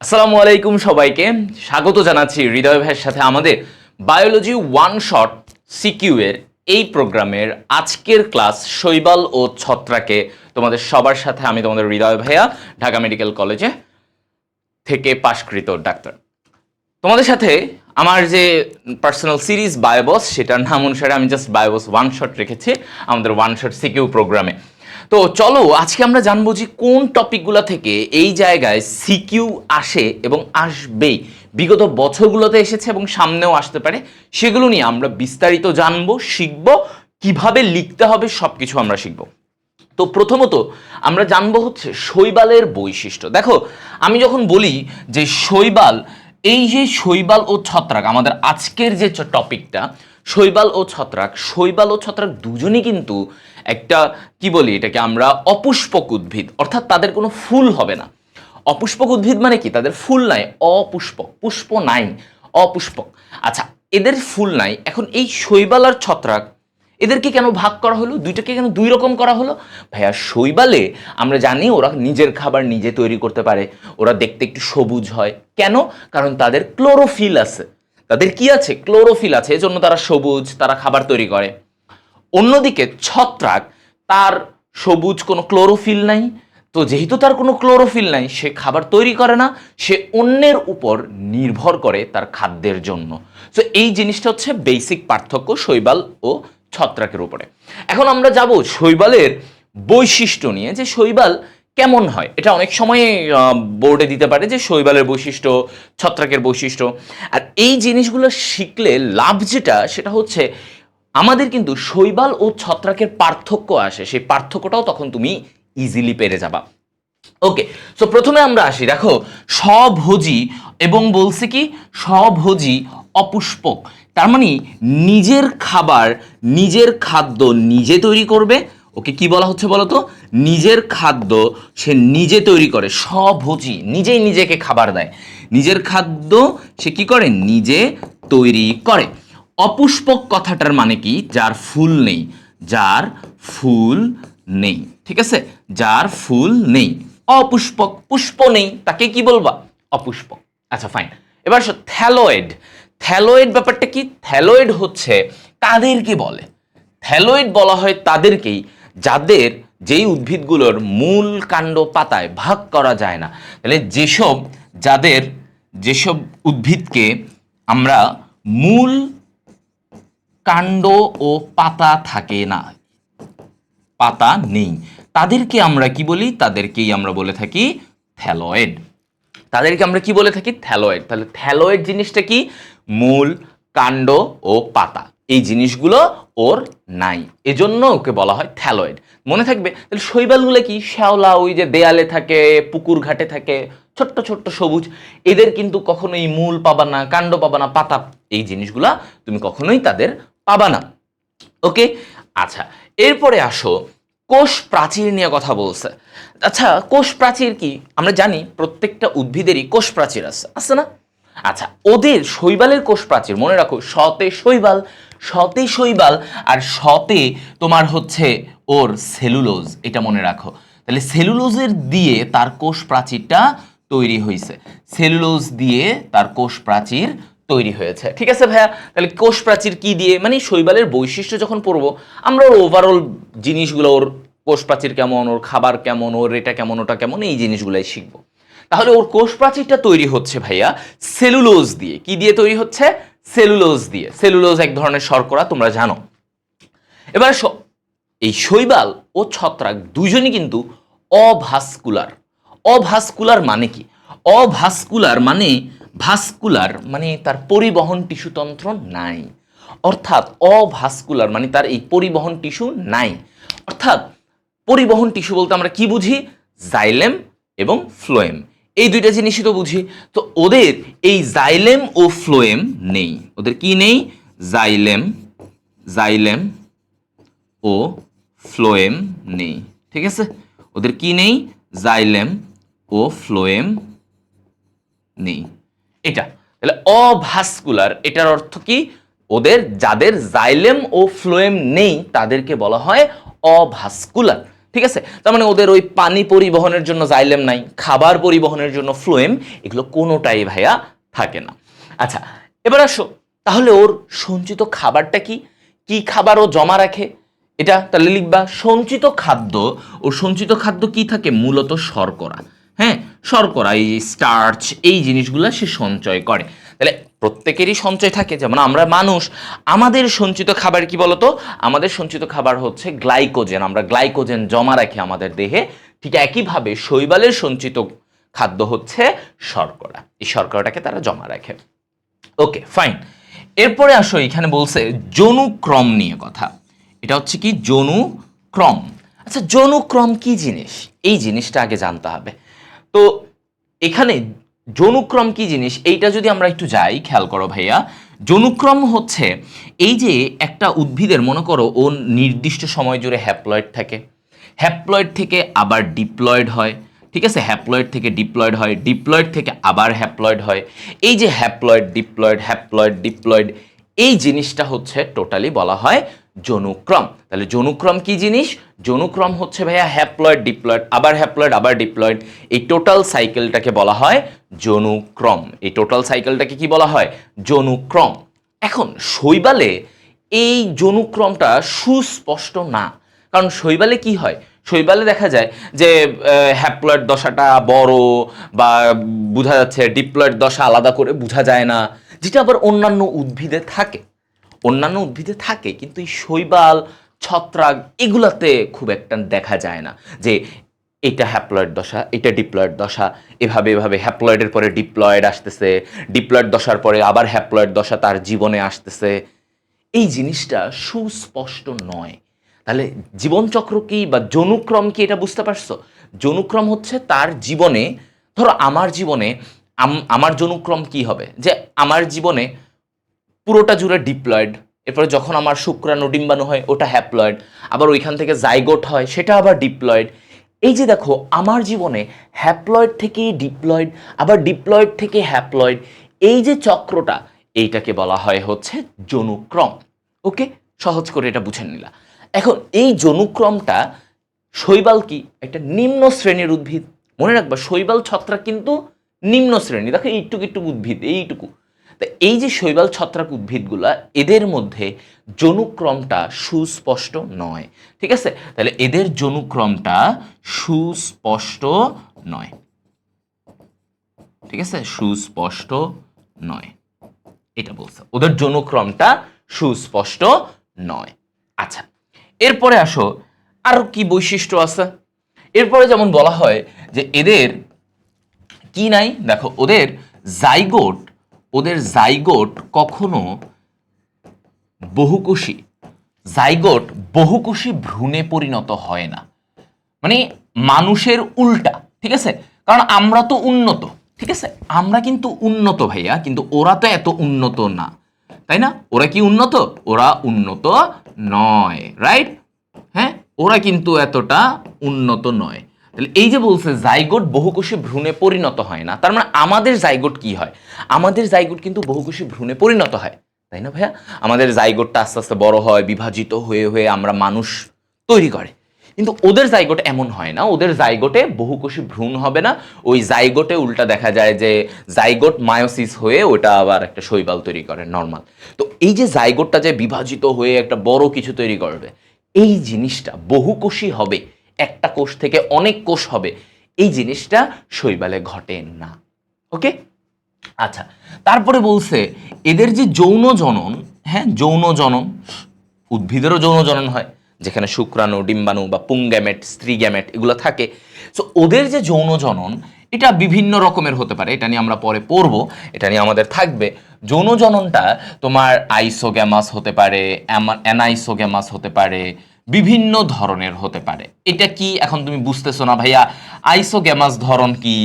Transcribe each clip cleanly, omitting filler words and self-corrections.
আসসালামু আলাইকুম সবাইকে স্বাগত জানাচ্ছি হৃদয় ভাইয়ের সাথে আমাদের বায়োলজি ওয়ান শট সিকিউ এর এই প্রোগ্রামের আজকের ক্লাস শৈবাল ও ছত্রাকে তোমাদের সবার সাথে আমি তোমাদের হৃদয় ভাইয়া ঢাকা মেডিকেল কলেজে থেকে পাশকৃত ডাক্তার। তোমাদের সাথে আমার যে পার্সোনাল সিরিজ বায়োবস সেটার নাম অনুসারে আমি জাস্ট বায়োবস ওয়ান শট রেখেছি আমাদের ওয়ান শট সিকিউ প্রোগ্রামে। তো চলো আজকে আমরা জানবো যে কোন টপিকগুলো থেকে এই জায়গায় সিকিউ আসে এবং আসবেই, বিগত বছরগুলোতে এসেছে এবং সামনেও আসতে পারে, সেগুলো নিয়ে আমরা বিস্তারিত জানবো, শিখবো, কিভাবে লিখতে হবে সব কিছু আমরা শিখবো। তো প্রথমত আমরা জানবো হচ্ছে শৈবালের বৈশিষ্ট্য। দেখো আমি যখন বলি যে শৈবাল, এই যে শৈবাল ও ছত্রাক আমাদের আজকের যে টপিকটা শৈবাল ও ছত্রাক দুজনই কিন্তু একটা কি বলি এটাকে আমরা অপুষ্পক উদ্ভিদ, অর্থাৎ তাদের কোনো ফুল হবে না। অপুষ্পক উদ্ভিদ মানে কি? তাদের ফুল নাই, অপুষ্পক, পুষ্প নাই, অপুষ্পক। আচ্ছা, এদের ফুল নাই। এখন এই শৈবাল আর ছত্রাক এদেরকে কেন ভাগ করা হলো? দুইটাকে কেন দুই রকম করা হলো? ভাইয়া শৈবালে আমরা জানি ওরা নিজের খাবার নিজে তৈরি করতে পারে, ওরা দেখতে একটু সবুজ হয়। কেন? কারণ তাদের ক্লোরোফিল আছে। তাদের কি আছে? ক্লোরোফিল আছে, এজন্য তারা সবুজ, তারা খাবার তৈরি করে। অন্যদিকে ছত্রাক, তার সবুজ কোনো ক্লোরোফিল নাই, তো যেহেতু তার কোনো ক্লোরোফিল নাই সে খাবার তৈরি করে না, সে অন্যের উপর নির্ভর করে তার খাদ্যের জন্য। তো এই জিনিসটা হচ্ছে বেসিক পার্থক্য শৈবাল ও ছত্রাকের উপরে। এখন আমরা যাব শৈবালের বৈশিষ্ট্য নিয়ে, যে শৈবাল কেমন হয়। এটা অনেক সময় বোর্ডে দিতে পারে যে শৈবালের বৈশিষ্ট্য, ছত্রাকের বৈশিষ্ট্য। আর এই জিনিসগুলো শিখলে লাভ যেটা সেটা হচ্ছে আমাদের কিন্তু শৈবাল ও ছত্রাকের পার্থক্য আসে, সেই পার্থক্যটাও তখন তুমি ইজিলি পেরে যাবা। ওকে, সো প্রথমে আমরা আসি। দেখো স্বভোজী এবং বলছে কি স্বভোজী অপুষ্পক, তার মানে নিজের খাবার, নিজের খাদ্য নিজে তৈরি করবে। ওকে কি বলা হচ্ছে বলতো? নিজের খাদ্য সে নিজে তৈরি করে। স্বভোজী, নিজেই নিজেকে খাবার দেয়, নিজের খাদ্য সে কি করে? নিজে তৈরি করে। অপুষ্পক কথাটার মানে কি? যার ফুল নেই, যার ফুল নেই। ঠিক আছে, যার ফুল নেই, অপুষ্পক। পুষ্প নেই, তাকে কি বলবা? অপুষ্পক। আচ্ছা ফাইন। এবার থ্যালয়েড। থ্যালয়েড ব্যাপারটা কি? থ্যালয়েড হচ্ছে কাদেরকে বলে? থ্যালয়েড বলা হয় তাদেরকেই যাদের, যেই উদ্ভিদগুলোর মূল কাণ্ড পাতায় ভাগ করা যায় না। তাহলে যেসব উদ্ভিদকে আমরা মূল কাণ্ড ও পাতা থাকে না, পাতা নেই, তাদেরকে আমরা কি বলি? তাদেরকেই আমরা বলে থাকি থ্যালয়েড। তাদেরকে আমরা কি বলে থাকি? থ্যালয়েড। তাহলে থ্যালয়েড জিনিসটা কি? মূল, কাণ্ড ও পাতা, এই জিনিসগুলো ওর নাই, এজন্য ওকে বলা হয় থ্যালয়েড। মনে থাকবে। তাহলে শৈবালগুলো কি? শ্যাওলা, ওই যে দেয়ালে থাকে, পুকুর ঘাটে থাকে, ছোট্ট ছোট্ট সবুজ। এদের কিন্তু কখনোই মূল পাবা না, কাণ্ড পাবা না, পাতা, এই জিনিসগুলা তুমি কখনোই তাদের পাবা না। ওকে, আচ্ছা এরপরে আসো কোষ প্রাচীর নিয়ে কথা বলছে। আচ্ছা কোষ প্রাচীর কি? আমরা জানি প্রত্যেকটা উদ্ভিদেরই কোষ প্রাচীর আছে, আছে না? আচ্ছা ওদের শৈবালের কোষ প্রাচীর মনে রাখো, শতে শৈবাল, শতে শৈবাল, আর শতে তোমার হচ্ছে ওর সেলুলোজ, এটা মনে রাখো। তাহলে সেলুলোজের দিয়ে তার কোষ প্রাচীরটা তৈরি হয়েছে, সেলুলোজ দিয়ে তার কোষ প্রাচীর তৈরি হয়েছে। ঠিক আছে ভাইয়া, তাহলে কোষ প্রাচীর কি দিয়ে, মানে শৈবালের বৈশিষ্ট্য যখন পড়বো আমরা ওর ওভারঅল জিনিসগুলো, ওর কোষ প্রাচীর কেমন, ওর খাবার কেমন, ওর এটা কেমন, ওটা কেমন, এই জিনিসগুলাই শিখবো। তাহলে ওর কোষ প্রাচীরটা তৈরি হচ্ছে ভাইয়া সেলুলোজ দিয়ে। কি দিয়ে তৈরি হচ্ছে? সেলুলোজ দিয়ে। সেলুলোজ এক ধরনের শর্করা, তোমরা জানো। এবার এই শৈবাল ও ছত্রাক দুজনই কিন্তু অভাস্কুলার। অভাস্কুলার মানে কি? অভাস্কুলার মানে, ভাস্কুলার মানে তার পরিবহন টিস্যুতন্ত্র নাই, অর্থাৎ অভাস্কুলার মানে তার এই পরিবহন টিস্যু নাই। অর্থাৎ পরিবহন টিস্যু বলতে আমরা কি বুঝি? জাইলেম এবং ফ্লোয়েম, এই দুইটা জিনিসই তো বুঝি। তো ওদের এই জাইলেম ও ফ্লোয়েম নেই। ওদের কি নেই? জাইলেম ও ফ্লোয়েম নেই। ঠিক আছে, ওদের কি নেই? জাইলেম ও ফ্লোয়েম নেই। এটা তাহলে অভাস্কুলার, এটার অর্থ কি? ওদের যাদের জাইলেম ও ফ্লোয়েম নেই তাদেরকে বলা হয় অভাস্কুলার। ঠিক আছে, তার মানে ওদের ওই পানি পরিবহনের জন্য জাইলেম নাই, খাবার পরিবহনের জন্য ফ্লোয়েম, এগুলো কোনোটাই ভাইয়া থাকে না। আচ্ছা, এবার আসো, তাহলে ওর সঞ্চিত খাবারটা কি, কি খাবার ও জমা রাখে, এটা তাহলে লিখবা সঞ্চিত খাদ্য। ও সঞ্চিত খাদ্য কি থাকে, মূলত শর্করা। হ্যাঁ, শর্করা, এই স্টার্চ, এই জিনিসগুলো সে সঞ্চয় করে। তাহলে প্রত্যেকেরই সঞ্চয় থাকে, যেমন আমরা মানুষ, আমাদের সঞ্চিত খাবার কি বলতো, আমাদের সঞ্চিত খাবার হচ্ছে গ্লাইকোজেন, আমরা গ্লাইকোজেন জমা রাখি আমাদের দেহে। ঠিক একইভাবে শৈবালের সঞ্চিত খাদ্য হচ্ছে শর্করা, এই শর্করাটাকে তারা জমা রাখে। ওকে ফাইন, এরপরে আসো, এখানে বলছে যৌনুক্রম নিয়ে কথা। এটা হচ্ছে কি যৌনুক্রম। আচ্ছা, যৌনুক্রম কি জিনিস, এই জিনিসটা আগে জানতে হবে। তো এখানে যৌনুক্রম কি জিনিস, এইটা যদি আমরা একটু যাই, খেয়াল করো ভাইয়া। যৌনুক্রম হচ্ছে এই যে একটা উদ্ভিদের, মনে করো ও নির্দিষ্ট সময় জুড়ে হ্যাপ্লয়েড থাকে, হ্যাপ্লয়েড থেকে আবার ডিপ্লয়েড হয়, ঠিক আছে, হ্যাপ্লয়েড থেকে ডিপ্লয়েড হয়, ডিপ্লয়েড থেকে আবার হ্যাপ্লয়েড হয়। এই যে হ্যাপ্লয়েড ডিপ্লয়েড হ্যাপ্লয়েড ডিপ্লয়েড, এই জিনিসটা হচ্ছে টোটালি বলা হয় যৌনুক্রম। তাহলে যৌনুক্রম কি জিনিস, যৌনুক্রম হচ্ছে ভাইয়া হ্যাপ্লয়েড ডিপ্লয়েড আবার হ্যাপ্লয়েড আবার ডিপ্লয়েড, এই টোটাল সাইকেলটাকে বলা হয় যৌনুক্রম। এই টোটাল সাইকেলটাকে কি বলা হয়, যৌনুক্রম। এখন শৈবালে এই যৌনুক্রমটা সুস্পষ্ট না, কারণ শৈবালে কি হয়, শৈবালে দেখা যায় যে হ্যাপ্লয়েড দশাটা বড়, বা বোঝা যাচ্ছে ডিপ্লয়েড দশা আলাদা করে বোঝা যায় না, যেটা আবার অন্যান্য উদ্ভিদে থাকে, অন্যান্য উদ্ভিদে থাকে, কিন্তু এই শৈবাল, ছত্রাক, এগুলাতে খুব একটা দেখা যায় না যে এটা হ্যাপ্লয়েড দশা, এটা ডিপ্লয়েড দশা, এভাবে এভাবে হ্যাপ্লয়েডের পরে ডিপ্লয়েড আসতেছে, ডিপ্লয়েড দশার পরে আবার হ্যাপ্লয়েড দশা তার জীবনে আসতেছে, এই জিনিসটা সুস্পষ্ট নয়। তাহলে জীবনচক্র কি বা যৌনুক্রম কি, এটা বুঝতে পারছো? যৌনুক্রম হচ্ছে তার জীবনে, ধরো আমার জীবনে আমার যৌনুক্রম কি হবে, যে আমার জীবনে পুরোটা জুড়ে ডিপ্লয়েড, এরপরে যখন আমার শুক্রাণু ডিম্বাণু হয় ওটা হ্যাপ্লয়েড, আবার ওইখান থেকে জাইগোট হয় সেটা আবার ডিপ্লয়েড। এই যে দেখো, আমার জীবনে হ্যাপ্লয়েড থেকে ডিপ্লয়েড, আবার ডিপ্লয়েড থেকে হ্যাপ্লয়েড, এই যে চক্রটা, এইটাকে বলা হয় হচ্ছে যৌনুক্রম। ওকে, সহজ করে এটা বুঝে নিলা। এখন এই যৌনুক্রমটা, শৈবাল কি একটা নিম্ন শ্রেণীর উদ্ভিদ, মনে রাখবা শৈবাল ছত্রাক কিন্তু নিম্ন শ্রেণী, দেখো এইটুকু একটু উদ্ভিদ, এইটুকু। তা এই যে শৈবাল ছত্রাক উদ্ভিদগুলা, এদের মধ্যে যৌনুক্রমটা সুস্পষ্ট নয়, ঠিক আছে, তাহলে এদের যৌনুক্রমটা সুস্পষ্ট নয়, ঠিক আছে, সুস্পষ্ট নয়, এটা বলছে ওদের যৌনুক্রমটা সুস্পষ্ট নয়। আচ্ছা, এরপরে আসো, আর কি বৈশিষ্ট্য আছে, এরপরে যেমন বলা হয় যে এদের কি নাই, দেখো ওদের জাইগোট, ওদের জাইগোট কখনো বহুকোষী, জাইগোট বহুকোষী ভ্রূণে পরিণত হয় না, মানে মানুষের উল্টা, ঠিক আছে, কারণ আমরা তো উন্নত, ঠিক আছে, আমরা কিন্তু উন্নত ভাইয়া, কিন্তু ওরা তো এত উন্নত না, তাই না, ওরা কি উন্নত, ওরা উন্নত নয়, রাইট, হ্যাঁ, ওরা কিন্তু এতটা উন্নত নয়। তাহলে এই যে বলছে জাইগোট বহুকোষী ভ্রূণে পরিণত হয় না, তার মানে আমাদের জাইগোট কি হয়, আমাদের জাইগোট কিন্তু বহুকোষী ভ্রূণে পরিণত হয়, তাই না ভাইয়া, আমাদের জাইগোটটা আস্তে আস্তে বড় হয়, বিভাজিত হয়ে হয়ে আমরা মানুষ তৈরি করে, কিন্তু ওদের জাইগোট এমন হয় না, ওদের জাইগোটে বহুকোষী ভ্রূণ হবে না, ওই জাইগোটে উল্টা দেখা যায় যে জাইগোট মায়োসিস হয়ে ওটা আবার একটা শৈবাল তৈরি করে নর্মাল। তো এই যে জাইগোটটা যে বিভাজিত হয়ে একটা বড় কিছু তৈরি করবে, এই জিনিসটা বহুকোষী হবে, একটা কোষ থেকে অনেক কোষ হবে, এই জিনিসটা শৈবালে ঘটে না। ওকে, আচ্ছা, তারপরে বলছে এদের যে যৌন জনন, হ্যাঁ, যৌন জনন, উদ্ভিদেরও যৌন জনন হয়, যেখানে শুক্রাণু, ডিম্বাণু বা পুংগ্যামেট, স্ত্রী গ্যামেট এগুলো থাকে। সো ওদের যে যৌন জনন, এটা বিভিন্ন রকমের হতে পারে, এটা নিয়ে আমরা পরে পড়ব, এটা নিয়ে আমাদের থাকবে। যৌন জননটা তোমার আইসোগ্যামাস হতে পারে, অ্যানাইসোগ্যামাস হতে পারে, বিভিন্ন ধরনের হতে পারে। এটা কি এখন তুমি বুঝতেছো না ভাইয়া, আইসোগ্যামাস ধরন কি,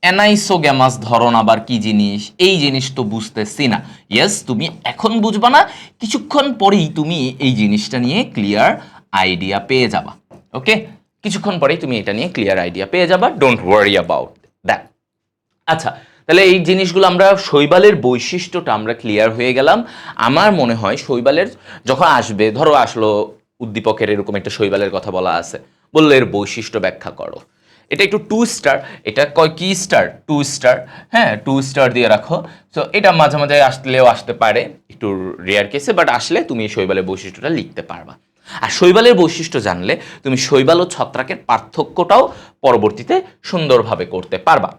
অ্যানাইসোগ্যামাস ধরন আবার কি জিনিস, এই জিনিস তো বুঝতেছি না। ইয়েস, তুমি এখন বুঝবা না, কিছুক্ষণ পরেই তুমি এই জিনিসটা নিয়ে ক্লিয়ার আইডিয়া পেয়ে যাবা। ওকে, কিছুক্ষণ পরেই তুমি এটা নিয়ে ক্লিয়ার আইডিয়া পেয়ে যাবা, ডোন্ট ওয়ারি অ্যাবাউট দ্যাট। আচ্ছা, তাহলে এই জিনিসগুলো আমরা, শৈবালের বৈশিষ্ট্যটা আমরা ক্লিয়ার হয়ে গেলাম। আমার মনে হয় শৈবালের যখন আসবে, ধরো আসলো উদ্দীপকের এরকম একটা শৈবালের কথা বলা আছে, বললো এর বৈশিষ্ট্য ব্যাখ্যা করো। এটা একটু 2 স্টার, এটা কয় কি স্টার, 2 স্টার, হ্যাঁ 2 স্টার দিয়ে রাখো। সো এটা মাঝে মাঝে আসলেও আসতে পারে, একটু রেয়ার কেসে, বাট আসলে তুমি এই শৈবালের বৈশিষ্ট্যটা লিখতে পারবা। আর শৈবালের বৈশিষ্ট্য জানলে তুমি শৈবাল ও ছত্রাকের পার্থক্যটাও পরবর্তীতে সুন্দরভাবে করতে পারবা।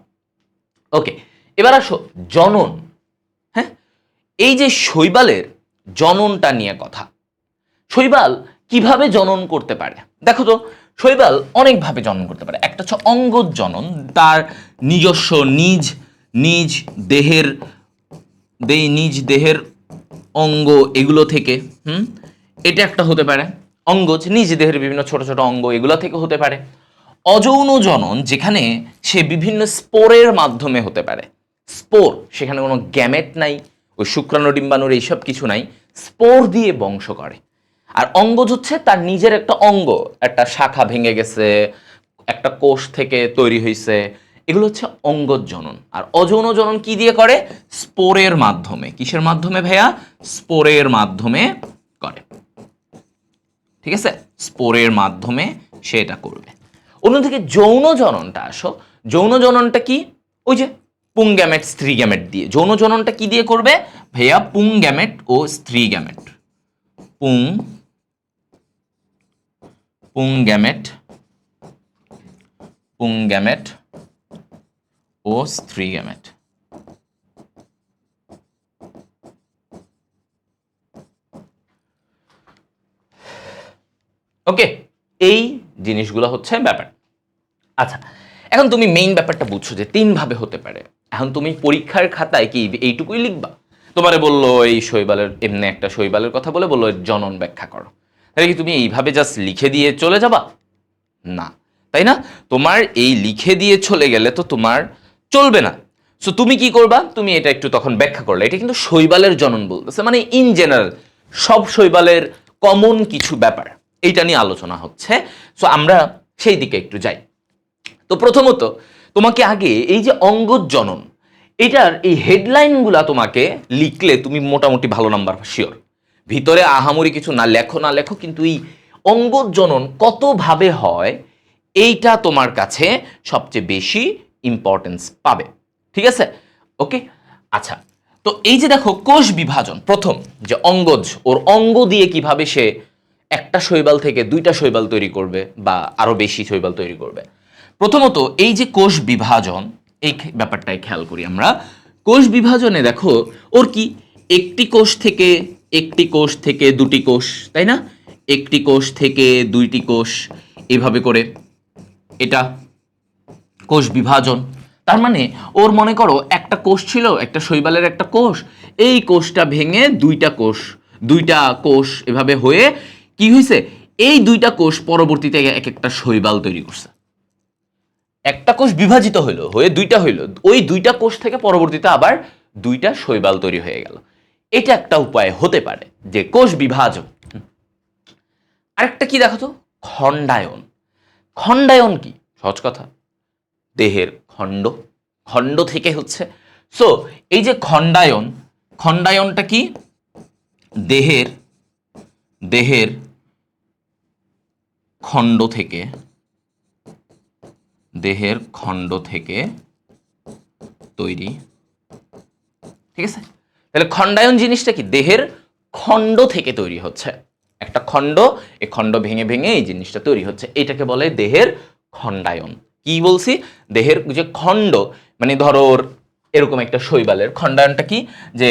ওকে, এবার আসো জনন। হ্যাঁ, এই যে শৈবালের জননটা নিয়ে কথা, শৈবাল কিভাবে জনন করতে পারে দেখো তো। শৈবাল অনেকভাবে জনন করতে পারে। একটা হচ্ছে অঙ্গজ জনন, তার নিজস্ব নিজ দেহের নিজ দেহের অঙ্গ এগুলো থেকে, এটা একটা হতে পারে অঙ্গজ, নিজ দেহের বিভিন্ন ছোট ছোট অঙ্গ এগুলো থেকে হতে পারে। অযৌন জনন, যেখানে সে বিভিন্ন স্পোরের মাধ্যমে হতে পারে। স্পোর, সেখানে কোনো গ্যামেট নাই, ওই শুক্রাণু ডিম্বাণুর এইসব কিছু নাই, স্পোর দিয়ে বংশ করে। আর অঙ্গজ হচ্ছে তার নিজের একটা অঙ্গ, একটা শাখা ভেঙে গেছে, একটা কোষ থেকে তৈরি হয়েছে, এগুলো হচ্ছে অঙ্গজ জনন। আর অযৌন জনন কি দিয়ে করে? স্পোরের মাধ্যমে। কিসের মাধ্যমে ভাইয়া? স্পোরের মাধ্যমে করে। ঠিক আছে, স্পোরের মাধ্যমে সে এটা করবে। অন্যদিকে যৌন জননটা আসো, যৌন জননটা কি? ওই যে পুং গ্যামেট স্ত্রী গ্যামেট দিয়ে। যৌন জননটা কি দিয়ে করবে ভাইয়া? পুং গ্যামেট ও স্ত্রী গ্যামেট। পুং গ্যামেট ও স্ত্রী গ্যামেট। ওকে, এই জিনিসগুলো হচ্ছে ব্যাপার। আচ্ছা, এখন তুমি মেইন ব্যাপারটা বুঝছো যে 3 ভাবে হতে পারে। এখন তুমি পরীক্ষার খাতায় কি এইটুকুই লিখবা? তোমারে বললো এই শৈবালের, এমনি একটা শৈবালের কথা বললো জনন ব্যাখ্যা করো, তাহলে কি তুমি এইভাবে জাস্ট লিখে দিয়ে চলে যাবা? না, তাই না? তোমার এই লিখে দিয়ে চলে গেলে তো তোমার চলবে না। সো তুমি কি করবা? তুমি এটা একটু তখন ব্যাখ্যা করলে। এটা কিন্তু শৈবালের জনন বলতেছে, মানে ইন জেনারেল সব শৈবালের কমন কিছু ব্যাপার এইটা নিয়ে আলোচনা হচ্ছে। সো আমরা সেই দিকে একটু যাই। তো প্রথমত তোমাকে আগে এই যে অঙ্গজ জনন, এটার এই হেডলাইনগুলা তোমাকে লিখলে তুমি মোটামুটি ভালো নাম্বার শিওর। ভিতরে আহামরি কিছু না লেখো, কিন্তু এই অঙ্গজ জনন কতভাবে হয় এইটা তোমার কাছে সবচেয়ে বেশি ইম্পর্টেন্স পাবে। ঠিক আছে, ওকে। আচ্ছা, তো এই যে দেখো কোষ বিভাজন, প্রথম যে অঙ্গজ, ওর অঙ্গ দিয়ে কিভাবে সে একটা শৈবাল থেকে 2টা শৈবাল তৈরি করবে বা আরো বেশি শৈবাল তৈরি করবে। প্রথমত এই যে কোষ বিভাজন, এই ব্যাপারটাই খেয়াল করি আমরা। কোষ বিভাজনে দেখো ওর কি একটি কোষ থেকে 2টি কোষ, তাই না? একটি কোষ থেকে 2টি কোষ, এভাবে করে এটা কোষ বিভাজন। তার মানে ওর মনে করো একটা কোষ ছিল, একটা শৈবালের একটা কোষ, এই কোষটা ভেঙে 2টা কোষ এভাবে হয়ে কি হয়েছে? এই 2টা কোষ পরবর্তীতে এক একটা শৈবাল তৈরি করছে। একটা কোষ বিভাজিত হয়ে 2টা হইল, ওই 2টা কোষ থেকে পরবর্তীতে আবার 2টা শৈবাল তৈরি হয়ে গেল। এটা একটা উপায় হতে পারে যে কোষ বিভাজন। আরেকটা কি দেখো তো? খণ্ডায়ন। খণ্ডায়ন কি? সহজ কথা, দেহের খণ্ড থেকে হচ্ছে। সো এই যে খণ্ডায়নটা কি? দেহের খণ্ড থেকে তৈরি। ঠিক আছে, তাহলে খণ্ডায়ন জিনিসটা কি? দেহের খণ্ড থেকে তৈরি হচ্ছে একটা খণ্ড, এই খণ্ড ভেঙে ভেঙে এই জিনিসটা তৈরি হচ্ছে, এটাকে বলে দেহের খণ্ডায়ন। কি বলছি? দেহের যে খণ্ড, মানে ধরো এরকম একটা শৈবালের খণ্ডায়নটা কি? যে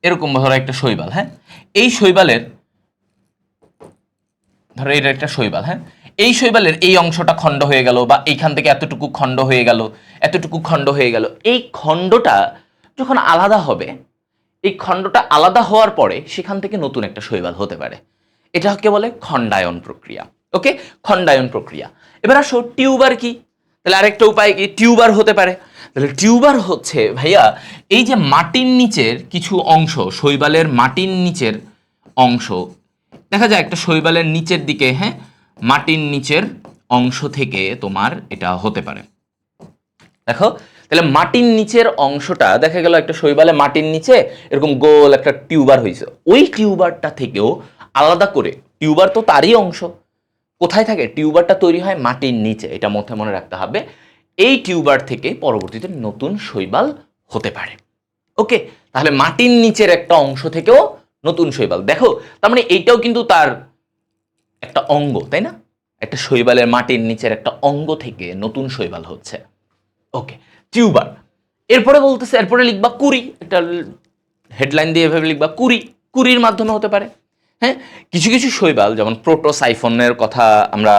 এরকম ধরো একটা শৈবাল, হ্যাঁ, এই শৈবালের ধরো এটা একটা শৈবাল, হ্যাঁ, এই শৈবালের এই অংশটা খণ্ড হয়ে গেল, বা এইখান থেকে এতটুকু খণ্ড হয়ে গেল। এই খণ্ডটা যখন আলাদা হবে, এই খণ্ডটা আলাদা হওয়ার পরে সেখান থেকে নতুন একটা শৈবাল হতে পারে। এটাকে বলে খণ্ডায়ন প্রক্রিয়া। ওকে, খণ্ডায়ন প্রক্রিয়া। এবার আসো টিউবার কি? তাহলে আরেকটা উপায় কি? টিউবার হতে পারে। তাহলে টিউবার হচ্ছে ভাইয়া এই যে মাটির নিচের কিছু অংশ, শৈবালের মাটির নিচের অংশ, দেখা যায় একটা শৈবালের নিচের দিকে, হ্যাঁ, মাটির নিচের অংশ থেকে তোমার এটা হতে পারে। দেখো, তাহলে মাটির নিচের অংশটা দেখা গেল একটা শৈবালে মাটির নিচে এরকম গোল একটা টিউবার হয়েছে, ওই টিউবারটা থেকেও আলাদা করে, টিউবার তো তারই অংশ, কোথায় থাকে? টিউবারটা তৈরি হয় মাটির নিচে, এটা মাথায় মনে রাখতে হবে। এই টিউবার থেকে পরবর্তীতে নতুন শৈবাল হতে পারে। ওকে, তাহলে মাটির নিচের একটা অংশ থেকেও নতুন শৈবাল। দেখো, তার মানে এইটাও কিন্তু তার একটা অঙ্গ, তাই না? একটা শৈবালের মাটির নিচের একটা অঙ্গ থেকে নতুন শৈবাল হচ্ছে। ওকে, টিউবার। এরপরে বলতেছে, এরপরে লিখবা কুড়ি, একটা হেডলাইন দিয়ে এভাবে লিখবা কুড়ি, কুড়ির মাধ্যমে হতে পারে। হ্যাঁ, কিছু কিছু শৈবাল যেমন প্রোটোসাইফনের কথা আমরা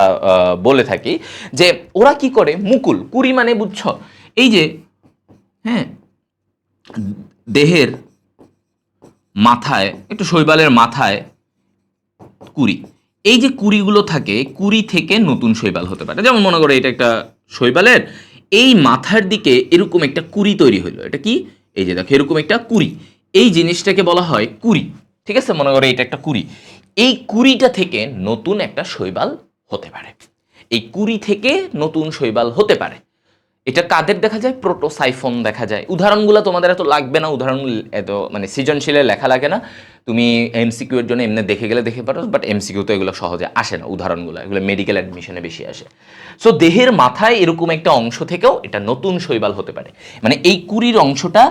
বলে থাকি, যে ওরা কি করে, মুকুল, কুড়ি মানে বুঝছো, এই যে, হ্যাঁ, দেহের মাথায়, একটু শৈবালের মাথায় কুড়ি, এই যে কুড়িগুলো থাকে, কুড়ি থেকে নতুন শৈবাল হতে পারে। যেমন মনে করো এটা একটা শৈবালের এই মাথার দিকে এরকম একটা কুড়ি তৈরি হলো, এটা কি, এই যে দেখো এরকম একটা কুড়ি, এই জিনিসটাকে বলা হয় কুড়ি। ঠিক আছে, মনে করো এটা একটা কুড়ি, এই কুড়িটা থেকে নতুন একটা শৈবাল হতে পারে। এই কুড়ি থেকে নতুন শৈবাল হতে পারে। এটা কাদের দেখা যায়? প্রোটোসাইফন দেখা যায়। উদাহরণগুলো তোমাদের এত লাগবে না, উদাহরণ এত মানে সৃজনশীলে লেখা লাগে না, তুমি এমসিকিউ এর জন্য এমনি দেখে গেলে দেখে পারো, বাট এমসিকিউ তো এগুলো সহজে আসে না, উদাহরণগুলো এগুলো মেডিকেল অ্যাডমিশনে বেশি আসে। সো দেহের মাথায় এরকম একটা অংশ থেকেও এটা নতুন শৈবাল হতে পারে, মানে এই কুড়ির অংশটা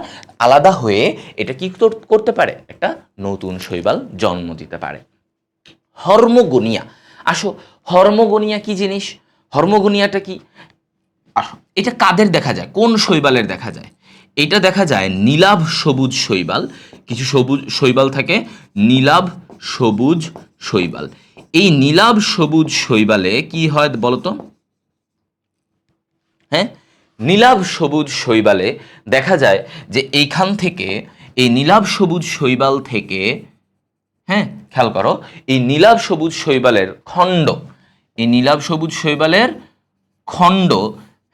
আলাদা হয়ে এটা কি করতে পারে, একটা নতুন শৈবাল জন্ম দিতে পারে। হর্মোগোনিয়া, আসো, হর্মোগোনিয়া কি জিনিস? হর্মোগোনিয়াটা কি? এটা কাদের দেখা যায়, কোন শৈবালের দেখা যায়? এটা দেখা যায় নীলাভ সবুজ শৈবাল, কিছু সবুজ শৈবাল থাকে নীলাভ সবুজ শৈবাল। এই নীলাভ সবুজ শৈবালে কি হয় বলতো? হ্যাঁ, নীলাভ সবুজ শৈবালে দেখা যায় যে এইখান থেকে, এই নীলাভ সবুজ শৈবাল থেকে, হ্যাঁ, খেয়াল করো, এই নীলাভ সবুজ শৈবালের খণ্ড, এই নীলাভ সবুজ শৈবালের খণ্ড,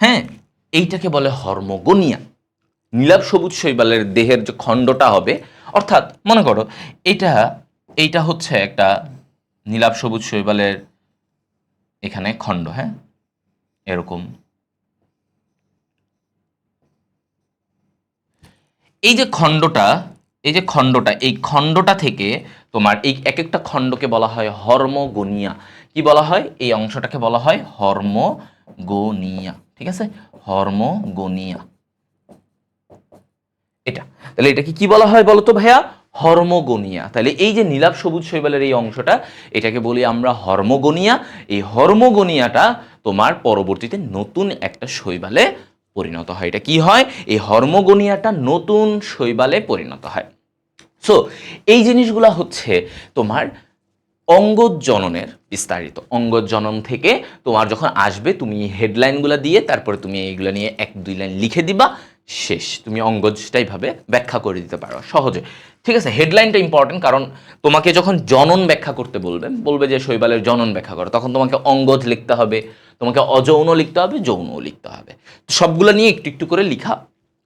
হ্যাঁ, এইটাকে বলে হর্মোগোনিয়া। নীলাভ সবুজ শৈবালের দেহের যে খণ্ডটা হবে, অর্থাৎ মনে করো এটা, এইটা হচ্ছে একটা নীলাভ সবুজ শৈবালের এখানে খণ্ড, হ্যাঁ, এরকম, এই যে খণ্ডটা, এই যে খণ্ডটা, এই খণ্ডটা থেকে তোমার এই এক একটা খণ্ডকে বলা হয় হর্মোগোনিয়া। কি বলা হয়? এই অংশটাকে বলা হয় হর্মোগোনিয়া। ঠিক আছে, হর্মোগোনিয়া এটা। তাহলে এটাকে কি বলা হয় বলতো ভাইয়া? হর্মোগোনিয়া। তাহলে এই যে নীলাভ সবুজ শৈবালের এই অংশটা, এটাকে বলি আমরা হর্মোগোনিয়া। এই হর্মোগোনিয়াটা তোমার পরবর্তীতে নতুন একটা শৈবালে পরিণত হয়। এটা কি হয়? এই হর্মোগোনিয়াটা নতুন শৈবালে পরিণত হয়। সো এই জিনিসগুলো হচ্ছে তোমার অঙ্গজননের বিস্তারিত। অঙ্গজনন থেকে তোমার যখন আসবে, তুমি হেডলাইনগুলো দিয়ে তারপরে তুমি এইগুলো নিয়ে এক দুই লাইন লিখে দিবা, শেষ। তুমি অঙ্গজটাই ভাবে ব্যাখ্যা করে দিতে পারো সহজে। ঠিক আছে, হেডলাইনটা ইম্পর্টেন্ট, কারণ তোমাকে যখন জনন ব্যাখ্যা করতে বলবে, বলবে যে শৈবালের জনন ব্যাখ্যা করো, তখন তোমাকে অঙ্গজ লিখতে হবে, তোমাকে অযৌন লিখতে হবে, যৌনও লিখতে হবে। সবগুলো নিয়ে একটু একটু করে লিখা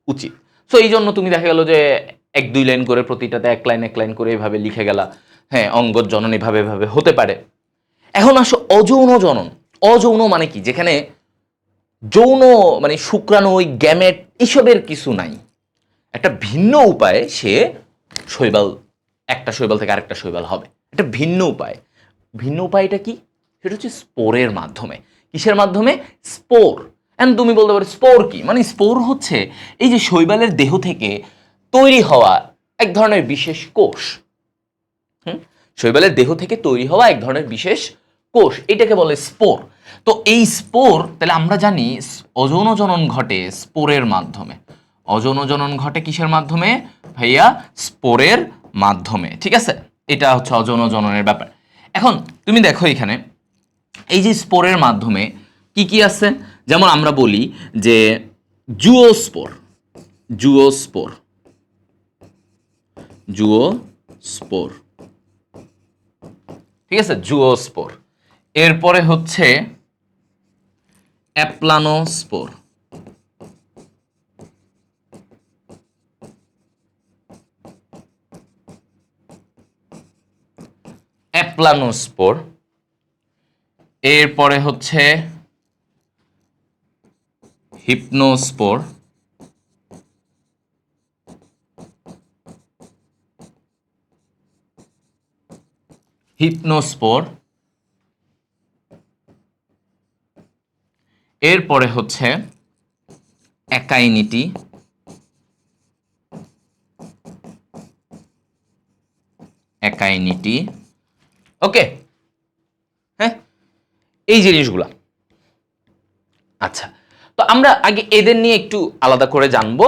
উচিত। সো এই জন্য তুমি দেখা গেল যে এক দুই লাইন করে প্রতিটাতে এক লাইন করে এভাবে লিখে গেলা। হ্যাঁ, অঙ্গজ জনন এভাবে এভাবে হতে পারে। এখন আসো অযৌন জনন। অযৌন মানে কি? যেখানে যৌন মানে শুক্রাণু, ওই গ্যামেট এসবের কিছু নাই, একটা ভিন্ন উপায়ে সে শৈবাল, একটা শৈবাল থেকে আরেকটা শৈবাল হবে, একটা ভিন্ন উপায়। ভিন্ন উপায়টা কি? সেটা হচ্ছে স্পোরের মাধ্যমে। কিসের মাধ্যমে? স্পোর। এন্ড তুমি বলতে পারো স্পোর কি? মানে স্পোর হচ্ছে এই যে শৈবালের দেহ থেকে তৈরি হওয়া এক ধরনের বিশেষ কোষ। শৈবালের দেহ থেকে তৈরি হওয়া এক ধরনের বিশেষ কোষ, এটাকে বলে স্পোর। তো এই স্পোর, তাহলে আমরা জানি অযৌন জনন ঘটে স্পোরের মাধ্যমে। অযৌন জনন ঘটে কিসের মাধ্যমে ভাইয়া? স্পোরের মাধ্যমে। ঠিক আছে, এটা হচ্ছে অযৌন জননের ব্যাপার। এখন তুমি দেখো এখানে এই যে স্পোরের মাধ্যমে কি কি আছে, যেমন আমরা বলি যে জুওস্পোর, জুওস্পোর, জুওস্পোর। ঠিক আছে, জুওস্পোর। এরপরে হচ্ছে অ্যাপ্লানোস্পোর, অ্যাপ্লানোস্পোর। এরপরে হচ্ছে হিপনোস্পোর, হিপনোস্পোর। এরপরে হচ্ছে একাইনিটি, একাইনিটি, ওকে, হ্যাঁ, এই জিনিসগুলা। আচ্ছা, তো আমরা আগে এদের নিয়ে একটু আলাদা করে জানবো,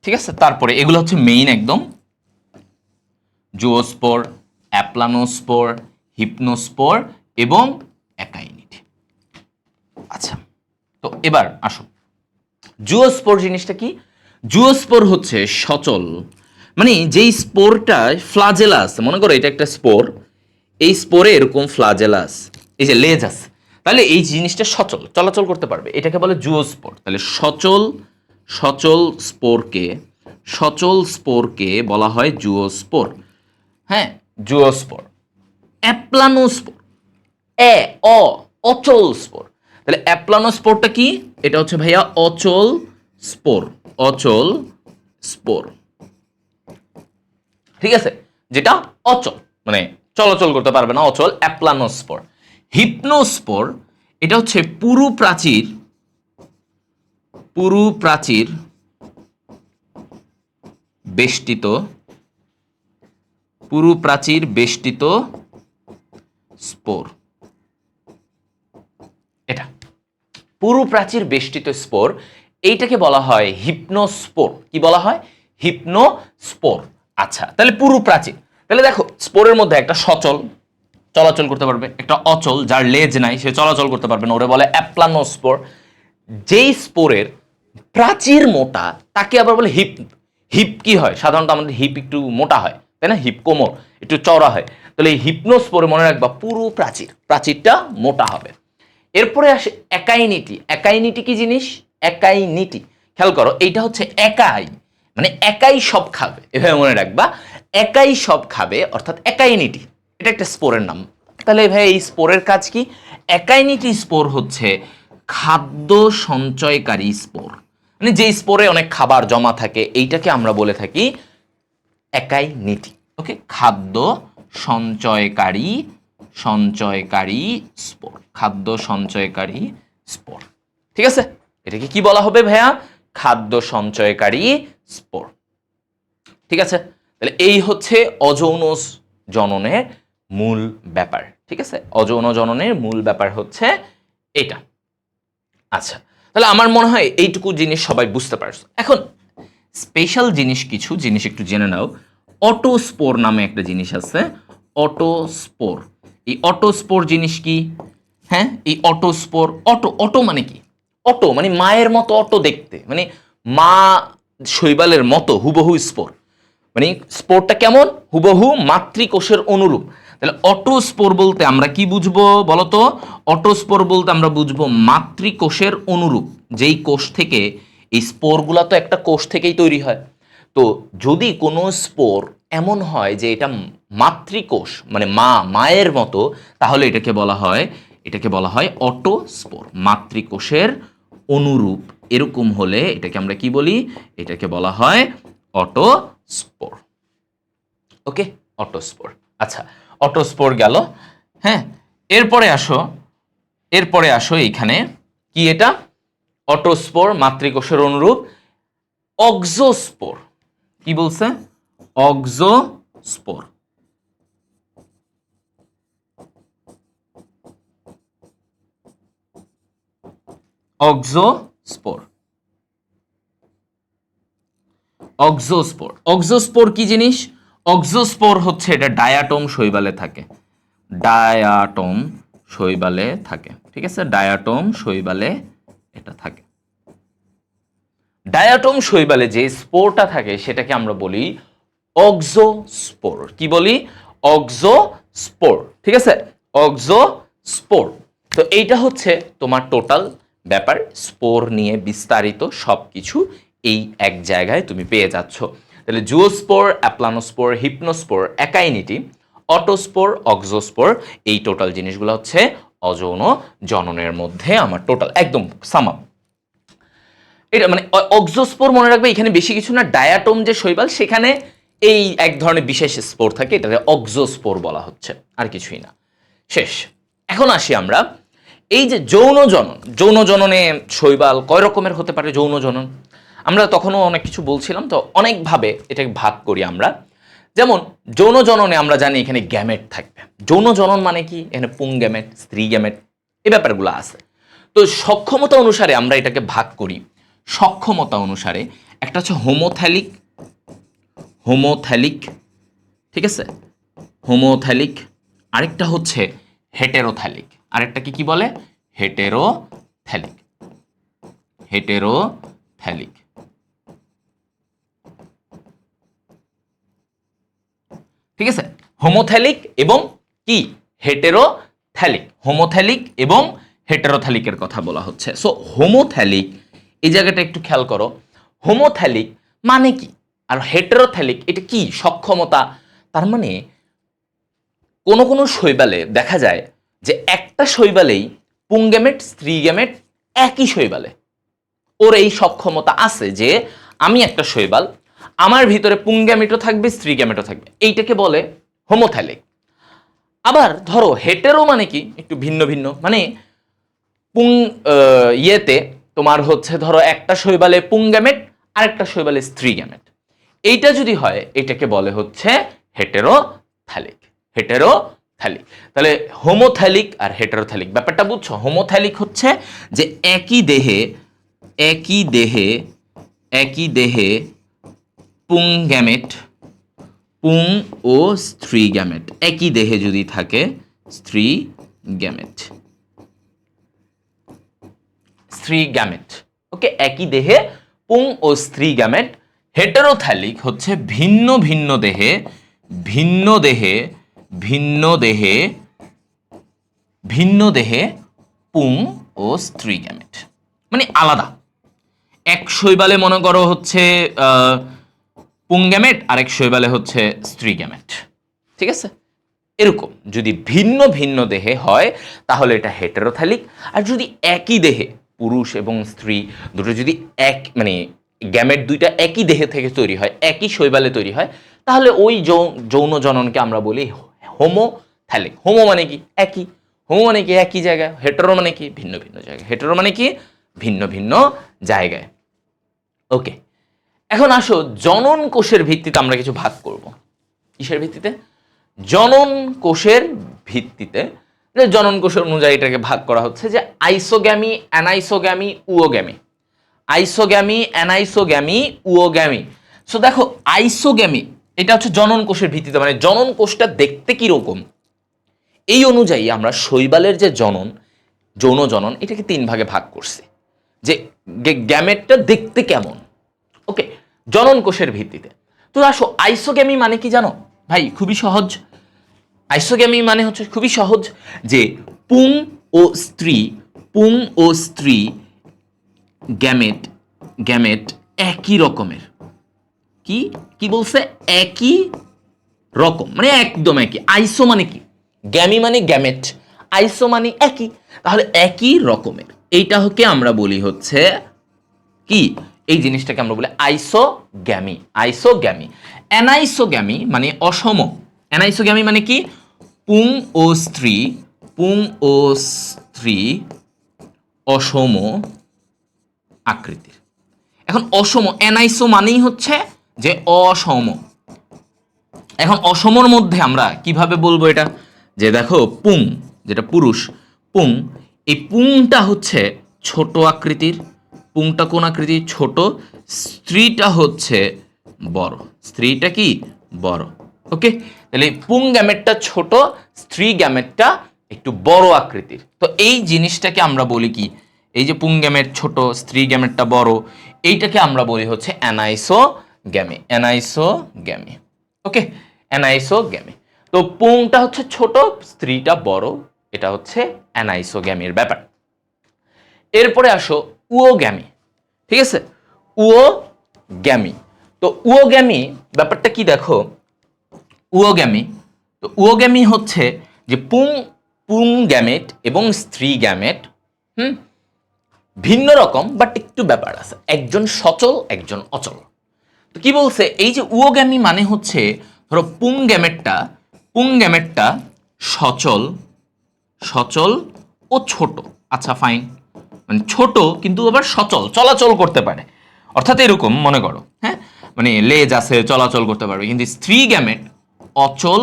ঠিক আছে? তারপরে এগুলো হচ্ছে মেইন একদম, জুওস্পোর, অ্যাপ্লানোস্পোর, হিপনোস্পোর এবং একাইনিটি। আচ্ছা, তো এবার আসো, জুওস্পোর জিনিসটা কি? জুওস্পোর হচ্ছে সচল, মানে যেই স্পোরটা ফ্লাজেলা আছে, মনে করো এটা একটা স্পোর, এই স্পোরে এরকম ফ্লাজেলা আছে, এই যে লেজ আছে, তাহলে এই জিনিসটা সচল, চলাচল করতে পারবে, এটাকে বলে জুওস্পোর। তাহলে সচল, সচল স্পোরকে, সচল স্পোরকে বলা হয় জুওস্পোর। হ্যাঁ, জুওস্পোর। অ্যাপ্লানোস্পোর, অচল স্পোর। তাহলে অ্যাপ্লানোস্পোরটা কি? এটা হচ্ছে ভাইয়া অচল স্পোর, অচল স্পোর, ঠিক আছে? যেটা অচল, মানে চলাচল করতে পারবে না, অচল, অ্যাপ্লানোস্পোর। হিপনোস্পোর, এটা হচ্ছে পুরু প্রাচীর, পুরু প্রাচীর বেষ্টিত, পুরু প্রাচীর বেষ্টিত স্পোর। এটা পুরু প্রাচীর বেষ্টিত স্পোর, এইটাকে বলা হয় হিপনোস্পোর। কি বলা হয়? হিপনোস্পোর। আচ্ছা, তাহলে পুরু প্রাচীর, তাহলে দেখো স্পোরের মধ্যে একটা সচল, চলাচল করতে পারবে, একটা অচল যার লেজ নাই, সে চলাচল করতে পারবে না, ওরে বলে অ্যাপ্লানোস্পোর। যেই স্পোরের প্রাচীর মোটা তাকে আবার বলে হিপ। হিপ কি হয়? সাধারণত আমাদের হিপ একটু মোটা হয়, তাই না? হিপ কোমর একটু চওড়া হয়, তাহলে এই হিপনোস্পোরে মনে রাখবা পুরো প্রাচীর, প্রাচীরটা মোটা হবে। এরপরে আসে একাইনিটি। একাইনিটি কি জিনিস? একাইনিটি, খেয়াল করো, এইটা হচ্ছে একাই, মানে একাই সব খাবে, এভাবে মনে রাখবা, একাই সব খাবে, অর্থাৎ একাইনিটি, এটা একটা স্পোরের নাম। তাহলে ভাই এই স্পোরের কাজ কি? একাইনিটি স্পোর হচ্ছে খাদ্য সঞ্চয়কারী স্পোর, মানে যে স্পোরে অনেক খাবার জমা থাকে, এইটাকে আমরা বলে থাকি একাইনিটি। ওকে, খাদ্য সঞ্চয়কারী, সঞ্চয়কারী স্পোর, খাদ্য সঞ্চয়কারী স্পোর, ঠিক আছে? এটাকে কি বলা হবে ভাইয়া? খাদ্য সঞ্চয়কারী স্পোর, ঠিক আছে? তাহলে এই হচ্ছে অযৌন জননের মূল ব্যাপার, ঠিক আছে? অযৌন জননের মূল ব্যাপার হচ্ছে এটা। আচ্ছা, তাহলে আমার মনে হয় এইটুকু জিনিস সবাই বুঝতে পারছো। এখন স্পেশাল জিনিস, কিছু জিনিস একটু জেনে নাও। অটোস্পোর নামে একটা জিনিস আছে, অটোস্পোর। এই অটোস্পোর জিনিস কি? হ্যাঁ, এই অটোস্পোর, অটো, অটো মানে কি? অটো মানে মায়ের মতো অটো দেখতে, মানে মা শৈবালের মতো হুবহু স্পোর, মানে স্পোরটা কেমন? হুবহু মাতৃকোষের অনুরূপ। তাহলে অটোস্পোর বলতে আমরা কি বুঝবো বলতো? অটোস্পোর বলতে আমরা বুঝবো মাতৃকোষের অনুরূপ, যেই কোষ থেকে, এই স্পোরগুলা তো একটা কোষ থেকেই তৈরি হয়, তো যদি কোনো স্পোর এমন হয় যে এটা মাতৃকোষ, মানে মায়ের মতো, তাহলে এটাকে বলা হয়, এটাকে বলা হয় অটোস্পোর। মাতৃকোষের অনুরূপ এরকম হলে এটাকে আমরা কি বলি? এটাকে বলা হয় অটোস্পোর। ওকে, অটোস্পোর। আচ্ছা, অটোস্পোর গেল। হ্যাঁ, এরপরে আসো, এরপরে আসো এইখানে কি, এটা অটোস্পোর মাতৃকোষের অনুরূপ। অক্সোস্পোর, কি বলছে? অক্সোস্পোর, অক্সোস্পোর, অক্সোস্পোর। অক্সোস্পোর কি জিনিস? অক্সোস্পোর হচ্ছে এটা ডায়াটম শৈবালে থাকে, ডায়াটম শৈবালে থাকে, ঠিক আছে? ডায়াটম শৈবালে এটা থাকে। ডায়াটম শৈবালে যে স্পোরটা থাকে সেটাকে আমরা বলি অক্সোস্পোর। কি বলি? অক্সোস্পোর, ঠিক আছে? অক্সোস্পোর। তো এইটা হচ্ছে তোমার টোটাল ব্যাপার, স্পোর নিয়ে বিস্তারিত সবকিছু এই এক জায়গায় তুমি পেয়ে যাচ্ছ। তাহলে জুওস্পোর, অ্যাপ্লানোস্পোর, হিপনোস্পোর, একাইনিটি, অটোস্পোর, অক্সোস্পোর, এই টোটাল জিনিসগুলো হচ্ছে অযৌন জননের মধ্যে আমার টোটাল একদম সাম আপ। এটা মানে অক্সোস্পোর মনে রাখবে, এখানে বেশি কিছু না, ডায়াটম যে শৈবাল সেখানে এই এক ধরনের বিশেষ স্পোর থাকে, এটাকে অক্সোস্পোর বলা হচ্ছে, আর কিছুই না। শেষ। এখন আসি আমরা এই যে যৌন জনন, যৌন জননে শৈবাল কয় রকমের হতে পারে? যৌন জনন আমরা তখনও অনেক কিছু বলছিলাম, তো অনেকভাবে এটাকে ভাগ করি আমরা। যেমন যৌন জননে আমরা জানি এখানে গ্যামেট থাকবে। যৌন জনন মানে কি? এখানে পুং গ্যামেট, স্ত্রী গ্যামেট, এই ব্যাপারগুলো আছে। তো সক্ষমতা অনুসারে আমরা এটাকে ভাগ করি। সক্ষমতা অনুসারে একটা হচ্ছে হোমোথ্যালিক, হোমোথ্যালিক, ঠিক আছে, হোমোথ্যালিক। আরেকটা হচ্ছে হেটেরোথ্যালিক। আরেকটাকে কি বলে? হেটেরোথ্যালিক, হেটেরোথ্যালিক। ঠিক আছে, হোমোথ্যালিক এবং কি হেটেরোথ্যালিক, হোমোথ্যালিক এবং হেটেরোথ্যালিকের কথা বলা হচ্ছে। সো হোমোথ্যালিক, এই জায়গাটা একটু খেয়াল করো, হোমোথ্যালিক মানে কি আর হেটেরোথ্যালিক এটা কি? সক্ষমতা। তার মানে কোন কোন শৈবালে দেখা যায় যে একটা শৈবালেই পুংগ্যামেট স্ত্রী গ্যামেট একই শৈবালে, ওর এই সক্ষমতা আছে যে আমি একটা শৈবাল, আমার ভিতরে পুংগ্যামেটও থাকবে স্ত্রী গ্যামেটও থাকবে, এইটাকে বলে হোমোথ্যালিক। আবার ধরো হেটেরো মানে কি? একটু ভিন্ন ভিন্ন, মানে পুং ইয়েতে তোমার হচ্ছে ধরো একটা শৈবালে পুংগ্যামেট আর একটা শৈবালে স্ত্রী গ্যামেট, এইটা যদি হয় এটাকে বলে হচ্ছে হেটেরোথ্যালিক, হেটেরোথ্যালিক। তাহলে হোমোথ্যালিক আর হেটেরোথ্যালিক ব্যাপারটা বুঝছো? হোমোথ্যালিক হচ্ছে যে একই দেহে, একই দেহে, একই দেহে পুংগ্যামেট, পুং ও স্ত্রী গ্যামেট একই দেহে যদি থাকে, স্ত্রী গ্যামেট, স্ত্রী গ্যামেট, ওকে, একই দেহে পুং ও স্ত্রী গ্যামেট। হেটেরোথ্যালিক হচ্ছে ভিন্ন ভিন্ন দেহে, ভিন্ন দেহে, ভিন্ন দেহে, ভিন্ন দেহে পুং ও স্ত্রী গ্যামেট, মানে আলাদা। এক শৈবালে মনে করো হচ্ছে পুং গ্যামেট, আরেক শৈবালে হচ্ছে স্ত্রী গ্যামেট, ঠিক আছে। এরকম যদি ভিন্ন ভিন্ন দেহে হয় তাহলে এটা হেটেরোথ্যালিক। আর যদি একই দেহে পুরুষ এবং স্ত্রী দুটো যদি এক মানে গ্যামেট দুইটা একই দেহে থেকে তৈরি হয়, একই শৈবালে তৈরি হয়, তাহলে ওই যৌন জননকে আমরা বলি হোমোথ্যালিক। হোমো মানে কি? একই। হোমো মানে কি? একই জায়গায়। হেটেরো মানে কি? ভিন্ন ভিন্ন জায়গায়। হেটেরো মানে কি? ভিন্ন ভিন্ন জায়গায়। ওকে, এখন আসো জনন কোষের ভিত্তিতে আমরা কিছু ভাগ করব। কিসের ভিত্তিতে? জনন কোষের ভিত্তিতে। জনন কোষের অনুযায়ী এটাকে ভাগ করা হচ্ছে যে আইসোগ্যামি, অ্যানাইসোগ্যামি, উওগ্যামি। আইসোগ্যামি, অ্যানাইসোগ্যামি, উওগ্যামি। সো দেখো আইসোগ্যামি এটা হচ্ছে জনন কোষের ভিত্তিতে, মানে জনন কোষটা দেখতে কি রকম এই অনুযায়ী আমরা শৈবালের যে জনন, যৌন জনন, এটাকে তিন ভাগে ভাগ করছি যে গ্যামেটটা দেখতে কেমন। ওকে, জনন কোষের ভিত্তিতে। তো আসো আইসোগ্যামি মানে কি জানো ভাই? খুবই সহজ। আইসোগ্যামি মানে হচ্ছে খুবই সহজ যে পুং ও স্ত্রী, পুং ও স্ত্রী গ্যামেট, গ্যামেট একই রকমের। কি কি বলছে? একই রকম, মানে একদম একই। আইসো মানে কি? গ্যামি মানে গ্যামেট, আইসো মানে একই, তাহলে একই রকমের। এইটা হচ্ছে আমরা বলি হচ্ছে কি? এই জিনিসটাকে আমরা বলি আইসোগ্যামি, আইসোগ্যামি। অ্যানাইসোগ্যামি মানে অসম। অ্যানাইসোগ্যামি মানে কি? পুং ও স্ত্রী, পুং ও স্ত্রী অসম আকৃতির। এখন অসম, অ্যানাইসো মানেই হচ্ছে যে অসম। এখন অসমর মধ্যে আমরা কিভাবে বলবো এটা? যে দেখো পুং, যেটা পুরুষ পুং, এই পুংটা হচ্ছে ছোট আকৃতির। পুংটা কোন আকৃতির? ছোট। স্ত্রীটা হচ্ছে বড়। স্ত্রীটা কি? বড়। ওকে, তাহলে পুং গ্যামেটটা ছোট, স্ত্রী গ্যামেটটা একটু বড় আকৃতির। তো এই জিনিসটাকে আমরা বলি কি? এই যে পুং গ্যামেট ছোট, স্ত্রী গ্যামেটটা বড়, এইটাকে আমরা বলি হচ্ছে অ্যানাইসোগ্যামি, অ্যানাইসোগ্যামি। ওকে, অ্যানাইসোগ্যামি। তো পুংটা হচ্ছে ছোট, স্ত্রীটা বড়, এটা হচ্ছে অ্যানাইসোগ্যামির ব্যাপার। এরপরে আসো উওগ্যামি, ঠিক আছে? উওগ্যামি। তো উওগ্যামি ব্যাপারটা কি দেখো, উওগ্যামি, তো উওগ্যামি হচ্ছে যে পুং গ্যামেট এবং স্ত্রী গ্যামেট ভিন্ন রকম, বাট একটু ব্যাপার আছে, একজন সচল একজন অচল। তো কি বলছে? এই যে উওগ্যামি মানে হচ্ছে ধরো পুং গ্যামেটটা সচল, সচল ও ছোট। আচ্ছা ফাইন, মানে ছোট কিন্তু আবার সচল, চলাচল করতে পারে। অর্থাৎ এরকম মনে করো, হ্যাঁ, মানে লেজ আছে, চলাচল করতে পারবে, কিন্তু স্ত্রী গ্যামেট অচল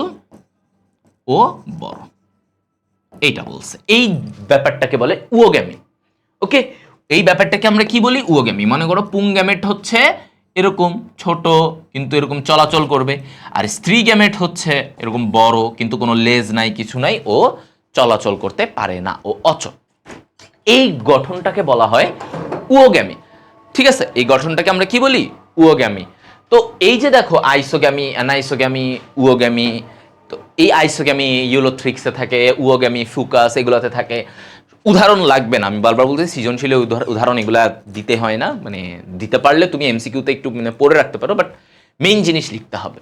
ও বড়, এইটা বলছে। এই ব্যাপারটাকে বলে উওগ্যামি। ওকে, এই ব্যাপারটাকে আমরা কি বলি? উওগ্যামি। মনে করো পুং গ্যামেট হচ্ছে এরকম ছোট কিন্তু এরকম চলাচল করবে, আর স্ত্রী গ্যামেট হচ্ছে এরকম বড় কিন্তু কোনো লেজ নাই, কিছু নাই, ও চলাচল করতে পারে না, ও অচল। এই গঠনটাকে বলা হয় উওগ্যামি। ঠিক আছে, এই গঠনটাকে আমরা কি বলি? উওগ্যামি। তো এই যে দেখো আইসোগ্যামি, অ্যানাইসোগ্যামি, উওগ্যামি, তো এই আইসোগ্যামি ইউলোথ্রিক্সে থাকে, উওগ্যামি ফুকাস এগুলোতে থাকে। উদাহরণ লাগবে না, আমি বারবার বলতে সৃজনশীল উদাহরণ এগুলা দিতে হয় না, মানে দিতে পারলে তুমি এমসিকিউতে একটু মানে পড়ে রাখতে পারো, বাট মেইন জিনিস লিখতে হবে।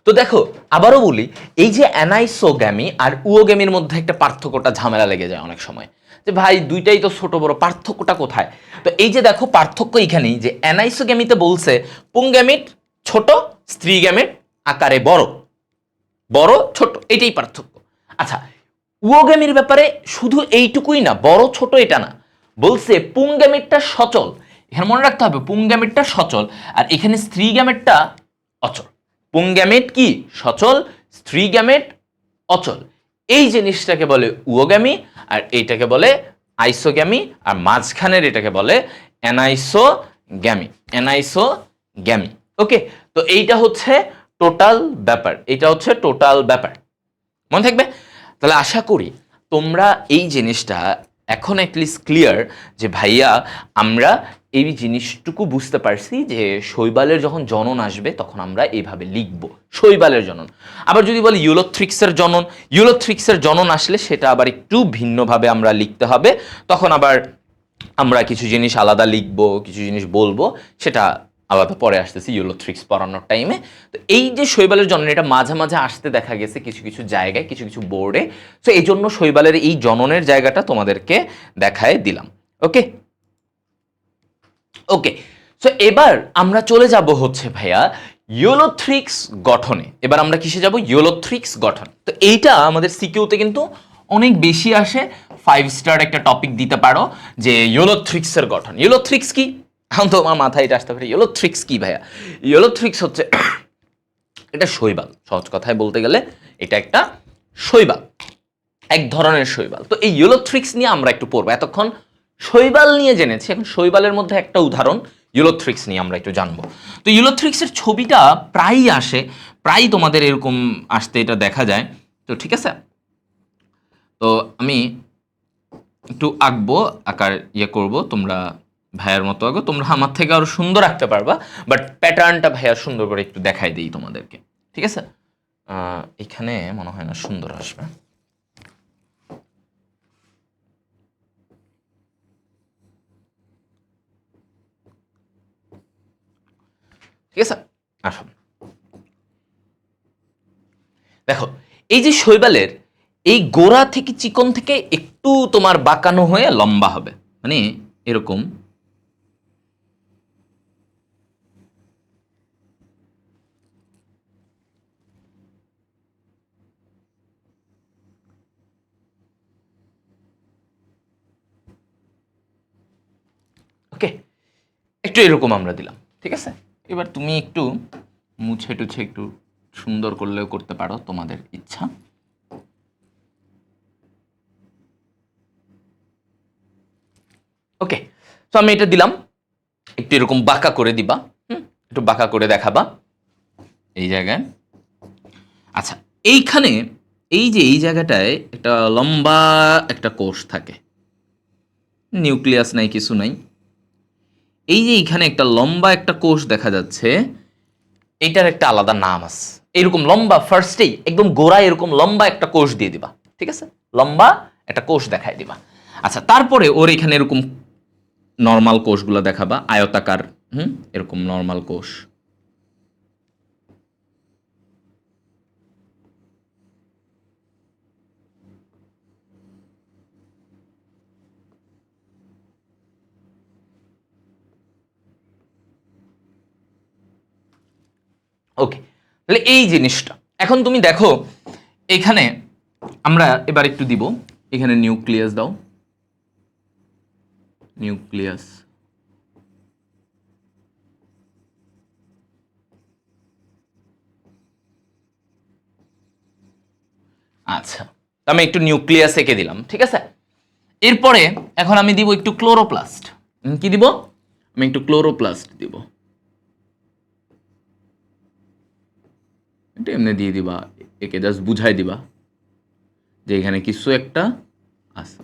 তো দেখো আবারও বলি, এই যে অ্যানাইসোগ্যামি আর উওগ্যামির মধ্যে একটা পার্থক্যটা ঝামেলা লেগে যায় অনেক সময়, যে ভাই দুইটাই তো ছোট বড়, পার্থক্যটা কোথায়? তো এই যে দেখো পার্থক্য এইখানেই, যে অ্যানাইসোগ্যামিতে বলছে পুংগ্যামিট ছোট, স্ত্রী গ্যামেট আকারে বড়, বড় ছোট, এটাই পার্থক্য। আচ্ছা, উওগ্যামির ব্যাপারে শুধু এইটুকুই না, বড় ছোট এটা না, বলছে পুংগ্যামিটটা সচল। এখানে মনে রাখতে হবে পুংগ্যামিটটা সচল, আর এখানে স্ত্রী গ্যামেটটা অচল। পুংগ্যামেট কি সচল, স্ত্রী গ্যামেট অচল। এই জিনিসটাকে বলে উওগ্যামি, আর এইটাকে বলে আইসোগ্যামি, আর মাঝখানের এটাকে বলে অ্যানাইসোগ্যামি, অ্যানাইসোগ্যামি। ওকে, তো এইটা হচ্ছে টোটাল ব্যাপার, এটা হচ্ছে টোটাল ব্যাপার, মনে থাকবে। তাহলে আশা করি তোমরা এই জিনিসটা এখন অ্যাটলিস্ট ক্লিয়ার, যে ভাইয়া আমরা এই জিনিসটুকু বুঝতে পারছি যে শৈবালের যখন জনন আসবে তখন আমরা এইভাবে লিখব, শৈবালের জনন। আবার যদি বলি ইউলোথ্রিক্সের জনন, ইউলোথ্রিক্সের জনন আসলে সেটা আবার একটু ভিন্নভাবে আমরা লিখতে হবে, তখন আবার আমরা কিছু জিনিস আলাদা লিখব, কিছু জিনিস বলবো, সেটা আলাদা পরে আসতেছি ইউলোথ্রিক্স পড়ানোর টাইমে। তো এই যে শৈবালের জনন, এটা মাঝে মাঝে আসতে দেখা গেছে কিছু কিছু জায়গায়, কিছু কিছু বোর্ডে। তো এই জন্য শৈবালের এই জননের জায়গাটা তোমাদেরকে দেখায় দিলাম। ওকে ওকে, সো এবার আমরা চলে যাব হচ্ছে ভাইয়া ইউলোথ্রিক্স গঠনে। এবার আমরা কিসে যাব? ইউলোথ্রিক্স গঠন। তো এইটা আমাদের সিকিউতে কিন্তু অনেক বেশি আসে, 5 স্টার একটা টপিক দিতে পারো যে ইউলোথ্রিক্সের গঠন। ইউলোথ্রিক্স কি? এখন তো আমার মাথায় এটা আসতে পারে, ইউলোথ্রিক্স কি ভাইয়া? ইউলোথ্রিক্স হচ্ছে এটা শৈবাল, সহজ কথায় বলতে গেলে এটা একটা শৈবাল, এক ধরনের শৈবাল। তো এই ইউলোথ্রিক্স নিয়ে আমরা একটু পড়বো। এতক্ষণ শৈবাল নিয়ে জেনেছি, এখন শৈবালের মধ্যে একটা উদাহরণ ইউলোথ্রিক্স নিয়ে আমরা একটু জানবো। তো ইউলোথ্রিক্সের ছবিটা প্রায়ই আসে, প্রায়ই তোমাদের এরকম আসতে এটা দেখা যায়। তো ঠিক আছে, তো আমি একটু আঁকবো, আঁকার ইয়ে করবো, তোমরা ভাইয়ার মতো আঁকো, তোমরা আমার থেকে আরো সুন্দর আঁকতে পারবা, বাট প্যাটার্নটা ভাইয়া সুন্দর করে একটু দেখাই দিই তোমাদেরকে। ঠিক আছে, এখানে মনে হয় না সুন্দর আসবে। ঠিক আছে, আসুন দেখো, এই যে শৈবালের এই গোড়া থেকে চিকন থেকে একটু তোমার বাঁকানো হয়ে লম্বা হবে, মানে এরকম। ওকে, একটু এরকম আমরা দিলাম। ঠিক আছে, এবার তুমি একটু মুছে টুছে একটু সুন্দর করলেও করতে পারো, তোমাদের ইচ্ছা। ওকে, তো আমি এটা দিলাম, একটু এরকম বাঁকা করে দিবা, একটু বাঁকা করে দেখাবা এই জায়গায়। আচ্ছা, এইখানে এই যে এই জায়গাটায় একটা লম্বা একটা কোষ থাকে, নিউক্লিয়াস নাই, কিছু নাই। এই যে এইখানে একটা লম্বা একটা কোষ দেখা যাচ্ছে, এটার একটা আলাদা নাম আছে। এরকম লম্বা ফার্স্টেই একদম গোড়ায় এরকম লম্বা একটা কোষ দিয়ে দিবা। ঠিক আছে, লম্বা একটা কোষ দেখায় দিবা। আচ্ছা, তারপরে ওর এখানে এরকম নর্মাল কোষগুলো দেখাবা, আয়তাকার, এরকম নর্মাল কোষ। ওকে, তাহলে এই জিনিসটা এখন তুমি দেখো, এখানে আমরা এবার একটু দিব, এখানে নিউক্লিয়াস দাও, নিউক্লিয়াস। আচ্ছা, আমি একটু নিউক্লিয়াস এঁকে দিলাম, ঠিক আছে। এরপরে এখন আমি দিব একটু ক্লোরোপ্লাস্ট। কি দিব? আমি একটু ক্লোরোপ্লাস্ট দিব। এটা এমনি দিয়ে দিবা, একে জাস্ট বুঝাই দিবা যে এখানে কিছু একটা আছে।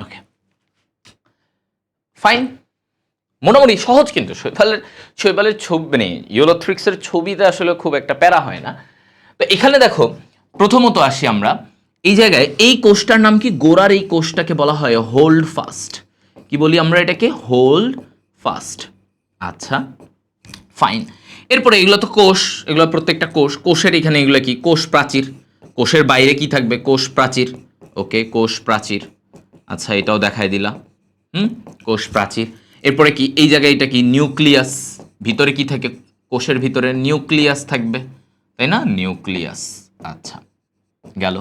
ওকে, ফাইন, মোটামুটি সহজ, কিন্তু শৈবালের ছবি মানে ইউলোথ্রিক্সের ছবিতে আসলে খুব একটা প্যারা হয় না। তো এখানে দেখো, প্রথমত আসি আমরা এই জায়গায়, এই কোষটার নাম কি? গোড়ার এই কোষটাকে বলা হয় হোল্ড ফাস্ট। কি বলি আমরা এটাকে? Hold fast. আচ্ছা, ফাইন। এরপরে এগুলো তো কোষ, এগুলো প্রত্যেকটা কোষ, কোষের এখানে এগুলো কি? কোষ প্রাচীর। কোষের বাইরে কি থাকবে? কোষ প্রাচীর। ওকে, কোষ প্রাচীর। আচ্ছা, এটাও দেখাই দিলা। কোষ প্রাচীর। এরপরে কি এই জায়গায় এটা কি? নিউক্লিয়াস। ভিতরে কি থাকে? কোষের ভিতরে নিউক্লিয়াস থাকবে, তাই না? নিউক্লিয়াস। আচ্ছা, গেল।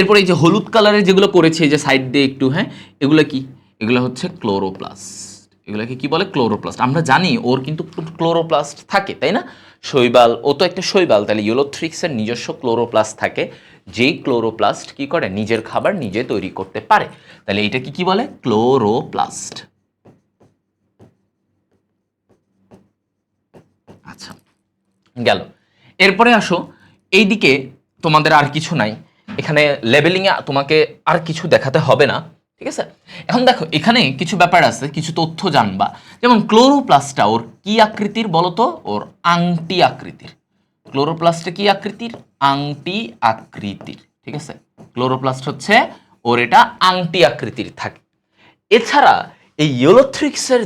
এরপরে এই যে হলুদ কালারের যেগুলো করেছে, এই যে সাইড দিয়ে একটু, হ্যাঁ, এগুলো কি? এগুলো হচ্ছে ক্লোরোপ্লাস্ট। এগুলোকে কি বলে? ক্লোরোপ্লাস্ট। আমরা জানি ওর কিন্তু ক্লোরোপ্লাস্ট থাকে, তাই না? শৈবাল, ও তো একটা শৈবাল, তাহলে ইউলোথ্রিক্সের নিজস্ব ক্লোরোপ্লাস্ট থাকে, যেই ক্লোরোপ্লাস্ট কি করে? নিজের খাবার নিজে তৈরি করতে পারে। তাহলে এটা কি বলে? ক্লোরোপ্লাস্ট। আচ্ছা, গেল। এরপরে আসো এইদিকে, তোমাদের আর কিছু নাই এখানে, লেবেলিংয়ে তোমাকে আর কিছু দেখাতে হবে না, ঠিক আছে। এখন দেখো এখানে কিছু ব্যাপার আছে, কিছু তথ্য জানবা। যেমন ক্লোরোপ্লাস্টটা ওর কি আকৃতির বলতো? ওর আংটি আকৃতির। ক্লোরোপ্লাস্টে কি আকৃতির? আংটি আকৃতির, ঠিক আছে। ক্লোরোপ্লাস্ট হচ্ছে ওর এটা আংটি আকৃতির থাকে। এছাড়া এই ইউলোথ্রিক্সের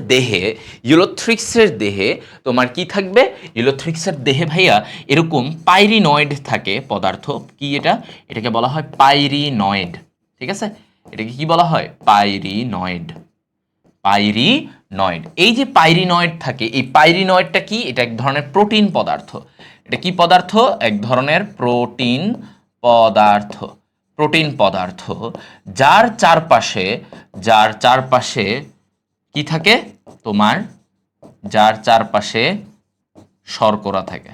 দেহে তোমার কি থাকবে? ইউলোথ্রিক্সের দেহে ভাইয়া এরকম পাইরিনয়েড থাকে পদার্থ। কি এটা? এটাকে বলা হয় পাইরিনয়েড, ঠিক আছে। এটাকে কি বলা হয়? পাইরিনয়েড। পাইরিনয়েড। এই যে পাইরিনয়েড থাকে, এই পাইরিনয়েডটা কি? এটা এক ধরনের প্রোটিন পদার্থ। এটা কি পদার্থ? এক ধরনের প্রোটিন পদার্থ। প্রোটিন পদার্থ, যার চারপাশে কি থাকে তোমার? যার চারপাশে শর্করা থাকে।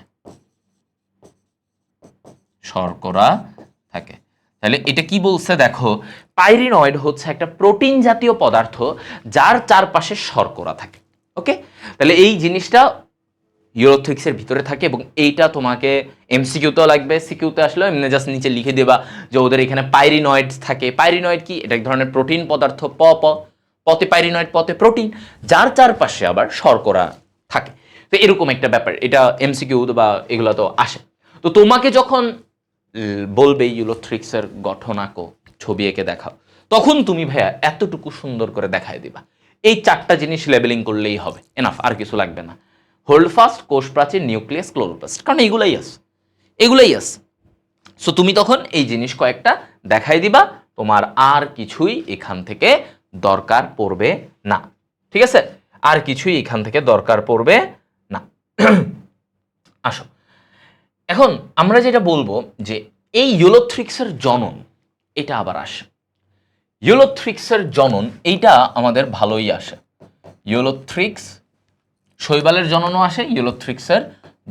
শর্করা থাকে। তাহলে এটা কি বলছে দেখো, পাইরিনয়েড হচ্ছে একটা প্রোটিন জাতীয় পদার্থ যার চারপাশে শর্করা থাকে। ওকে, তাহলে এই জিনিসটা ইউরোথ্রিক্সের ভিতরে থাকে, এবং এইটা তোমাকে এমসিকিউতেও লাগবে, সিকিউতে আসলে এমনি জাস্ট নিচে লিখে দেবা যে ওদের এখানে পাইরিনয়েড থাকে। পাইরিনয়েড কি? এটা এক ধরনের প্রোটিন পদার্থ। পতে পাইরিনয়েড, পতে প্রোটিন, যার চারপাশে আবার শর্করা থাকে। তো এরকম একটা ব্যাপার, এটা এমসিকিউ বা এগুলো তো আসে। তো তোমাকে যখন বলবে ইউলোথ্রিক্সের গঠন আঁকো, ছবি এঁকে দেখাও, তখন তুমি ভাইয়া এতটুকু সুন্দর করে দেখায় দিবা। এই চারটা জিনিস লেবেলিং করলেই হবে, এনাফ, আর কিছু লাগবে না। হোল্ড ফাস্ট, কোষ প্রাচীর, নিউক্লিয়াস, ক্লোরোপ্লাস্ট, কারণ এগুলাই আছে। সো তুমি তখন এই জিনিস কয়েকটা দেখাই দিবা, তোমার আর কিছুই এখান থেকে দরকার পড়বে না, ঠিক আছে। আর কিছুই এখান থেকে দরকার পড়বে না। আসো, এখন আমরা যেটা বলবো যে এই ইউলোথ্রিক্সের জনন, এটা আবার আসে। ইউলোথ্রিক্সের জনন এইটা আমাদের ভালোই আসে। ইউলোথ্রিক্স, শৈবালের জননও আসে, ইউলোথ্রিক্সের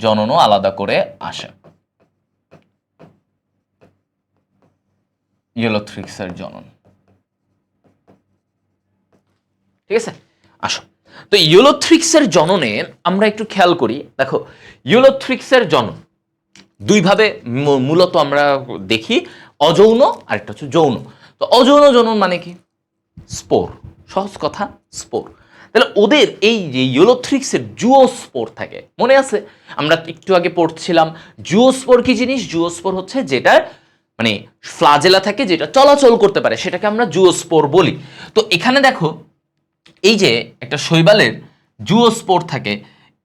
জননও আলাদা করে আসে। ইউলোথ্রিক্সের জনন, ঠিক আছে। আসো, তো ইউলোথ্রিক্সের জননে আমরা একটু খেয়াল করি। দেখো, ইউলোথ্রিক্সের জনন দুইভাবে মূলত আমরা দেখি, অযৌন আর একটা হচ্ছে যৌন। তো অযৌন জনন মানে কি? স্পোর, সহজ কথা, স্পোর। তাহলে ওদের এই যে ইউলোথ্রিক্সের জুওস্পোর থাকে, মনে আছে? আমরা একটু আগে পড়ছিলাম জুওস্পোর কি জিনিস। জুওস্পোর হচ্ছে যেটা মানে ফ্লাজেলা থাকে, যেটা চলাচল করতে পারে, সেটাকে আমরা জুওস্পোর বলি। তো এখানে দেখো, এই যে একটা শৈবালের জুওস্পোর থাকে,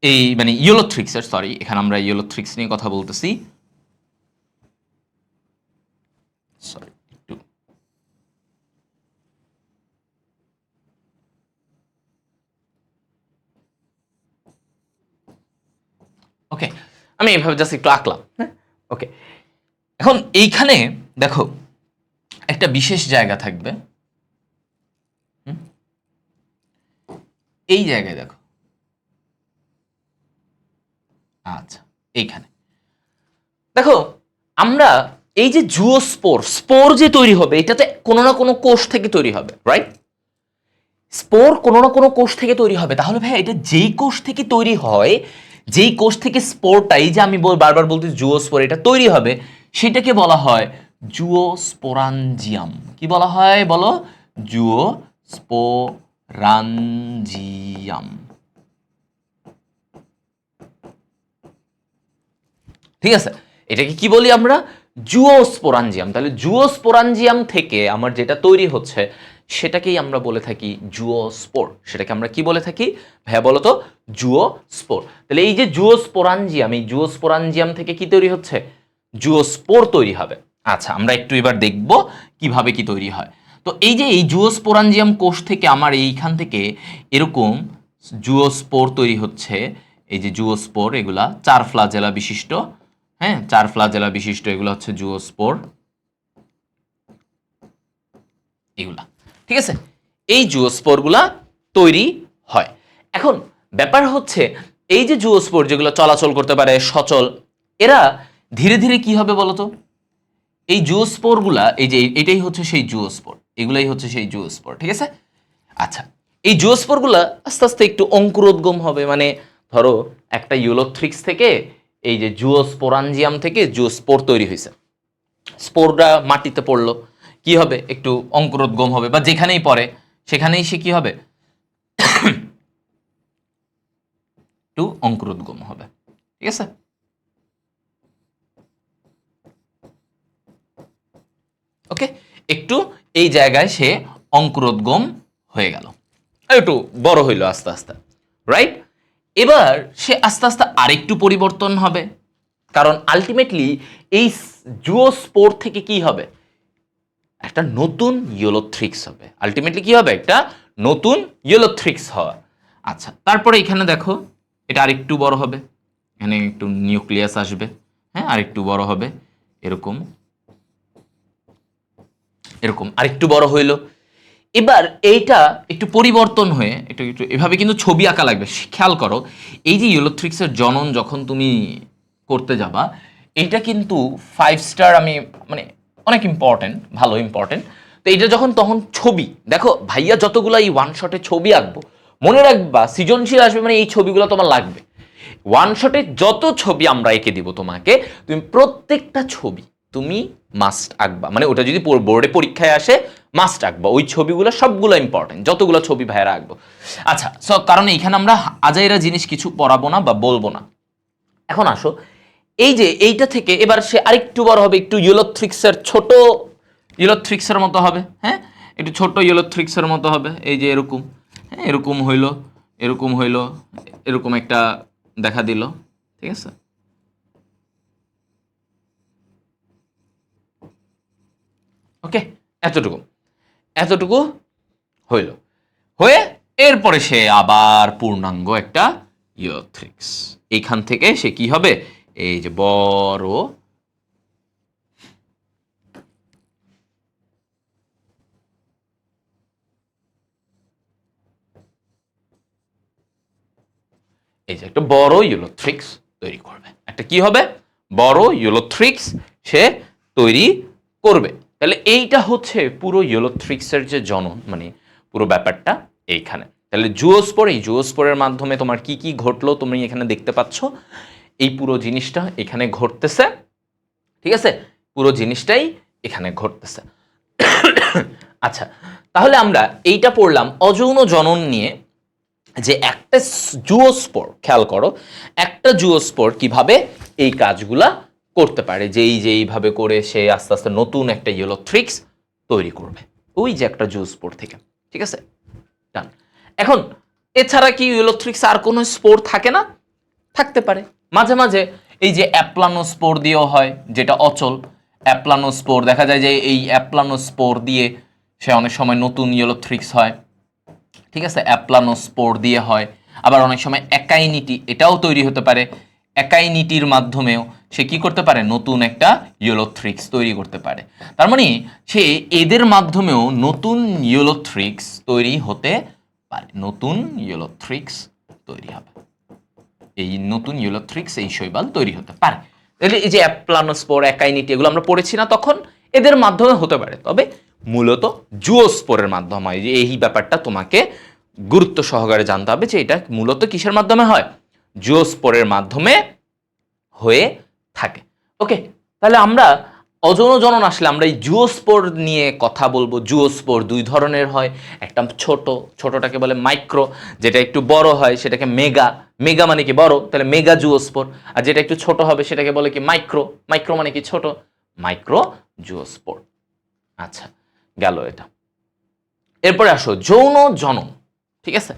এই মানে ইউলোথ্রিক্সের, সরি এখানে আমরা ইউলোথ্রিক্স নিয়ে কথা বলতেছি, সরি একটু, আমি এইভাবে জাস্ট একটু আঁকলাম, হ্যাঁ, ওকে। এখন এইখানে দেখো একটা বিশেষ জায়গা থাকবে, এই জায়গায় দেখো, আচ্ছা এইখানে দেখো আমরা এই যে জুওস্পোর, স্পোর যে তৈরি হবে এটাতে কোনো না কোনো কোষ থেকে তৈরি হবে, রাইট? স্পোর কোনো না কোনো কোষ থেকে তৈরি হবে। তাহলে ভাই এটা যেই কোষ থেকে তৈরি হয়, যেই কোষ থেকে স্পোরটা, এই যে আমি বারবার বলতে জুওস্পোর এটা তৈরি হবে, সেটাকে বলা হয় জুওস্পোরাঞ্জিয়াম। কি বলা হয় বলো? জুওস্পোরাঞ্জিয়াম। ঠিক আছে, এটাকে কি বলি আমরা? জুওস্পোরাঞ্জিয়াম। তাহলে জুওস্পোরাঞ্জিয়াম থেকে আমার যেটা তৈরি হচ্ছে সেটাকেই আমরা বলে থাকি জুওস্পোর। সেটাকে আমরা কি বলে থাকি ভাইয়া বলো তো? জুওস্পোর। তাহলে এই যে জুওস্পোরাঞ্জিয়াম, এই জুওস্পোরাঞ্জিয়াম থেকে কি তৈরি হচ্ছে? জুওস্পোর তৈরি হবে। আচ্ছা, আমরা একটু এবার দেখব কিভাবে কি তৈরি হয়। তো এই যে এই জুওস্পোরাঞ্জিয়াম কোষ থেকে আমার এইখান থেকে এরকম জুওস্পোর তৈরি হচ্ছে। এই যে জুওস্পোর, এগুলা 4 ফ্লাজেলা বিশিষ্ট, হ্যাঁ, 4 ফ্লাজেলা বিশিষ্ট এগুলো হচ্ছে জুওস্পোর, এগুলা। ঠিক আছে, এই জুওস্পোরগুলা তৈরি হয়। এখন ব্যাপার হচ্ছে এই যে জুওস্পোর যেগুলো চলাচল করতে পারে সচল, এরা ধীরে ধীরে কি হবে বলতো? এই জুওস্পোরগুলা, এই যে এটাই হচ্ছে সেই জুওস্পোর, এগুলাই হচ্ছে সেই জুওস্পোর। ঠিক আছে, আচ্ছা, এই জুওস্পোরগুলা আস্তে আস্তে একটু অঙ্কুরোদ্গম হবে। মানে ধরো একটা ইউলোথ্রিক্স থেকে এই যে জুওস্পোরাঞ্জিয়াম থেকে জুওস্পোর তৈরি হয়েছে, স্পোরটা মাটিতে পড়লো, কি হবে? একটু অঙ্কুরোদ্গম হবে, বা যেখানেই পড়ে সেখানেই সে কি হবে? একটু অঙ্কুরোদ্গম হবে। ঠিক আছে, ওকে, একটু এই জায়গায় সে অঙ্কুরোদ্গম হয়ে গেল, একটু বড় হইলো আস্তে আস্তে, রাইট? এবার সে আস্তে আস্তে আরেকটু পরিবর্তন হবে, কারণ আলটিমেটলি এই জুওস্পোর থেকে কি হবে? একটা নতুন ইউলোথ্রিক্স হবে। আলটিমেটলি কি হবে? একটা নতুন ইউলোথ্রিক্স হওয়া। আচ্ছা, তারপরে এখানে দেখো এটা আরেকটু বড় হবে, এখানে একটু নিউক্লিয়াস আসবে, হ্যাঁ, আরেকটু বড় হবে, এরকম এরকম আরেকটু বড় হইলো। এবার এইটা একটু পরিবর্তন হয়ে একটু একটু এভাবে কিন্তু ছবি আঁকা লাগবে। খেয়াল করো, এই যে ইউলোথ্রিক্সের জনন যখন তুমি করতে যাবা, এটা কিন্তু 5 স্টার, আমি মানে অনেক ইম্পর্টেন্ট, ভালো ইম্পর্টেন্ট। তো এটা যখন তখন ছবি দেখো ভাইয়া, যতগুলো এই ওয়ান শটে ছবি আঁকবো, মনে রাখবা সৃজনশীল আসবে মানে এই ছবিগুলো তোমার লাগবে। ওয়ান শটে যত ছবি আমরা এঁকে দিব তোমাকে, তুমি প্রত্যেকটা ছবি তুমি মাস্ট আঁকবা। মানে ওটা যদি বোর্ডে পরীক্ষায় আসে মাস্ট আঁকবা, ওই ছবিগুলো সবগুলো ইম্পর্টেন্ট, যতগুলো ছবি ভাইয়ারা আঁকবো। আচ্ছা, সব কারণে এখানে আমরা আজাইরা জিনিস কিছু পড়াবো না বা বলবো না। এখন আসো, এই যে এইটা থেকে এবার সে আরেকটু বড় হবে, একটু ইউলোথ্রিক্সের ছোট ইউলোথ্রিক্সের মতো হবে, হ্যাঁ, একটু ছোট ইউলোথ্রিক্সের মতো হবে। এই যে এরকম, হ্যাঁ, এরকম হইলো, এরকম হইলো, এরকম একটা দেখা দিল। ঠিক আছে, ওকে, এতটুকু এতটুকু হইল, হয়ে এরপরে সে আবার পূর্ণাঙ্গ একটা ইউলোথ্রিক্স। এইখান থেকে সে কি হবে? এই যে বড় এই যে একটা বড় ইউলোথ্রিক্স তৈরি করবে। একটা কি হবে? বড় ইউলোথ্রিক্স সে তৈরি করবে। তাহলে এইটা হচ্ছে পুরো ইউলোথ্রিক্সের যে জনন, মানে পুরো ব্যাপারটা এইখানে। তাহলে জুওস্পোর, এই জুওস্পোরের মাধ্যমে তোমার কি কি ঘটলো তুমি এখানে দেখতে পাচ্ছ। এই পুরো জিনিসটা এখানে ঘটতেছে। ঠিক আছে, পুরো জিনিসটাই এখানে ঘটতেছে। আচ্ছা, তাহলে আমরা এইটা পড়লাম অযৌন জনন নিয়ে, যে একটা জুওস্পোর, খেয়াল করো, একটা জুওস্পোর কিভাবে এই কাজগুলা করতে পারে, যে এইভাবে করে সে আস্তে আস্তে নতুন একটা ইউলোথ্রিক্স তৈরি করবে, ওই যে একটা জুওস্পোর থেকে। ঠিক আছে, ডান। এখন এছাড়া কি ইউলোথ্রিক্স আর কোনো স্পোর থাকে না? থাকতে পারে মাঝে মাঝে। এই যে অ্যাপ্লানোস্পোর দিয়েও হয়, যেটা অচল। অ্যাপ্লানোস্পোর দেখা যায় যে এই অ্যাপ্লানোস্পোর দিয়ে সে অনেক সময় নতুন ইউলোথ্রিক্স হয়। ঠিক আছে, অ্যাপ্লানোস্পোর দিয়ে হয়। আবার অনেক সময় একাইনিটি, এটাও তৈরি হতে পারে। একাইনিটির মাধ্যমেও সে কি করতে পারে, নতুন একটা ইউলোথ্রিক্স তৈরি করতে পারে। তার মানে সে এদের মাধ্যমেও নতুন ইউলোথ্রিক্স তৈরি হতে পারে, নতুন ইউলোথ্রিক্স তৈরি হবে, এই নতুন ইউলোথ্রিক্স এই শৈবাল তৈরি হতে পারে। তাহলে এই যে অ্যাপ্লানোস্পোর, একাইনিটি এগুলো আমরা পড়েছি না, তখন এদের মাধ্যমে হতে পারে, তবে মূলত জুওস্পোরের মাধ্যমে হয়। যে এই ব্যাপারটা তোমাকে গুরুত্ব সহকারে জানতে হবে যে এটা মূলত কিসের মাধ্যমে হয়, জুওস্পোরের মাধ্যমে হয়ে থাকে। ওকে, তাহলে আমরা অযৌন জনন আসলে আমরা এই জুওস্পোর নিয়ে কথা বলবো। জুওস্পোর দুই ধরনের হয়, একটা ছোটটাকে বলে মাইক্রো, যেটা একটু বড় হয় সেটাকে মেগা, মেগা মানে কি বড়, তাহলে মেগা জুওস্পোর। আর যেটা একটু ছোট হবে সেটাকে বলে কি মাইক্রো, মাইক্রো মানে কি ছোট, মাইক্রো জুওস্পোর। আচ্ছা, গেল এটা। এরপরে আসো যৌন জনন, ঠিক আছে।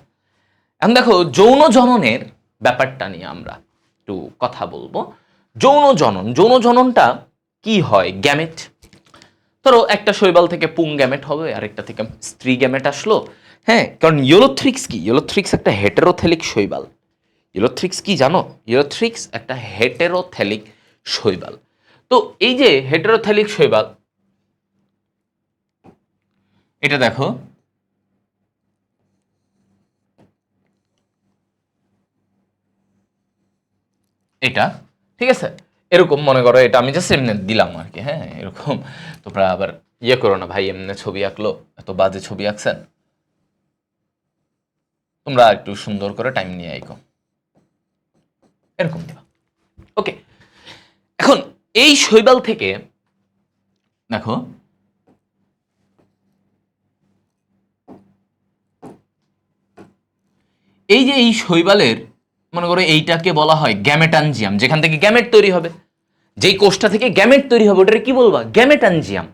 এখন দেখো যৌন জননের ব্যাপারটা নিয়ে আমরা একটু কথা বলবো। যৌন জনন, যৌন জননটা কি হয়, গ্যামেট, ধরো একটা শৈবাল থেকে পুং গ্যামেট হবে, আরেকটা থেকে স্ত্রী গ্যামেট আসলো। হ্যাঁ, কারণ ইউলোথ্রিক্স কি, ইউলোথ্রিক্স একটা হেটেরোথেলিক শৈবাল। ইউলোথ্রিক্স কি জানো, ইউলোথ্রিক্স একটা হেটেরোথেলিক শৈবাল। তো এই যে হেটেরোথেলিক শৈবাল, এটা দেখো এটা, ঠিক আছে, এরকম মনে করো, এটা আমি জাস্ট এমনি দিলাম আর কি। হ্যাঁ, এরকম তোমরা আবার ইয়ে করো না ভাই, এমনি ছবি আঁকলো, এত বাজে ছবি আঁকছেন, তোমরা একটু সুন্দর করে টাইম নিয়ে আইকো, এরকম দিবা। ওকে, এখন এই শৈবাল থেকে দেখো এই যে এই শৈবালের মনে করো এইটাকে বলা হয় গ্যামেটানজিয়াম, যেখান থেকে গ্যামেট তৈরি হবে। যেই কোষটা থেকে গ্যামেট তৈরি হবে ওটাকে কি বলবা, গ্যামেটানজিয়াম।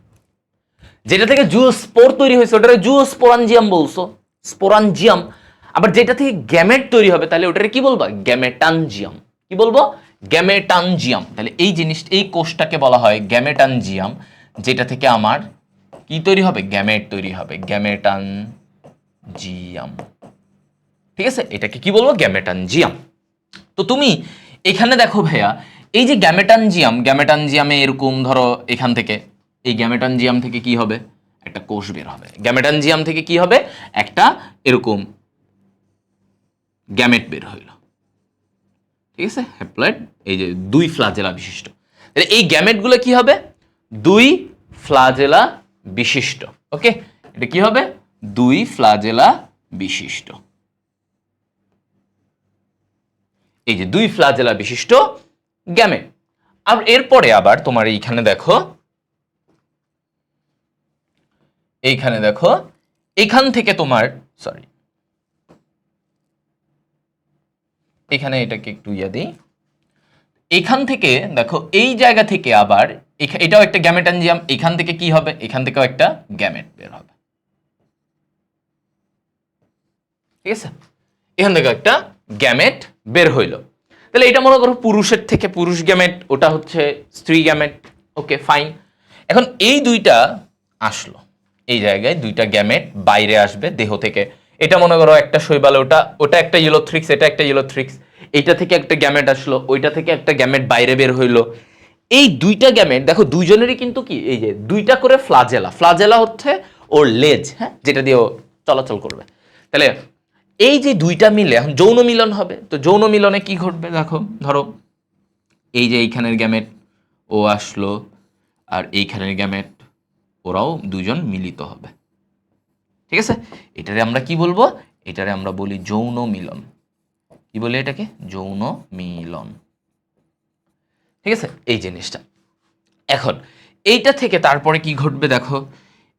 যেটা থেকে জুওস্পোর তৈরি হয়েছে ওটাকে জুওস্পোরানজিয়াম বলছো, স্পোরানজিয়াম। আবার যেটা থেকে গ্যামেট তৈরি হবে তাহলে ওটাকে কি বলবা, গ্যামেটানজিয়াম। কি বলবো, গ্যামেটানজিয়াম। তাহলে এই জিনিস, এই কোষটাকে বলা হয় গ্যামেটানজিয়াম, যেটা থেকে আমার কি তৈরি হবে, গ্যামেট তৈরি হবে, গ্যামেটানজিয়াম। ঠিক আছে, এটাকে কি বলবো, গ্যামেটানজিয়াম। তো তুমি এখানে দেখো ভাইয়া, এই যে গ্যামেটানজিয়াম, গ্যামেটানজিয়ামে এরকম ধরো এখান থেকে, এই গ্যামেটানজিয়াম থেকে কি হবে, একটা কোষ বের হবে। গ্যামেটানজিয়াম থেকে কি হবে, একটা এরকম গ্যামেট বের হইল, ঠিক আছে, হ্যাপ্লয়েড, এই যে দুই ফ্লাজেলা বিশিষ্ট। তাহলে এই গ্যামেটগুলো কি হবে, দুই ফ্লাজেলা বিশিষ্ট। ওকে, এটা কি হবে, দুই ফ্লাজেলা বিশিষ্ট। এই যে দুই ফ্লাজেলা বিশিষ্ট গ্যামেট। আর এরপরে আবার তোমার এইখানে দেখো, এইখানে দেখো, এখান থেকে তোমার, সরি এখানে এটাকে একটু ইয়া দিই, এখান থেকে দেখো এই জায়গা থেকে আবার এটাও একটা গ্যামেটানজিয়াম, এখান থেকে কি হবে, এখান থেকেও একটা গ্যামেট বের হবে, ঠিক আছে, এখান থেকে একটা গ্যামেট বের হইল। তাহলে এটা মনে করো পুরুষের থেকে পুরুষ গ্যামেট, ওটা হচ্ছে স্ত্রী গ্যামেট। ওকে, ফাইন। এখন এই দুইটা আসলো, এই জায়গায় দুইটা গ্যামেট বাইরে আসবে দেহ থেকে। এটা মনে করো একটা শৈবাল, ওটা ওটা একটা ইউলোথ্রিক্স, এটা একটা ইউলোথ্রিক্স। এইটা থেকে একটা গ্যামেট আসলো, ওইটা থেকে একটা গ্যামেট বাইরে বের হইলো। এই দুইটা গ্যামেট দেখো দুইজনেরই কিন্তু কি, এই যে দুইটা করে ফ্লাজেলা, ফ্লাজেলা হচ্ছে ওর লেজ, হ্যাঁ, যেটা দিয়ে ও চলাচল করবে। তাহলে এই যে দুইটা মিলে এখন যৌন মিলন হবে। তো যৌন মিলনে কি ঘটবে দেখো, ধরো এই যে এইখানের গ্যামেট ও আসলো, আর এইখানের গ্যামেট, ওরাও দুজন মিলিত হবে, ঠিক আছে। এটারে আমরা কি বলবো, এটারে আমরা বলি যৌন মিলন। কি বলে এটাকে, যৌন মিলন, ঠিক আছে, এই জিনিসটা। এখন এইটা থেকে তারপরে কি ঘটবে দেখো,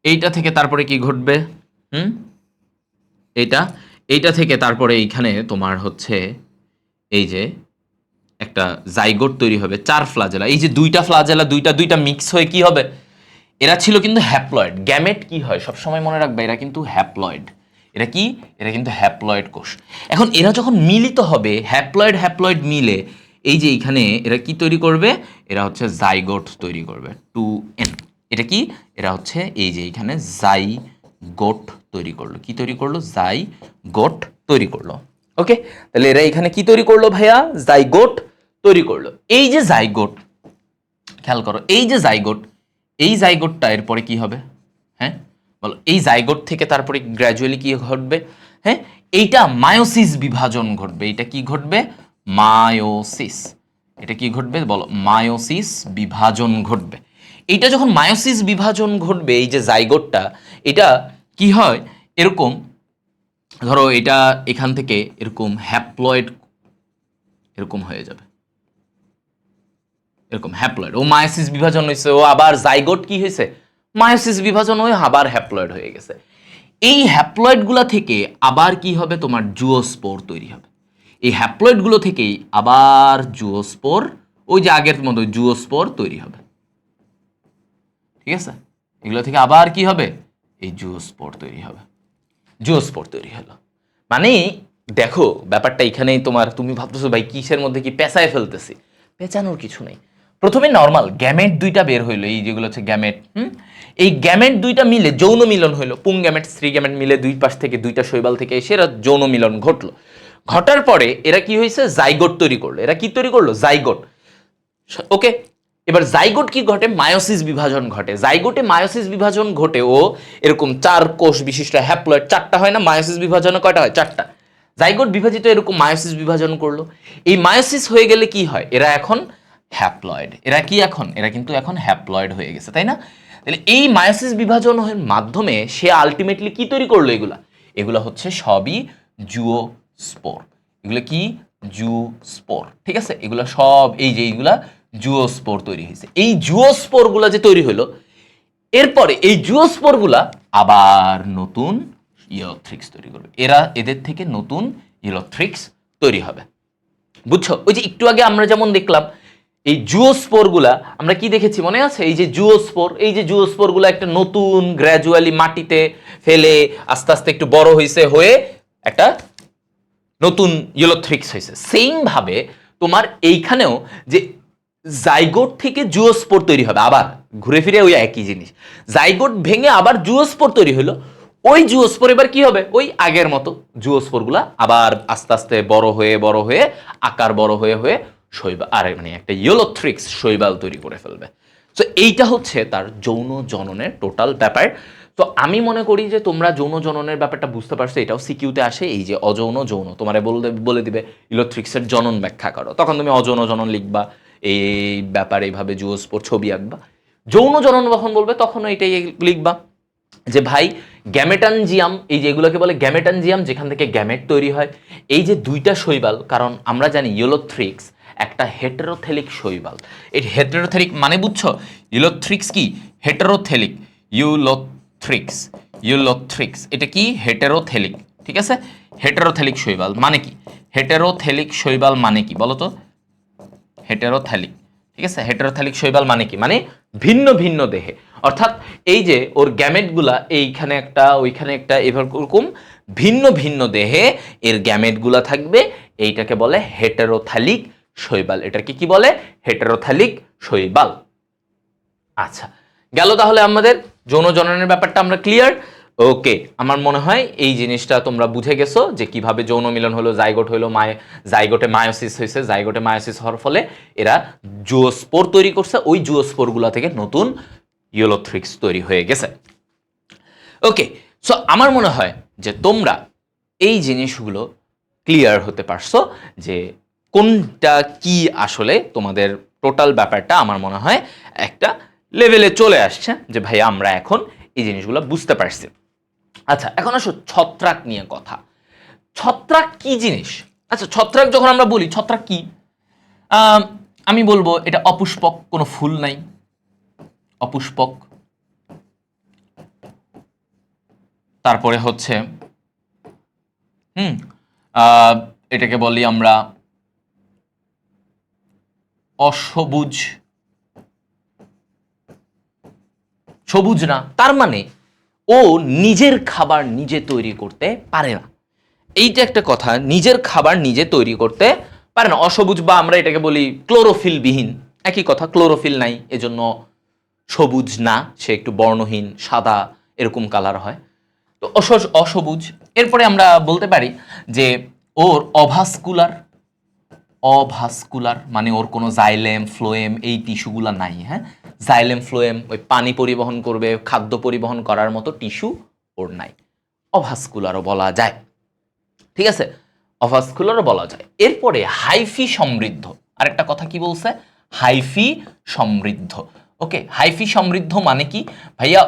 এইটা থেকে তারপরে কি ঘটবে, এইটা থেকে তারপরে এইখানে তোমার হচ্ছে এই যে একটা জাইগোট তৈরি হবে, চার ফ্লাজেলা। এই যে দুইটা ফ্লাজেলা, দুইটা মিক্স হয়ে কি হবে, এরা ছিল কিন্তু হ্যাপ্লয়েড। গ্যামেট কি হয় সবসময় মনে রাখবে, এরা কিন্তু হ্যাপ্লয়েড। এরা কি, এরা কিন্তু হ্যাপ্লয়েড কোষ। এখন এরা যখন মিলিত হবে, হ্যাপ্লয়েড হ্যাপ্লয়েড মিলে এই যে এইখানে এরা কি তৈরি করবে, এরা হচ্ছে জাইগোট তৈরি করবে, 2n। এটা কি, এরা হচ্ছে এই যে এইখানে জাইগোট তৈরি করলো। কি তৈরি করলো, জাইগোট তৈরি করলো। ওকে, তাহলে এরা এখানে কি তৈরি করলো ভাইয়া, জাইগোট তৈরি করলো। এই যে জাইগোট, খেয়াল করো, এই যে জাইগোট, এই জাইগোটটা এরপরে কি হবে? হ্যাঁ বলো, এই জাইগোট থেকে তারপরে গ্র্যাজুয়ালি কি ঘটবে? হ্যাঁ, এইটা মায়োসিস বিভাজন ঘটবে। এটা কি ঘটবে? মায়োসিস। এটা কি ঘটবে বলো? মায়োসিস বিভাজন ঘটবে। এইটা যখন মায়োসিস বিভাজন ঘটবে, এই যে জাইগোটটা, এটা কি হয় এরকম, ধরো এটা এখান থেকে এরকম হ্যাপ্লয়েড এরকম হয়ে যাবে, এরকম হ্যাপ্লয়েড। ও মায়োসিস বিভাজন হয়েছে, ও আবার জাইগোট কি হয়েছে? মায়োসিস বিভাজন হয়ে আবার হ্যাপ্লয়েড হয়ে গেছে। এই হ্যাপ্লয়েডগুলো থেকে আবার কি হবে? তোমার জুওস্পোর তৈরি হবে। এই হ্যাপ্লয়েডগুলো থেকেই আবার জুওস্পোর, ওই যে আগের মতো জুওস্পোর তৈরি হবে। ঠিক আছে, এগুলো থেকে আবার কি হবে? এই জুওস্পোর তৈরি হবে। জুওস্পোর তৈরি হলো মানে দেখো ব্যাপারটা এখানেই তোমার, তুমি ভাবতেছো ভাই কিসের মধ্যে কি পেঁচায় ফেলতেছি? পেঁচানোর কিছু নেই। প্রথমে নর্মাল গ্যামেট দুইটা বের হইলো, এই যেগুলো হচ্ছে গ্যামেট। এই গ্যামেট দুইটা মিলে যৌন মিলন হইলো, পুং গ্যামেট স্ত্রী গ্যামেট মিলে দুই পাশ থেকে দুইটা শৈবাল থেকে এসে এরা যৌন মিলন ঘটলো। ঘটার পরে এরা কি হয়েছে? জাইগোট তৈরি করলো। এরা কি তৈরি করলো? জাইগোট। ওকে, এবার জাইগোট কি ঘটে? মায়োসিস বিভাজন ঘটে। জাইগোটে মায়োসিস বিভাজন ঘটে, ও এরকম 4 কোষ বিশিষ্ট হ্যাপ্লয়েড, 4টা হয় না? মায়োসিস বিভাজনে কয়টা হয়? 4টা। জাইগোট বিভাজিত এরকম মায়োসিস বিভাজন করলো। এই মায়োসিস হয়ে গেলে কি হয়? এরা এখন হ্যাপ্লয়েড। এরা কি এখন? এরা কিন্তু এখন হ্যাপ্লয়েড হয়ে গেছে, তাই না? তাহলে এই মায়োসিস বিভাজনের মাধ্যমে সে আলটিমেটলি কি তৈরি করলো? এগুলা এগুলা হচ্ছে সবই জুওস্পোর। এগুলো কি? জুওস্পোর। ঠিক আছে, এগুলা সব এই যে এইগুলা জুওস্পোর তৈরি হয়েছে। এই জুওস্পোর গুলা যে তৈরি হলো, এরপরে এই জুওস্পোর গুলা আবার নতুন ইওথ্রিক্স তৈরি করবে। এদের থেকে নতুন ইওথ্রিক্স তৈরি হবে। বুঝছো? ওই যে একটু আগে আমরা যেমন দেখলাম এই জুওস্পোর গুলা, আমরা কি দেখেছি মনে আছে? এই যে জুওস্পোর, এই যে জুওস্পোর গুলা একটা নতুন গ্র্যাজুয়ালি মাটিতে ফেলে আস্তে আস্তে একটু বড় হয়েছে, হয়ে একটা নতুন ইওথ্রিক্স হয়েছে। সেম ভাবে তোমার এইখানেও যে জাইগোট থেকে জুওস্পোর তৈরি হবে, আবার ঘুরে ফিরে ওই একই জিনিস। জাইগোট ভেঙে আবার জুওস্পোর তৈরি হলো। ওই জুওস্পোর এবার কি হবে? ওই আগের মতো জুওস্পোর গুলা আবার আস্তে আস্তে বড় হয়ে আকার বড় হয়ে শৈবাল, আর মানে একটা ইওথ্রিক্স শৈবাল তৈরি করে ফেলবে। তো এইটা হচ্ছে তার যৌন জননের টোটাল ব্যাপার। তো আমি মনে করি যে তোমরা যৌন জননের ব্যাপারটা বুঝতে পারছো। এটাও সিকিউতে আসে, এই যে অযৌন যৌন, তোমারে বলে দিবে ইওথ্রিক্সের জনন ব্যাখ্যা করো, তখন তুমি অযৌন জনন লিখবা, এই ব্যাপার এইভাবে জুওস্পোর ছবি আঁকবা। যৌন জনন যখন বলবে তখন এটাই লিখবা যে ভাই গ্যামেটানজিয়াম, এই যে এগুলোকে বলে গ্যামেটানজিয়াম, যেখান থেকে গ্যামেট তৈরি হয়। এই যে দুইটা শৈবাল, কারণ আমরা জানি ইওথ্রিক্স একটা হেটেরোথেলিক শৈবাল। এই হেটেরোথেলিক মানে বুঝছো? ইওথ্রিক্স কি? হেটেরোথেলিক। ইউলোথ্রিক্স এটা কি? হেটেরোথেলিক। ঠিক আছে, হেটেরোথেলিক শৈবাল মানে কি? হেটেরোথেলিক শৈবাল মানে কি বলো তো? হেটেরোথ্যালিক। ঠিক আছে, হেটেরোথ্যালিক শৈবাল মানে কি? মানে ভিন্ন ভিন্ন দেহে, অর্থাৎ এই যে ওর গ্যামেটগুলা এইখানে একটা ওইখানে একটা এরকম ভিন্ন ভিন্ন দেহে এর গ্যামেটগুলা থাকবে। এইটাকে বলে হেটেরোথ্যালিক শৈবাল। এটাকে কি বলে? হেটেরোথ্যালিক শৈবাল। আচ্ছা, গেল তাহলে আমাদের যৌন জননের ব্যাপারটা আমরা ক্লিয়ার। ওকে, আমার মনে হয় এই জিনিসটা তোমরা বুঝে গেছো যে কিভাবে যৌন মিলন হলো, জাইগোট হলো, জাইগোটে মায়োসিস হয়েছে, জাইগোটে মায়োসিস হওয়ার ফলে এরা জুওস্পোর তৈরি করছে, ওই জুওস্পোরগুলো থেকে নতুন ইওথ্রিক্স তৈরি হয়ে গেছে। ওকে, সো আমার মনে হয় যে তোমরা এই জিনিসগুলো ক্লিয়ার হতে পারছো যে কোনটা কি আসলে তোমাদের টোটাল ব্যাপারটা আমার মনে হয় একটা লেভেলে চলে আসছে যে ভাই আমরা এখন এই জিনিসগুলো বুঝতে পারছি। আচ্ছা, এখন আসো ছত্রাক নিয়ে কথা। ছত্রাক কি জিনিস? আচ্ছা, ছত্রাক যখন আমরা বলি ছত্রাক কি, আমি বলবো এটা অপুষ্পক, কোনো ফুল নাই, অপুষ্পক। তারপরে হচ্ছে এটাকে বলি আমরা অসবুজ, সবুজ না, তার মানে ও নিজের খাবার নিজে তৈরি করতে পারে না। এইটা একটা কথা, নিজের খাবার নিজে তৈরি করতে পারে না, অসবুজ, বা আমরা এটাকে বলি ক্লোরোফিল বিহীন, একই কথা, ক্লোরোফিল নাই এজন্য সবুজ না, সে একটু বর্ণহীন সাদা এরকম কালার হয়, তো অসবুজ। এরপরে আমরা বলতে পারি যে ওর অভাস্কুলার, অভাস্কুলার মানে ওর কোনো জাইলেম ফ্লোয়েম এই টিস্যুগুলো নাই। হ্যাঁ, জাইলেম ফ্লোয়েম ওই পানি পরিবহন করবে, খাদ্য পরিবহন করার মতো টিস্যু ওর নাই, অভাস্কুলারও বলা যায়। ঠিক আছে, অভাস্কুলারও বলা যায়। এরপরে হাইফি সমৃদ্ধ, আরেকটা কথা কি বলছে, হাইফি সমৃদ্ধ। ওকে, হাইফি সমৃদ্ধ মানে কি ভাইয়া,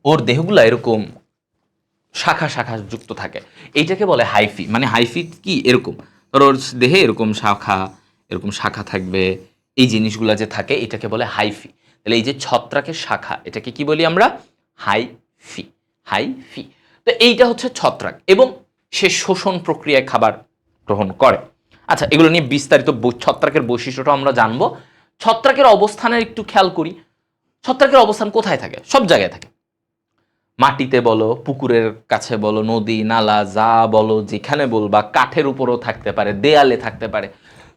ওর দেহগুলো এরকম শাখা শাখা যুক্ত থাকে, এইটাকে বলে হাইফি। মানে হাইফি কি এরকম, ওর দেহে এরকম শাখা থাকবে, এই জিনিসগুলো যে থাকে এটাকে বলে হাইফি। তাহলে এই যে ছত্রাকের শাখা, এটাকে কি বলি আমরা, হাইফি। হাইফি। তো এইটা হচ্ছে ছত্রাক, এবং সে শোষণ প্রক্রিয়ায় খাবার গ্রহণ করে। আচ্ছা, এগুলো নিয়ে বিস্তারিত ছত্রাকের বৈশিষ্ট্যটা আমরা জানবো। ছত্রাকের অবস্থানের একটু খেয়াল করি। ছত্রাকের অবস্থান কোথায় থাকে? সব জায়গায় থাকে, মাটিতে বলো, পুকুরের কাছে বলো, নদী নালা যা বলো, যেখানে বলবা, কাঠের উপরও থাকতে পারে, দেয়ালে থাকতে পারে।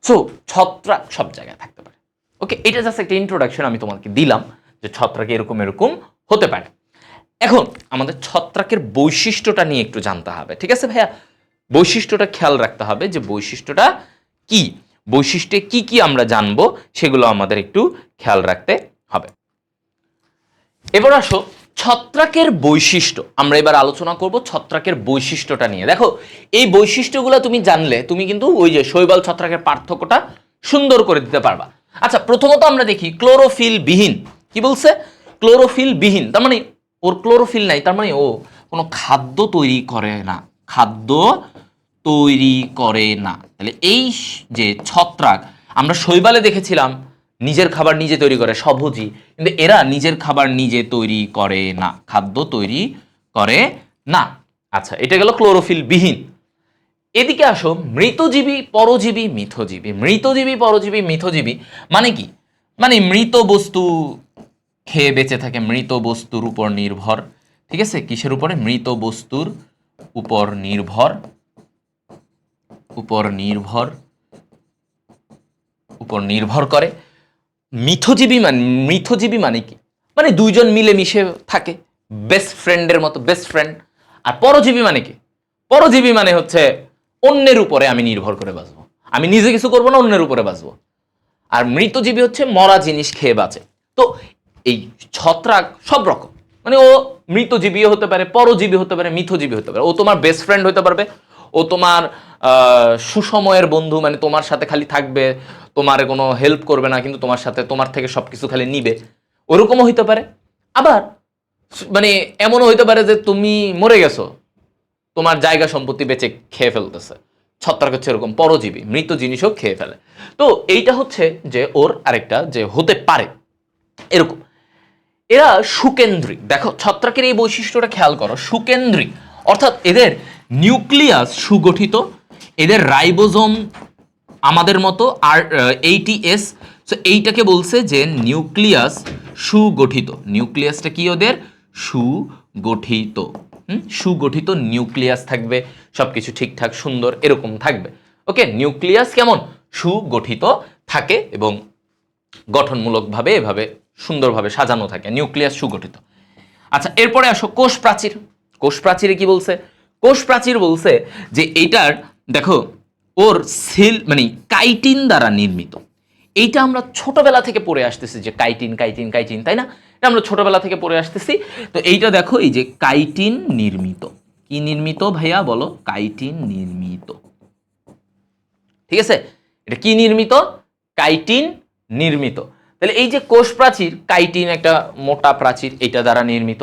সো ছত্রাক সব জায়গায় থাকতে পারে। ওকে, এটা জাস্ট একটা ইন্ট্রোডাকশন আমি তোমাকে দিলাম যে ছত্রাক এরকম এরকম হতে পারে। এখন আমাদের ছত্রাকের বৈশিষ্ট্যটা নিয়ে একটু জানতে হবে। ঠিক আছে ভাইয়া, বৈশিষ্ট্যটা খেয়াল রাখতে হবে যে বৈশিষ্ট্যটা কি, বৈশিষ্ট্যে কি কি আমরা জানবো সেগুলো আমাদের একটু খেয়াল রাখতে হবে। এবার আসো ছত্রাকের বৈশিষ্ট্য, আমরা এবার আলোচনা করব ছত্রাকের বৈশিষ্ট্যটা নিয়ে। দেখো, এই বৈশিষ্ট্যগুলো তুমি জানলে তুমি কিন্তু ওই যে শৈবাল ছত্রাকের পার্থক্যটা সুন্দর করে দিতে পারবা। আচ্ছা, প্রথমত আমরা দেখি ক্লোরোফিল বিহীন। কি বলছে? ক্লোরোফিল বিহীন, তার মানে ওর ক্লোরোফিল নাই, তার মানে ও কোনো খাদ্য তৈরি করে না, খাদ্য তৈরি করে না। তাহলে এই যে ছত্রাক, আমরা শৈবালে দেখেছিলাম নিজের খাবার নিজে তৈরি করে, স্বভোজী, কিন্তু এরা নিজের খাবার নিজে তৈরি করে না, খাদ্য তৈরি করে না। আচ্ছা, এটা গেল ক্লোরোফিল বিহীন। এদিকে আসো মৃতজীবী পরজীবী মিথজীবী। মৃতজীবী পরজীবী মিথজীবী মানে কি? মানে মৃত বস্তু খেয়ে বেঁচে থাকে, মৃত বস্তুর উপর নির্ভর। ঠিক আছে, কিসের উপরে? মৃত বস্তুর উপর নির্ভর, উপর নির্ভর করে। মিথজীবী মানে কি? মানে দুইজন মিলেমিশে থাকে, বেস্ট ফ্রেন্ডের মতো, বেস্ট ফ্রেন্ড। আর পরজীবী মানে কি? পরজীবী মানে হচ্ছে অন্যের উপরে আমি নির্ভর করে বাঁচবো, আমি নিজে কিছু করবো না, অন্যের উপরে বাঁচবো। আর মৃতজীবী হচ্ছে মরা জিনিস খেয়ে বাঁচে। তো এই ছত্রাক সব রকম, মানে ও মৃতজীবী হতে পারে, পরজীবী হতে পারে, মিথজীবী হতে পারে। ও তোমার বেস্ট ফ্রেন্ড হতে পারবে, ও তোমার সুসময়ের বন্ধু, মানে তোমার সাথে খালি থাকবে, তোমার কোনো হেল্প করবে না, কিন্তু তোমার সাথে তোমার থেকে সবকিছু খালি নিবে, ওরকমও হইতে পারে। আবার মানে এমনও হইতে পারে যে তুমি মরে গেছো, তোমার জায়গা সম্পত্তি বেচে খেয়ে ফেলতেছে। ছত্রাক হচ্ছে এরকম পরজীবী, মৃত জিনিসও খেয়ে ফেলে। তো এইটা হচ্ছে যে ওর আরেকটা যে হতে পারে এরকম। এরা সুকেন্দ্রী। দেখো ছত্রাকের এই বৈশিষ্ট্যটা খেয়াল করো, সুকেন্দ্রী, অর্থাৎ এদের নিউক্লিয়াস সুগঠিত, এদের রাইবোজোম আমাদের মতো আর 80S। সো এইটাকে বলছে যে নিউক্লিয়াস সুগঠিত। নিউক্লিয়াসটা কি? ওদের সুগঠিত। সুগঠিত নিউক্লিয়াস থাকবে, সবকিছু ঠিকঠাক সুন্দর এরকম থাকবে। ওকে, নিউক্লিয়াস কেমন? সুগঠিত থাকে এবং গঠনমূলকভাবে এভাবে সুন্দরভাবে সাজানো থাকে, নিউক্লিয়াস সুগঠিত। আচ্ছা, এরপরে আসো কোষ প্রাচীর। কোষ প্রাচীরে কি বলছে? কোষ প্রাচীর বলছে যে এইটার দেখো ওর সেল মানে কাইটিন দ্বারা নির্মিত। এইটা আমরা ছোটবেলা থেকে পড়ে আসতেছি যে কাইটিন কাইটিন কাইটিন, তাই না? এটা আমরা ছোটবেলা থেকে পড়ে আসতেছি। তো এইটা দেখো, এই যে কাইটিন নির্মিত। কি নির্মিত ভাইয়া বলো? কাইটিন নির্মিত। ঠিক আছে, এটা কি নির্মিত? কাইটিন নির্মিত। তাহলে এই যে কোষ প্রাচীর, কাইটিন একটা মোটা প্রাচীর, এটা দ্বারা নির্মিত।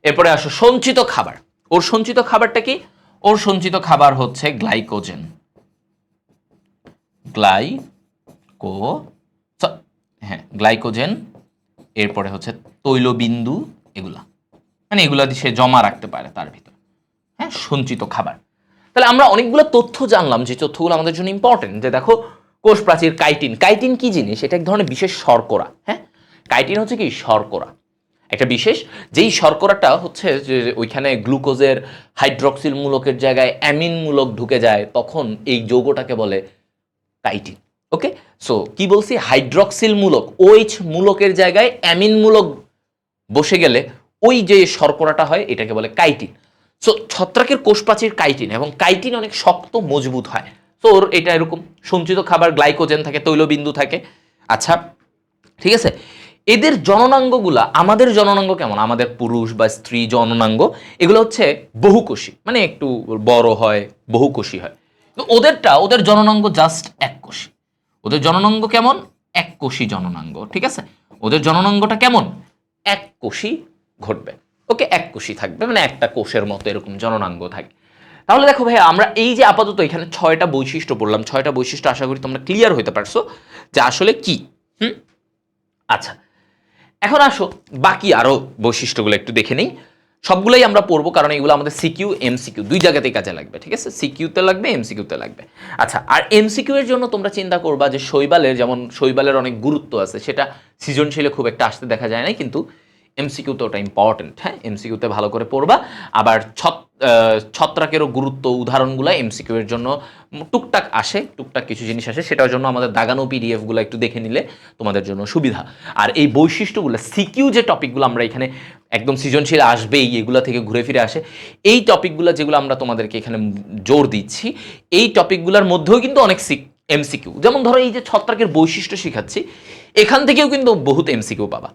এরপরে আসো সঞ্চিত খাবার। ওর সঞ্চিত খাবারটা কি? ওর সঞ্চিত খাবার হচ্ছে গ্লাইকোজেন। গ্লাইকোজেন, এরপরে হচ্ছে তৈলবিন্দু, এগুলা মানে এগুলা দিয়ে সে জমা রাখতে পারে তার ভিতর। হ্যাঁ, সঞ্চিত খাবার। তাহলে আমরা অনেকগুলো তথ্য জানলাম, যে তথ্যগুলো আমাদের জন্য ইম্পর্টেন্ট। যে দেখো কোষ প্রাচীর, কাইটিন। কাইটিন কি জিনিস? এটা এক ধরনের বিশেষ শর্করা। হ্যাঁ, কাইটিন হচ্ছে কি? শর্করা, একটা বিশেষ, যেই শর্করাটা হচ্ছে যে ওইখানে গ্লুকোজের হাইড্রক্সিল মূলকের জায়গায় অ্যামিন মূলক ঢুকে যায়, তখন এই যৌগটাকে বলে কাইটিন। ওকে, সো কি বলছি? হাইড্রক্সিল মূলক, OH মূলকের জায়গায় অ্যামিন মূলক বসে গেলে ওই যে শর্করাটা হয়, এটাকে বলে কাইটিন। সো ছত্রাকের কোষ প্রাচীর কাইটিন, এবং কাইটিন অনেক শক্ত মজবুত হয়। সো ওর এটা এরকম সঞ্চিত খাবার, গ্লাইকোজেন থাকে, তৈলবিন্দু থাকে। আচ্ছা ঠিক আছে, এদের জননাঙ্গগুলা আমাদের জননাঙ্গ কেমন, আমাদের পুরুষ বা স্ত্রী জননাঙ্গ এগুলো হচ্ছে বহুকোষী, মানে একটু বড় হয়, বহুকোষী হয়। তো ওদের জননাঙ্গ জাস্ট এককোষী। ওদের জননাঙ্গ কেমন, এককোষী জননাঙ্গ, ঠিক আছে। ওদের জননাঙ্গটা কেমন, এককোষী ঘটবে, ওকে, এককোষী থাকবে, মানে একটা কোষের মতো এরকম জননাঙ্গ থাকে। তাহলে দেখো ভাই, আমরা এই যে আপাতত এখানে 6টা বৈশিষ্ট্য পড়লাম, 6টা বৈশিষ্ট্য আশা করি তোমরা ক্লিয়ার হইতে পারছো যে আসলে কি। আচ্ছা, এখন আসো বাকি আরো বৈশিষ্ট্যগুলো একটু দেখে নেই। সবগুলোই আমরা পড়বো, কারণ এগুলো আমাদের সিকিউ এমসিকিউ দুই জায়গাতেই কাজে লাগবে, ঠিক আছে। সিকিউতে লাগবে, এমসিকিউতে লাগবে। আচ্ছা, আর এমসিকিউ এর জন্য তোমরা চিন্তা করবা যে শৈবালের, যেমন শৈবালের অনেক গুরুত্ব আছে, সেটা সৃজনশীলে খুব একটা আসতে দেখা যায় না, কিন্তু এমসিকিউতে ওটা ইম্পর্টেন্ট। হ্যাঁ, এমসিকিউতে ভালো করে পড়বা। আবার ছত্রাকেরও গুরুত্ব, উদাহরণগুলো এমসিকিউ এর জন্য টুকটাক আসে, টুকটাক কিছু জিনিস আসে, সেটার জন্য আমাদের দাগানো পিডিএফগুলো একটু দেখে নিলে তোমাদের জন্য সুবিধা। আর এই বৈশিষ্ট্যগুলো সিকিউ যে টপিকগুলো আমরা এখানে একদম সৃজনশীল আসবেই, এগুলো থেকে ঘুরে ফিরে আসে, এই টপিকগুলো যেগুলো আমরা তোমাদেরকে এখানে জোর দিচ্ছি, এই টপিকগুলোর মধ্যেও কিন্তু অনেক এমসিকিউ, যেমন ধরো এই যে ছত্রাকের বৈশিষ্ট্য শিখাচ্ছি, এখান থেকেও কিন্তু বহুত এমসিকিউ পাবা,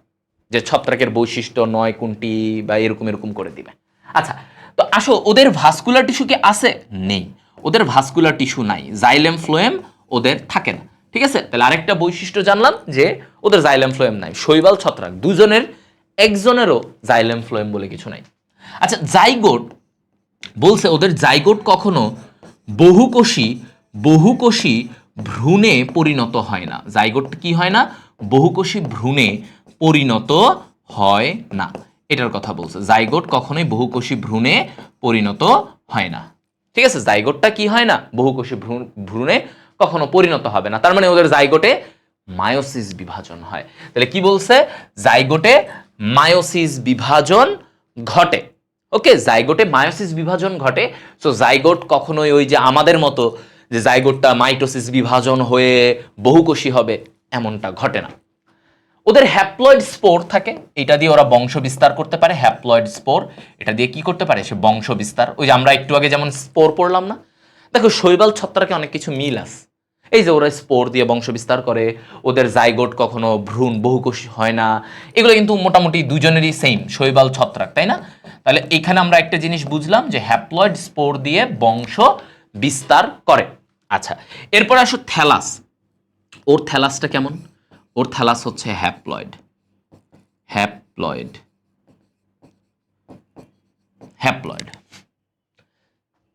যে ছত্রাকের বৈশিষ্ট্য 9 কোনটি বা এরকম এরকম করে দিবে। আচ্ছা, তো আসো, ওদের ভাস্কুলার টিস্যু কি আছে, নেই, ওদের ভাস্কুলার টিস্যু নাই, জাইলেম ফ্লোয়েম ওদের থাকে না, ঠিক আছে। তাহলে আরেকটা বৈশিষ্ট্য জানলাম যে ওদের জাইলেম ফ্লোয়েম নাই। শৈবাল ছত্রাক দুজনের একজনেরও জাইলেম ফ্লোয়েম বলে কিছু নাই। আচ্ছা, জাইগোট বলছে ওদের জাইগোট কখনো বহুকোষী ভ্রূণে পরিণত হয় না। জাইগোট কি হয় না, বহুকোষী ভ্রূণে পরিণত হয় না, এটার কথা বলছে। জাইগোট কখনোই বহুকোষী ভ্রূণে পরিণত হয় না, ঠিক আছে। জাইগোটটা কি হয় না, বহুকোষী ভ্রূণে কখনো পরিণত হবে না, তার মানে ওদের জাইগোটে মায়োসিস বিভাজন হয়। তাহলে কি বলছে, জাইগোটে মায়োসিস বিভাজন ঘটে, ওকে, জাইগোটে মায়োসিস বিভাজন ঘটে। সো জাইগোট কখনোই ওই যে আমাদের মতো যে জাইগোটটা মাইটোসিস বিভাজন হয়ে বহুকোষী হবে, এমনটা ঘটে না। ওদের হ্যাপ্লয়েড স্পোর থাকে, এটা দিয়ে ওরা বংশ বিস্তার করতে পারে। হ্যাপ্লয়েড স্পোর, এটা দিয়ে কি করতে পারে, সে বংশ বিস্তার। ওই যে আমরা একটু আগে যেমন স্পোর পড়লাম না, দেখো শৈবাল ছত্রাকে অনেক কিছু মিল আছে। এই যে ওরা স্পোর দিয়ে বংশ বিস্তার করে, ওদের জাইগোট কখনো ভ্রূণ বহুকোষী হয় না, এগুলো কিন্তু মোটামুটি দুজনেরই সেম, শৈবাল ছত্রাক, তাই না। তাহলে এখানে আমরা একটা জিনিস বুঝলাম যে হ্যাপ্লয়েড স্পোর দিয়ে বংশ বিস্তার করে। আচ্ছা, এরপর আসো থ্যালাস। ওর থ্যালাসটা কেমন, ওর থ্যালাস হচ্ছে হ্যাপ্লয়েড।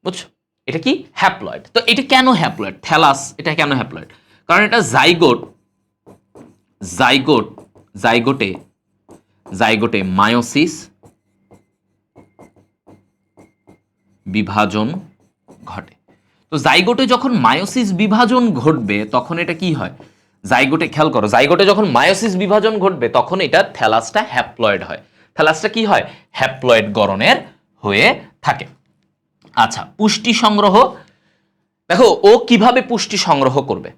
বুঝছো, এটা কি হ্যাপ্লয়েড। তো এটা কেন হ্যাপ্লয়েড, থ্যালাস এটা কেন হ্যাপ্লয়েড, কারণ এটা জাইগোটে মায়োসিস বিভাজন ঘটে। তো জাইগোটে যখন মায়োসিস বিভাজন ঘটবে তখন এটা কি হয়, জাইগোটে খেয়াল করো, জাইগোটে যখন মায়োসিস বিভাজন ঘটবে তখন এটা থ্যালাসটা হ্যাপ্লয়েড হয়। থ্যালাসটা কি হয়, হ্যাপ্লয়েড গড়নের হয়ে থাকে। আচ্ছা, পুষ্টি সংগ্রহ, দেখো ও কিভাবে পুষ্টি সংগ্রহ করবে,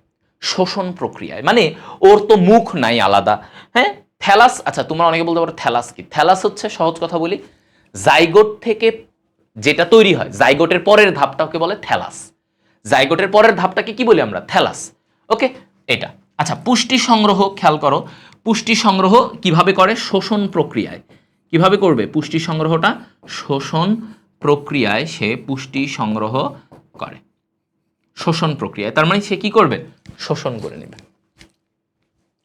শোষণ প্রক্রিয়ায়, মানে ওর তো মুখ নাই আলাদা। হ্যাঁ, থ্যালাস, আচ্ছা তোমরা অনেকে বলতে পারো থ্যালাস কি, থ্যালাস হচ্ছে, সহজ কথা বলি, জাইগোট থেকে যেটা তৈরি হয়, জাইগোটের পরের ধাপটাকে বলে থ্যালাস। জাইগোটের পরের ধাপটাকে কি বলি আমরা, থ্যালাস, ওকে, এটা। আচ্ছা, পুষ্টি সংগ্রহ খেয়াল করো, পুষ্টি সংগ্রহ কিভাবে করে, শোষণ প্রক্রিয়ায়। কিভাবে করবে পুষ্টি সংগ্রহটা, শোষণ প্রক্রিয়ায় সে পুষ্টি সংগ্রহ করে, শোষণ প্রক্রিয়ায়, তার মানে সে কি করবে, শোষণ করে নেবে,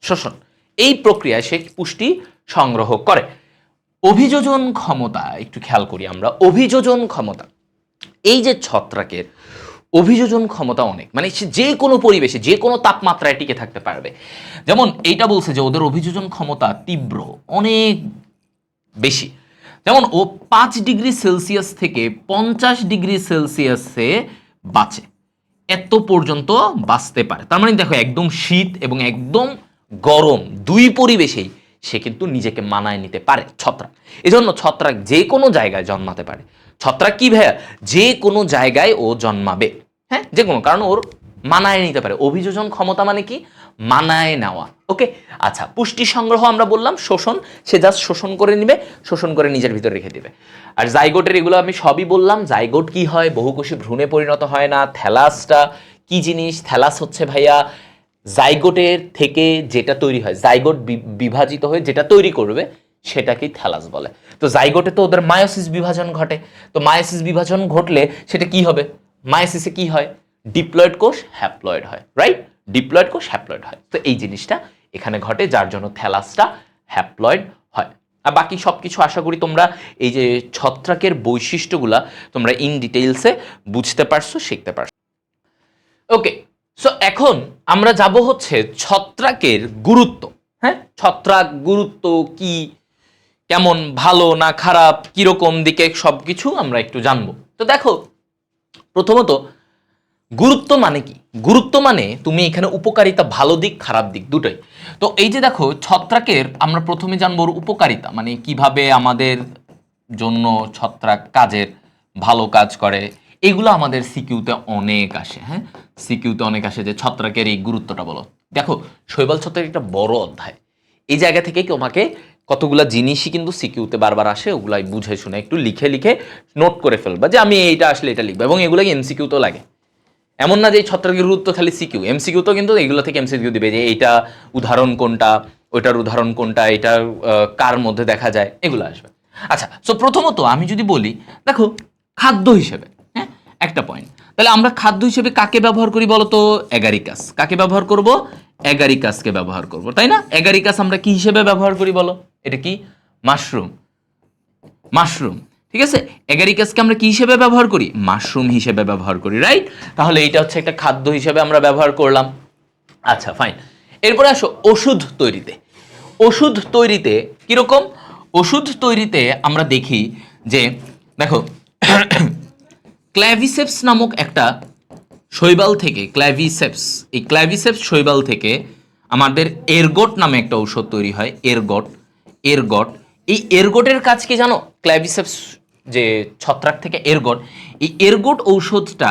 শোষণ, এই প্রক্রিয়ায় সে পুষ্টি সংগ্রহ করে। অভিযোজন ক্ষমতা একটু খেয়াল করি আমরা, অভিযোজন ক্ষমতা, এই যে ছত্রাকের অভিযোজন ক্ষমতা অনেক, মানে সে যে কোনো পরিবেশে যে কোনো তাপমাত্রায় টিকে থাকতে পারবে। যেমন এইটা বলছে যে ওদের অভিযোজন ক্ষমতা তীব্র, অনেক বেশি। যেমন ও 5 ডিগ্রি সেলসিয়াস থেকে 50 ডিগ্রি সেলসিয়াসে বাঁচে, এত পর্যন্ত বাঁচতে পারে। তার মানে দেখো, একদম শীত এবং একদম গরম দুই পরিবেশেই সে কিন্তু নিজেকে মানায় নিতে পারে ছত্রাক। এজন্য ছত্রাক যে কোনো জায়গায় জন্মাতে পারে। ছত্রাক কি ভাইয়া, যে কোনো জায়গায় ও জন্মাবে, হ্যাঁ, যে কোনো, কারণ ওর মানায় নিতে পারে। অভিযোজন ক্ষমতা মানে কি, মানায় নেওয়া, ওকে। আচ্ছা, পুষ্টি সংগ্রহ আমরা বললাম শোষণ, সে জাস্ট শোষণ করে নিবে, শোষণ করে নিজের ভিতরে রেখে দিবে। আর জাইগোটের এগুলো আমি সবই বললাম, জাইগোট কি হয়, বহুকোষী ভ্রূণে পরিণত হয় না। থ্যালাসটা কি জিনিস? থ্যালাস হচ্ছে ভাইয়া জাইগোটের থেকে যেটা তৈরি হয়, জাইগোট বিভাজিত হয়ে যেটা তৈরি করবে সেটাকেই থ্যালাস বলে। তো জাইগোটে তো ওদের মায়োসিস বিভাজন ঘটে, তো মায়োসিস বিভাজন ঘটলে সেটা কি হবে? মায়োসিসে কি হয়? ডিপ্লয়েড কোষ হ্যাপ্লয়েড হয়, রাইট? ডিপ্লয়েড কোষ হ্যাপ্লয়েড হয়। তো এই জিনিসটা এখানে ঘটে, যার জন্য থ্যালাসটা হ্যাপ্লয়েড হয়। আর বাকি সব কিছু আশা করি তোমরা এই যে ছত্রাকের বৈশিষ্ট্যগুলা তোমরা ইন ডিটেইলসে বুঝতে পারছো, শিখতে পারছো। ওকে, সো এখন আমরা যাব হচ্ছে ছত্রাকের গুরুত্ব। হ্যাঁ, ছত্রাক গুরুত্ব কি, কেমন, ভালো না খারাপ, কিরকম দিকে, সবকিছু আমরা একটু জানবো। তো দেখো, প্রথমত গুরুত্ব মানে কি? গুরুত্ব মানে তুমি এখানে উপকারিতা, ভালো দিক খারাপ দিক দুটোই। তো এই যে দেখো ছত্রাকের আমরা প্রথমে জানবো উপকারিতা, মানে কিভাবে আমাদের জন্য ছত্রাক কাজের ভালো কাজ করে, এগুলো আমাদের সিকিউতে অনেক আসে। হ্যাঁ, সিকিউতে অনেক আসে যে ছত্রাকের এই গুরুত্বটা বলো। দেখো শৈবাল ছত্রাকের একটা বড় অধ্যায়, এই জায়গা থেকে তোমাকে কতগুলা জিনিসই কিন্তু সিকিউতে বারবার আসে, ওগুলাই বুঝে শুনে একটু লিখে লিখে নোট করে ফেলবা যে আমি এইটা আসলে এটা লিখবো, এবং এগুলো এমসিকিউতেও লাগে। এমন না যে এই ছত্রাকের গুরুত্ব খালি সিকিউ, এমসিকিউ তো কিন্তু এগুলো থেকে এমসিকিউ দিবে যে এইটা উদাহরণ কোনটা, ওইটার উদাহরণ কোনটা, এটা কার মধ্যে দেখা যায়, এগুলো আসবে। আচ্ছা, সো প্রথমত আমি যদি বলি, দেখো খাদ্য হিসেবে, হ্যাঁ একটা পয়েন্ট, তাহলে আমরা খাদ্য হিসেবে কাকে ব্যবহার করি বলো তো? অ্যাগারিকাস। কাকে ব্যবহার করব? অ্যাগারিকাসকে ব্যবহার করব, তাই না? অ্যাগারিকাস আমরা কি হিসেবে ব্যবহার করি বলো? এটা কি? মাশরুম। মাশরুম, ঠিক আছে। অ্যাগারিকাসকে আমরা কি হিসেবে ব্যবহার করি? মাশরুম হিসেবে ব্যবহার করি, রাইট? তাহলে এটা হচ্ছে একটা খাদ্য হিসেবে আমরা ব্যবহার করলাম। আচ্ছা ফাইন, এরপরে আসো ওষুধ তৈরিতে। ওষুধ তৈরিতে কিরকম? ওষুধ তৈরিতে আমরা দেখি যে দেখো ক্ল্যাভিসেপস নামক একটা শৈবাল থেকে, ক্ল্যাভিসেপস, এই ক্ল্যাভিসেপস শৈবাল থেকে আমাদের এরগট নামে একটা ঔষধ তৈরি হয়। Ergot, ergot. এই এরগটের কাজ কি জানো? ক্ল্যাভিসেপস যে ছত্রাক থেকে এরগট, এই এরগট ঔষধটা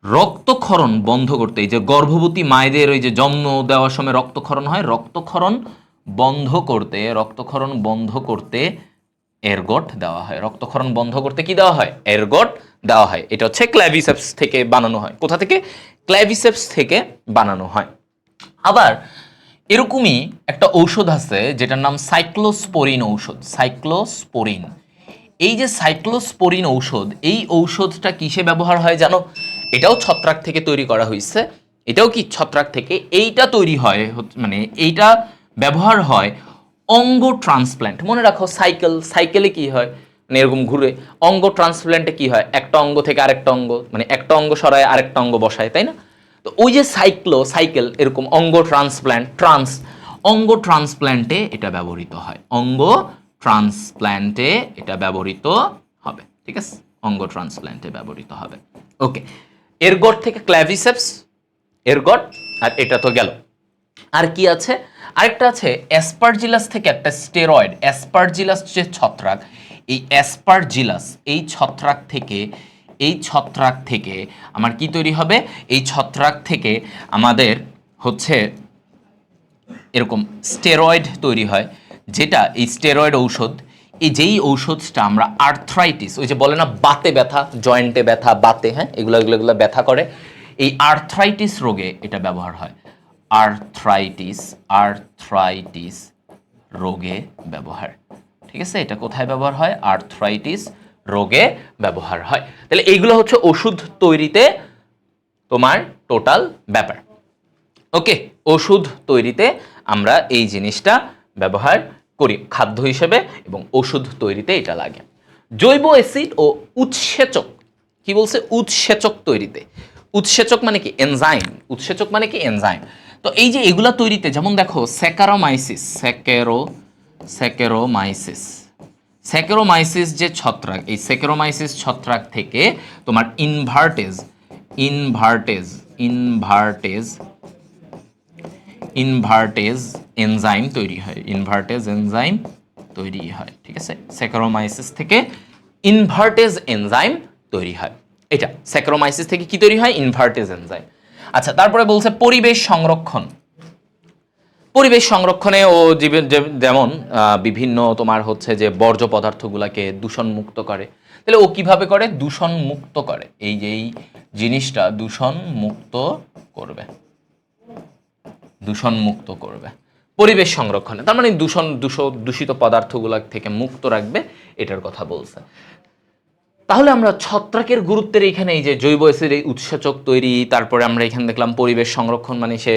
রক্তক্ষরণ বন্ধ করতে, এই যে গর্ভবতী মায়েদের ওই যে জন্ম দেওয়ার সময় রক্তক্ষরণ হয়, রক্তক্ষরণ বন্ধ করতে, রক্তক্ষরণ বন্ধ করতে এরগট দেওয়া হয়। রক্তক্ষরণ বন্ধ করতে কি দেওয়া হয়? এরগট দেওয়া হয়। এটা হচ্ছে ক্ল্যাভিসেপস থেকে বানানো হয়। কোথা থেকে? ক্ল্যাভিসেপস থেকে বানানো হয়। আবার এরকমই একটা ঔষধ আছে যেটার নাম সাইক্লোস্পোরিন ঔষধ। সাইক্লোস্পোরিন, এই যে সাইক্লোস্পোরিন ঔষধ, এই ঔষধটা কিসে ব্যবহার হয় জানো? এটাও ছত্রাক থেকে তৈরি করা হয়েছে। এটাও কি ছত্রাক থেকে? এইটা তৈরি হয়, মানে এইটা ব্যবহার হয় অঙ্গ ট্রান্সপ্ল্যান্ট। মনে রাখো সাইকেল, সাইকেলে কি হয়? মানে এরকম ঘুরে। অঙ্গ ট্রান্সপ্ল্যান্টে কি হয়? একটা অঙ্গ থেকে আরেকটা অঙ্গ, মানে একটা অঙ্গ সরায় আরেকটা অঙ্গ বসায়, তাই না? তো ওই যে সাইকেল, এরকম অঙ্গ ট্রান্সপ্ল্যান্ট, অঙ্গ ট্রান্সপ্ল্যান্টে এটা ব্যবহৃত হয়। অঙ্গ ট্রান্সপ্ল্যান্টে এটা ব্যবহৃত হবে, ঠিক আছে? অঙ্গ ট্রান্সপ্ল্যান্টে ব্যবহৃত হবে। ওকে, এরগট থেকে ক্ল্যাভিসেপস, এরগট, আর এটা তো গেল। আর কি আছে? আরেকটা আছে অ্যাসপারজিলাস থেকে একটা স্টেরয়েড। অ্যাসপারজিলাস যে ছত্রাক, এই অ্যাসপারজিলাস, এই ছত্রাক থেকে, এই ছত্রাক থেকে আমার কি তৈরি হবে? এই ছত্রাক থেকে আমাদের হচ্ছে এরকম স্টেরয়েড তৈরি হয়, যেটা এই স্টেরয়েড ঔষধ, এই যেই ঔষধটা আমরা আর্থ্রাইটিস, ওই যে বলে না বাতে ব্যথা, জয়েন্টে ব্যথা, বাতে, হ্যাঁ এগুলো ব্যথা করে, এই আর্থ্রাইটিস রোগে এটা ব্যবহার হয়। আর্থ্রাইটিস রোগে ব্যবহার, ঠিক আছে? এটা কোথায় ব্যবহার হয়? আর্থ্রাইটিস রোগে ব্যবহার হয়। তাহলে এইগুলো হচ্ছে ওষুধ তৈরিতে তোমার টোটাল ব্যাপার। ওকে, ওষুধ তৈরিতে আমরা এই জিনিসটা ব্যবহার করি খাদ্য হিসেবে, এবং ওষুধ তৈরিতে এটা লাগে। জৈব অ্যাসিড ও উৎসেচক, কি বলছে? উৎসেচক তৈরিতে। উৎসেচক মানে কি? এনজাইম। উৎসেচক মানে কি? এনজাইম। তো এই যে এগুলা তৈরিতে, যেমন দেখো স্যাকারোমাইসিস, স্যাকারোমাইসিস যে ছত্রাক, এই স্যাকারোমাইসিস ছত্রাক থেকে তোমার ইনভার্টেজ এনজাইম তৈরি হয়। ইনভার্টেজ এনজাইম তৈরি হয়, ঠিক আছে? স্যাকারোমাইসিস থেকে ইনভার্টেজ এনজাইম তৈরি হয়। এটা স্যাকারোমাইসিস থেকে কি তৈরি হয়? Invertase enzyme. আচ্ছা, তারপরে বলছে পরিবেশ সংরক্ষণ। পরিবেশ সংরক্ষণে ও যেমন বিভিন্ন তোমার হচ্ছে যে বর্জ্য পদার্থগুলোকে দূষণ মুক্ত করে, তাহলে ও কিভাবে করে? দূষণ মুক্ত করে। এই যে এই জিনিসটা দূষণ মুক্ত করবে, দূষণ মুক্ত করবে পরিবেশ সংরক্ষণে, তার মানে দূষিত পদার্থগুলো থেকে মুক্ত রাখবে, এটার কথা বলছে। তাহলে আমরা ছত্রাকের গুরুত্বের এখানে এই যে জৈব অ্যাসিড এই উৎসেচক তৈরি, তারপরে আমরা এখানে দেখলাম পরিবেশ সংরক্ষণ মানে সে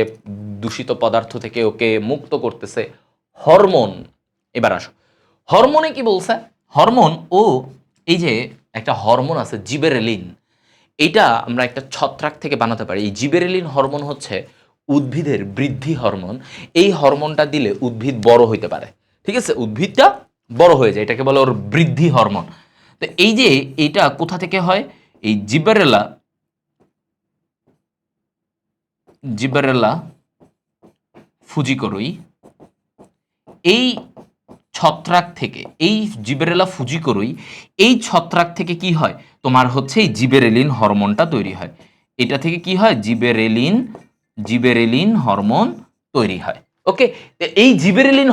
দূষিত পদার্থ থেকে ওকে মুক্ত করতেছে। হরমোন, এবার আসো হরমোনে কি বলছে? হরমোন ও এই যে একটা হরমোন আছে জিবেরেলিন, এইটা আমরা একটা ছত্রাক থেকে বানাতে পারি। এই জিবেরেলিন হরমোন হচ্ছে উদ্ভিদের বৃদ্ধি হরমোন। এই হরমোনটা দিলে উদ্ভিদ বড় হইতে পারে, ঠিক আছে, উদ্ভিদটা বড় হয়ে যায়, এটাকে বলে ওর বৃদ্ধি হরমোন। তো এই যে এইটা কোথা থেকে হয়? এই জিবেরেলা ফুজিকোরই এই ছত্রাক থেকে, এই জিবেরেলা ফুজিকোরই এই ছত্রাক থেকে কি হয়? তোমার হচ্ছে এই জিবেরেলিন হরমোনটা তৈরি হয়। এটা থেকে কি হয়? জিবেরেলিন হরমোন তৈরি হয়। ওকে, এই জিবেরেলিন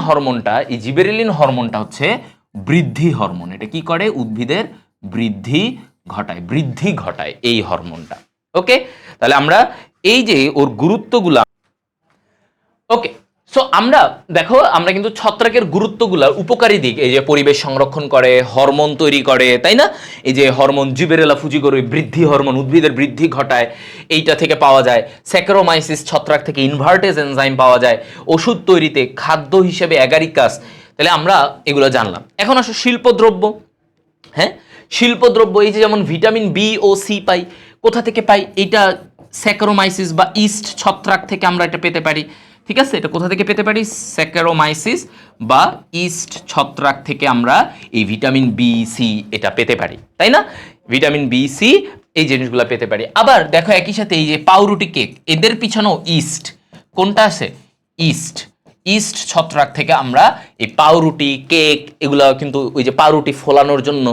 হরমোনটা হচ্ছে বৃদ্ধি হরমোন। এটা কি করে? উদ্ভিদের বৃদ্ধি ঘটায় এই হরমোনটা। ওকে, তাহলে আমরা এই যে ওর গুরুত্বগুলা, ওকে, সো আমরা দেখো আমরা কিন্তু ছত্রাকের গুরুত্বগুলার উপকারী দিক, এই যে পরিবেশ সংরক্ষণ করে, হরমোন তৈরি করে, তাই না? এই যে হরমোন জিবেরেলা ফুজিকোরই বৃদ্ধি হরমোন, উদ্ভিদের বৃদ্ধি ঘটায়, এইটা থেকে পাওয়া যায়। স্যাকারোমাইসিস ছত্রাক থেকে ইনভার্টেজ এনজাইম পাওয়া যায়, ওষুধ তৈরিতে, খাদ্য হিসেবে অ্যাগারিকাস। তাহলে আমরা এগুলো জানলাম। এখন আসো শিল্পদ্রব্য। হ্যাঁ, শিল্পদ্রব্য এই যে যেমন ভিটামিন বি ও সি পাই, কোথা থেকে পাই? এটা স্যাকারোমাইসিস বা ইস্ট ছত্রাক থেকে আমরা এটা পেতে পারি, ঠিক আছে? এটা কোথা থেকে পেতে পারি? স্যাকারোমাইসিস বা ইস্ট ছত্রাক থেকে আমরা এই ভিটামিন বি সি এটা পেতে পারি, তাই না? ভিটামিন বি সি এই জিনিসগুলো পেতে পারি। আবার দেখো একই সাথে এই যে পাউরুটি কেক, এদের পিছনেও ইস্ট, কোনটা আছে? ইস্ট ছত্রাক থেকে আমরা এই পাউরুটি কেক এগুলো কিন্তু ওই যে পাউরুটি ফোলানোর জন্য,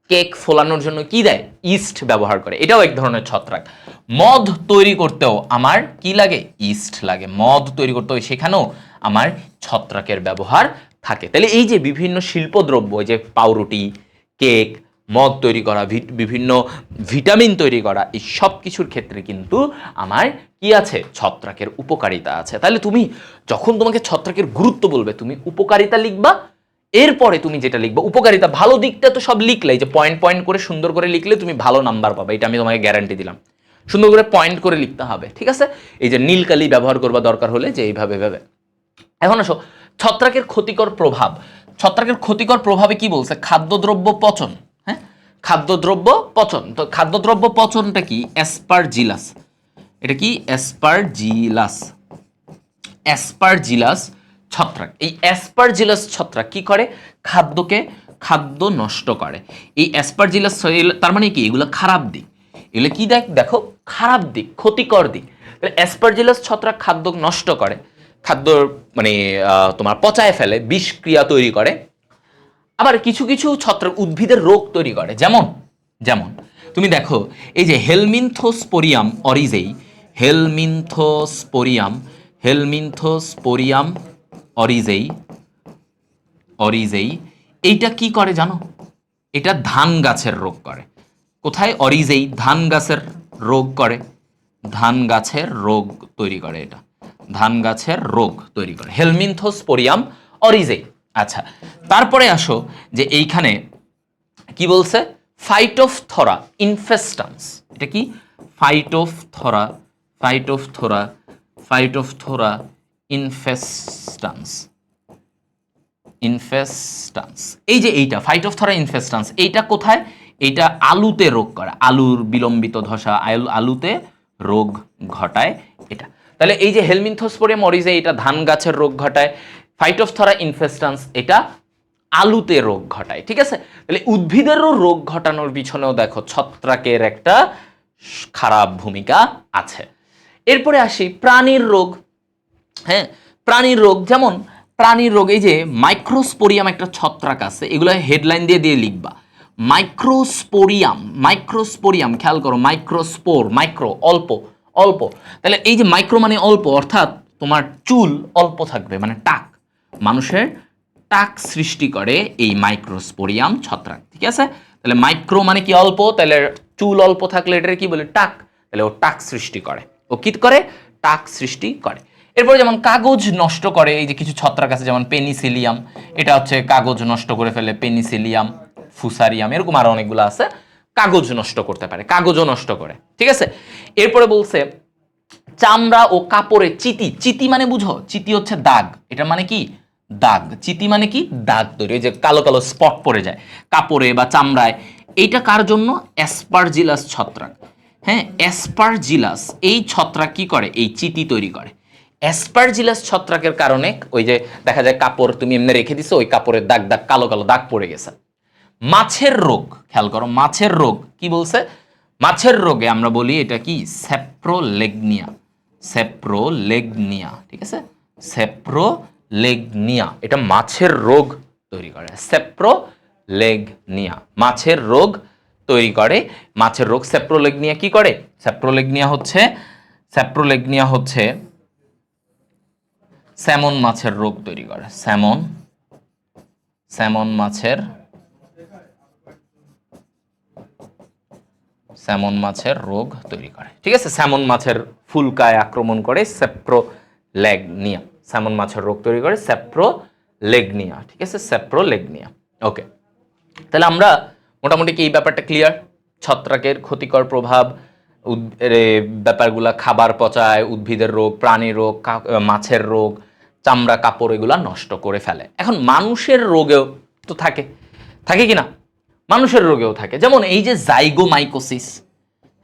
কেক ফোলানোর জন্য কি দেয়? ইস্ট ব্যবহার করে, এটাও এক ধরনের ছত্রাক। মদ তৈরি করতেও আমার কি লাগে? ইস্ট লাগে। মদ তৈরি করতেও সেখানেও আমার ছত্রাকের ব্যবহার থাকে। তাহলে এই যে বিভিন্ন শিল্পদ্রব্য, যে পাউরুটি, কেক, মদ তৈরি করা, বিভিন্ন ভিটামিন তৈরি করা, এই সব কিছুর ক্ষেত্রে কিন্তু আমার কি আছে? ছত্রাকের উপকারিতা আছে। তাহলে তুমি যখন তোমাকে ছত্রাকের গুরুত্ব বলবে, তুমি উপকারিতা লিখবা, এরপরে তুমি যেটা লিখবা উপকারিতা, ভালো দিকটা তো সব লিখলে, যে পয়েন্ট পয়েন্ট করে সুন্দর করে লিখলে তুমি ভালো নাম্বার পাবে, এটা আমি তোমাকে গ্যারান্টি দিলাম। সুন্দর করে পয়েন্ট করে লিখতে হবে, ঠিক আছে? এই যে নীল কালি ব্যবহার করবা দরকার হলে, যে এইভাবে ভাবে। এখন আসো ছত্রাকের ক্ষতিকর প্রভাব। ছত্রাকের ক্ষতিকর প্রভাবে কি বলছে? খাদ্যদ্রব্য পচন। হ্যাঁ, খাদ্যদ্রব্য পচন। তো খাদ্যদ্রব্য পচনটা কি? অ্যাসপারজিলাস। এটা কি? অ্যাসপারজিলাস ছত্রাক। এই অ্যাসপারজিলাস ছত্রাক কি করে? খাদ্য নষ্ট করে। এই অ্যাসপারজিলাস, তার মানে কি? এগুলো খারাপ দিক। এগুলো কি দেখো খারাপ দিক, ক্ষতিকর দিক। অ্যাসপারজিলাস ছত্রাক খাদ্য নষ্ট করে, খাদ্য মানে তোমার পচায় ফেলে, বিষক্রিয়া তৈরি করে। আবার কিছু কিছু ছত্রাক উদ্ভিদের রোগ তৈরি করে, যেমন তুমি দেখো এই যে হেলমিনথোস্পোরিয়াম অরিজেই এইটা কি করে জানো? এটা ধান গাছের রোগ করে। কোথায়? অরিজেই ধান গাছের রোগ করে, ধান গাছের রোগ তৈরি করে, এটা ধান গাছের রোগ তৈরি করে, হেলমিনথোস্পোরিয়াম অরিজেই। আচ্ছা, তারপরে আসো যে এইখানে কি বলছে? ফাইটোফথোরা ইনফেস্টান্স। এটা কি? ফাইটোফথোরা ইনফেস্টান্স। এই যে এইটা ফাইটোফথোরা ইনফেস্টান্স, এইটা কোথায়? এইটা আলুতে রোগ করে, আলুর বিলম্বিত ধসা, আলুতে রোগ ঘটায় এটা। তাহলে এই যে হেলমিনথোস্পোরিয়াম অরিজেই এটা ধান গাছের রোগ ঘটায়, ফাইটোফথোরা ইনফেস্টান্স এটা আলুতে রোগ ঘটায়, ঠিক আছে? তাহলে উদ্ভিদেরও রোগ ঘটানোর পিছনেও দেখো ছত্রাকের একটা খারাপ ভূমিকা আছে। এরপরে আসি প্রাণীর রোগ। হ্যাঁ, প্রাণীর রোগ, যেমন প্রাণীর রোগ এই যে মাইক্রোস্পোরিয়াম একটা ছত্রাক আছে, এগুলো হেডলাইন দিয়ে লিখবা। মাইক্রোস্পোরিয়াম, খেয়াল করো, মাইক্রোস্পোর, মাইক্রো অল্প। তাহলে এই যে মাইক্রো মানে অল্প, অর্থাৎ তোমার চুল অল্প থাকবে, মানে টাক, মানুষের টাক সৃষ্টি করে এই মাইক্রোস্পোরিয়াম ছত্রাক। ঠিক আছে, তাহলে মাইক্রো মানে কি অল্প, তাহলে চুল অল্প থাকলে এটার কি বলে টাক, তাহলে ও টাক সৃষ্টি করে, ও কি করে টাক সৃষ্টি করে। এরপরে যেমন কাগজ নষ্ট করে, এই যে কিছু ছত্রাক আছে যেমন পেনিসিলিয়াম, এটা হচ্ছে কাগজ নষ্ট করে ফেলে, পেনিসিলিয়াম, ফুসারিয়াম, এরকম আরো অনেকগুলো আছে, কাগজ নষ্ট করতে পারে, কাগজও নষ্ট করে। ঠিক আছে, এরপরে বলছে চামড়া ও কাপড়ে চিতি, চিতি মানে বুঝো, চিতি হচ্ছে দাগ, এটা মানে কি দাগ, চিতি মানে কি দাগ তৈরি, ওই যে কালো কালো স্পট পড়ে যায় কাপড়ে বা চামড়ায়, এইটা কার জন্য, অ্যাসপারজিলাস ছত্রাক। হ্যাঁ, অ্যাসপারজিলাস এই ছত্রাক কি করে, এই চিতি তৈরি করে। অ্যাসপারজিলাস ছত্রাকের কারণে ওই যে দেখা যায় কাপড় তুমি এমনি রেখে দিছো, ওই কাপড়ের দাগ দাগ কালো কালো দাগ পড়ে গেছে। মাছের রোগ, খেয়াল করো, মাছের রোগ কি বলছে, মাছের রোগে আমরা বলি এটা কি স্যাপ্রোলেগনিয়া, স্যাপ্রোলেগনিয়া। ঠিক আছে, স্যাপ্রোলেগনিয়া এটা মাছের রোগ তৈরি করে, স্যাপ্রোলেগনিয়া মাছের রোগ তৈরি করে। মাছের রোগ স্যাপ্রোলেগনিয়া কি করে, স্যাপ্রোলেগনিয়া হচ্ছে স্যামন মাছের রোগ তৈরি করে, স্যামন মাছের রোগ তৈরি করে। ঠিক আছে, স্যামন মাছের ফুলকায় আক্রমণ করে স্যাপ্রোলেগনিয়া, স্যামন মাছের রোগ তৈরি করে স্যাপ্রোলেগনিয়া। ঠিক আছে, স্যাপ্রোলেগনিয়া। ওকে, তাহলে আমরা মোটামুটি কি এই ব্যাপারটা ক্লিয়ার, ছত্রাকের ক্ষতিকর প্রভাব, ব্যাপারগুলা খাবার পচায়, উদ্ভিদের রোগ, প্রাণীর রোগ, মাছের রোগ, চামড়া কাপড় এগুলা নষ্ট করে ফেলে। এখন মানুষের রোগেও তো থাকে কি না, মানুষের রোগেও থাকে, যেমন এই যে জাইগোমাইকোসিস।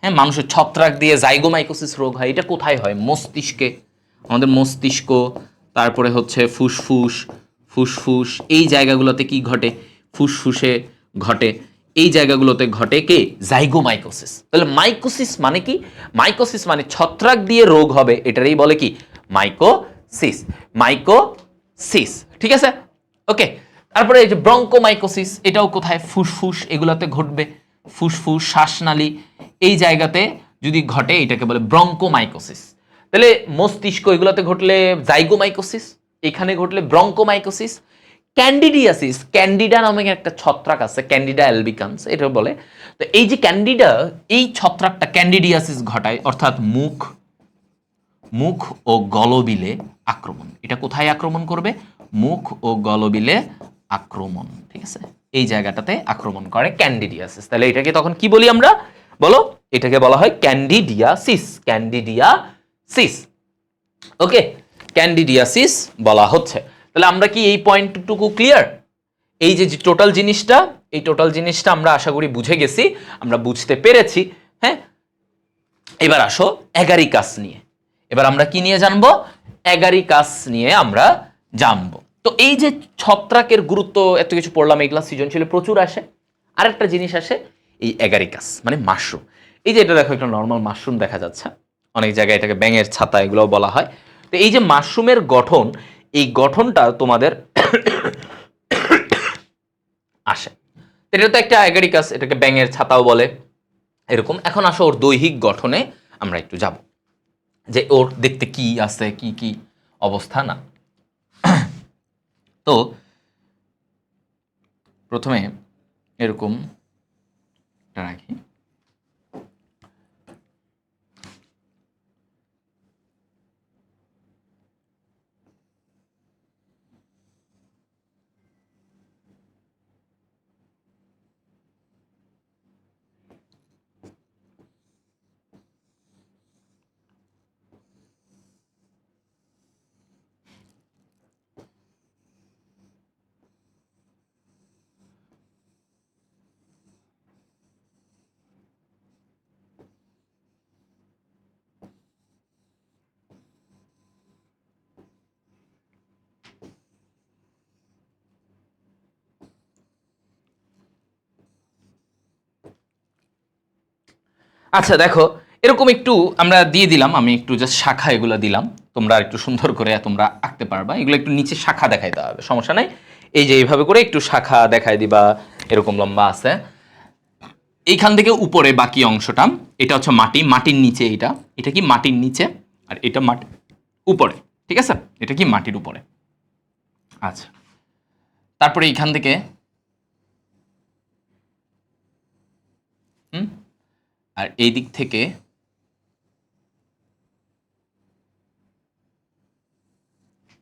হ্যাঁ, মানুষের ছত্রাক দিয়ে জাইগোমাইকোসিস রোগ হয়, এটা কোথায় হয়, মস্তিষ্কে, আমাদের মস্তিষ্ক, তারপরে হচ্ছে ফুসফুস এই জায়গাগুলোতে কি ঘটে, ফুসফুসে ঘটে, এই জায়গাগুলোতে ঘটে কে, জাইগোমাইকোসিস। তাহলে মাইকোসিস মানে কি, মাইকোসিস মানে ছত্রাক দিয়ে রোগ হবে, এটারই বলে কি মাইকোসিস। ঠিক আছে, ওকে। তারপরে এই যে ব্রঙ্কোমাইকোসিস, এটাও কোথায়, ফুসফুস এগুলাতে ঘটবে, ফুসফুস শ্বাসনালী এই জায়গাতে যদি ঘটে এটাকে বলে ব্রঙ্কোমাইকোসিস। তাহলে মস্তিষ্ক এগুলাতে ঘটলে জাইগোমাইকোসিস, এখানে ঘটলে ব্রঙ্কোমাইকোসিস। ক্যান্ডিডিয়াসিস, ক্যান্ডিডা নামে একটা ছত্রাক আছে, ক্যান্ডিডা অ্যালবিকান্স এটা বলে। তো এই যে ক্যান্ডিডা, এই ছত্রাকটা ক্যান্ডিডিয়াসিস ঘটায়, অর্থাৎ মুখ ও গলবিলে আক্রমণ। এটা কোথায় আক্রমণ করবে, মুখ ও গলবিলে আক্রমণ। ঠিক আছে, এই জায়গাটাতে আক্রমণ করে ক্যান্ডিডিয়াসিস। তাহলে এটাকে তখন কি বলি আমরা, বলো, এটাকে বলা হয় ক্যান্ডিডিয়াসিস। ওকে, ক্যান্ডিডিয়াসিস বলা হচ্ছে। তাহলে আমরা কি এই পয়েন্টটুকু ক্লিয়ার, এই যে টোটাল জিনিসটা, এই টোটাল জিনিসটা আমরা আশা করি বুঝে গেছি, আমরা বুঝতে পেরেছি। হ্যাঁ, এবার আসো অ্যাগারিকাস নিয়ে, এবার আমরা কি নিয়ে জানবো, অ্যাগারিকাস নিয়ে আমরা জানবো। তো এই যে ছত্রাকের গুরুত্ব এত কিছু পড়লাম, এগুলা সৃজনশীলে প্রচুর আসে। আরেকটা জিনিস আসে এই অ্যাগারিকাস মানে মাশরুম। এই যে এটা দেখো, একটা নর্মাল মাশরুম দেখা যাচ্ছে, অনেক জায়গায় এটাকে ব্যাঙের ছাতা এগুলোও বলা হয়। তো এই যে মাশরুমের গঠন, এই গঠনটা তোমাদের আসে, এটা তো একটা অ্যাগারিকাস, এটাকে ব্যাঙের ছাতাও বলে এরকম। এখন আসো ওর দৈহিক গঠনে আমরা একটু যাব, যে ওর দেখতে কি আছে, কি কি অবস্থা না। তো প্রথমে এরকম রাখি, আচ্ছা দেখো, এরকম একটু আমরা দিয়ে দিলাম, আমি একটু জাস্ট শাখা এগুলো দিলাম, তোমরা একটু সুন্দর করে তোমরা আঁকতে পারবা, এগুলো একটু নিচে শাখা দেখাইতে হবে, সমস্যা নাই। এই যে এইভাবে করে একটু শাখা দেখাই দিবা, এরকম লম্বা আছে। এইখান থেকে উপরে বাকি অংশটা, এটা হচ্ছে মাটি, মাটির নিচে, এটা কি মাটির নিচে, আর এটা মাটি উপরে। ঠিক আছে, এটা কি মাটির উপরে। আচ্ছা, তারপরে এইখান থেকে আর এই দিক থেকে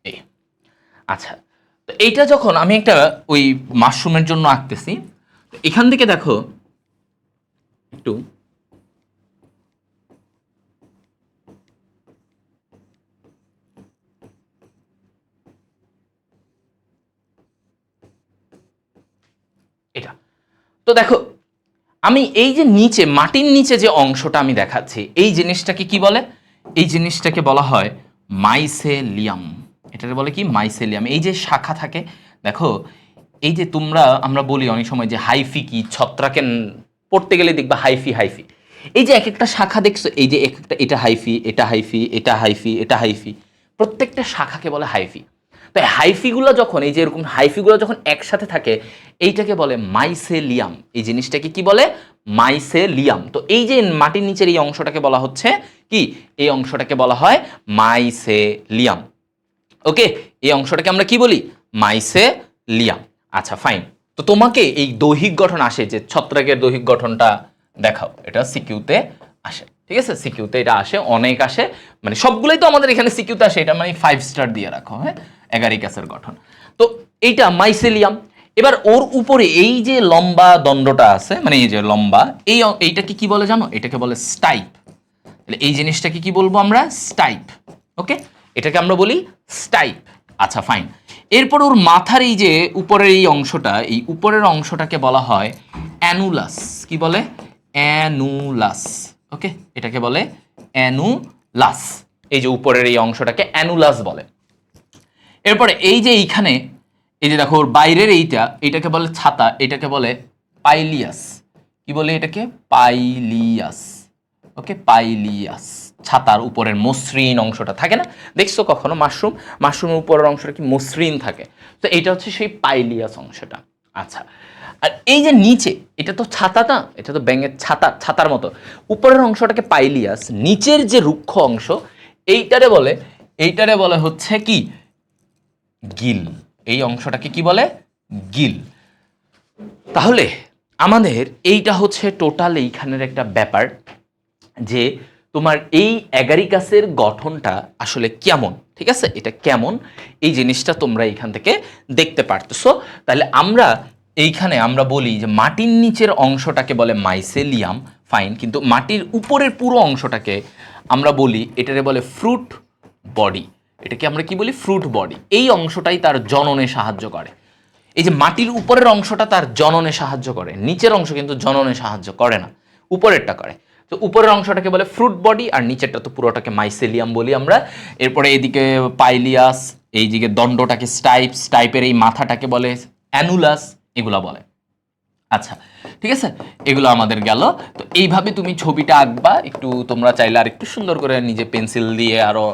এই। আচ্ছা, তো এইটা যখন আমি একটা ওই মাশরুমের জন্য আঁকতেছি, এখান থেকে দেখো একটু এটা, তো দেখো আমি এই যে নিচে মাটির নিচে যে অংশটা আমি দেখাচ্ছি, এই জিনিসটাকে কি বলে? এই জিনিসটাকে বলা হয় মাইসেলিয়াম। এটাকে বলে কি? মাইসেলিয়াম। এই যে শাখা থাকে, দেখো এই যে আমরা বলি অনেক সময় যে হাইফি কি, ছত্রাকের পড়তে গেলে দেখবা হাইফি হাইফি, এই যে এক একটা শাখা দেখছো, এই যে এক একটা, এটা হাইফি, এটা হাইফি, এটা হাইফি, এটা হাইফি, প্রত্যেকটা শাখাকে বলে হাইফি। তাই হাইফিগুলো যখন, এই যে এরকম হাইফিগুলো যখন একসাথে থাকে, এইটাকে বলে মাইসেলিয়াম। এই জিনিসটাকে কি বলে? মাইসেলিয়াম। তো এই যে মাটির নিচের এই অংশটাকে বলা হচ্ছে কি? এই অংশটাকে বলা হয় মাইসেলিয়াম। ওকে, এই অংশটাকে আমরা কি বলি? মাইসেলিয়াম। আচ্ছা ফাইন। তো তোমাকে এই দৈহিক গঠন আসে, যে ছত্রাকের দৈহিক গঠনটা দেখাও, এটা সিকিউতে আসে। ঠিক আছে, সিকিউতে এটা আসে, অনেক আসে, মানে সবগুলোই তো আমাদের এখানে সিকিউতে আসে, এটা মানে 5 স্টার দিয়ে রাখো। হ্যাঁ, এগারিকাসের গঠন। তো এইটা মাইসেলিয়াম। এবার ওর উপরে এই যে লম্বা দণ্ডটা আছে, মানে এই যে লম্বা, এইটাকে কি বলে জানো? এটাকে বলে স্টাইপ। এই জিনিসটাকে কি বলবো আমরা? স্টাইপ। ওকে, এটাকে আমরা বলি স্টাইপ। আচ্ছা ফাইন। এরপর ওর মাথার এই যে উপরের এই অংশটা, এই উপরের অংশটাকে বলা হয় অ্যানুলাস। কি বলে? অ্যানুলাস। ওকে, এটাকে বলে অ্যানুলাস। এই যে উপরের এই অংশটাকে অ্যানুলাস বলে। এরপরে এই যে এইখানে, এই যে দেখো ওর বাইরের এইটাকে বলে ছাতা, এটাকে বলে পাইলিয়াস। কি বলে এটাকে? পাইলিয়াস। ওকে, পাইলিয়াস। ছাতার উপরের মসৃণ অংশটা থাকে না, দেখছো কখনো মাশরুমের উপরের অংশটা কি মসৃণ থাকে? তো এটা হচ্ছে সেই পাইলিয়াস অংশটা। আচ্ছা, আর এই যে নিচে, এটা তো ছাতা না, এটা তো ব্যাঙের ছাতার মতো। উপরের অংশটাকে পাইলিয়াস, নিচের যে রুক্ষ অংশ, এইটারে বলে হচ্ছে কি? গিল। এই অংশটাকে কি বলে? গিল। তাহলে আমাদের এইটা হচ্ছে টোটাল এইখানের একটা ব্যাপার, যে তোমার এই অ্যাগারিকাসের গঠনটা আসলে কেমন। ঠিক আছে, এটা কেমন, এই জিনিসটা তোমরা এইখান থেকে দেখতে পারতেছো। তাহলে এইখানে আমরা বলি যে মাটির নিচের অংশটাকে বলে মাইসেলিয়াম, ফাইন, কিন্তু মাটির উপরের পুরো অংশটাকে আমরা বলি, এটারে বলে ফ্রুট বডি। এটাকে আমরা কি বলি? Fruit body. এই অংশটাই তার জননে সাহায্য করে। এই যে মাটির উপরের অংশটা তার জননে সাহায্য করে, নিচের অংশ কিন্তু জননে সাহায্য করে না, উপরেরটা করে। তো উপরের অংশটাকে বলে ফ্রুট বডি, আর নিচেরটা তো পুরোটাকে মাইসেলিয়াম বলি আমরা। এরপরে এইদিকে পাইলিয়াস, এইদিকে দণ্ডটাকে স্টাইপের এই মাথাটাকে বলে অ্যানুলাস, এগুলা বলে। আচ্ছা ঠিক আছে, এগুলো আমাদের গেল। তো এইভাবে তুমি ছবিটা আঁকবা, একটু তোমরা চাইলে আর একটু সুন্দর করে নিজে পেন্সিল দিয়ে আরো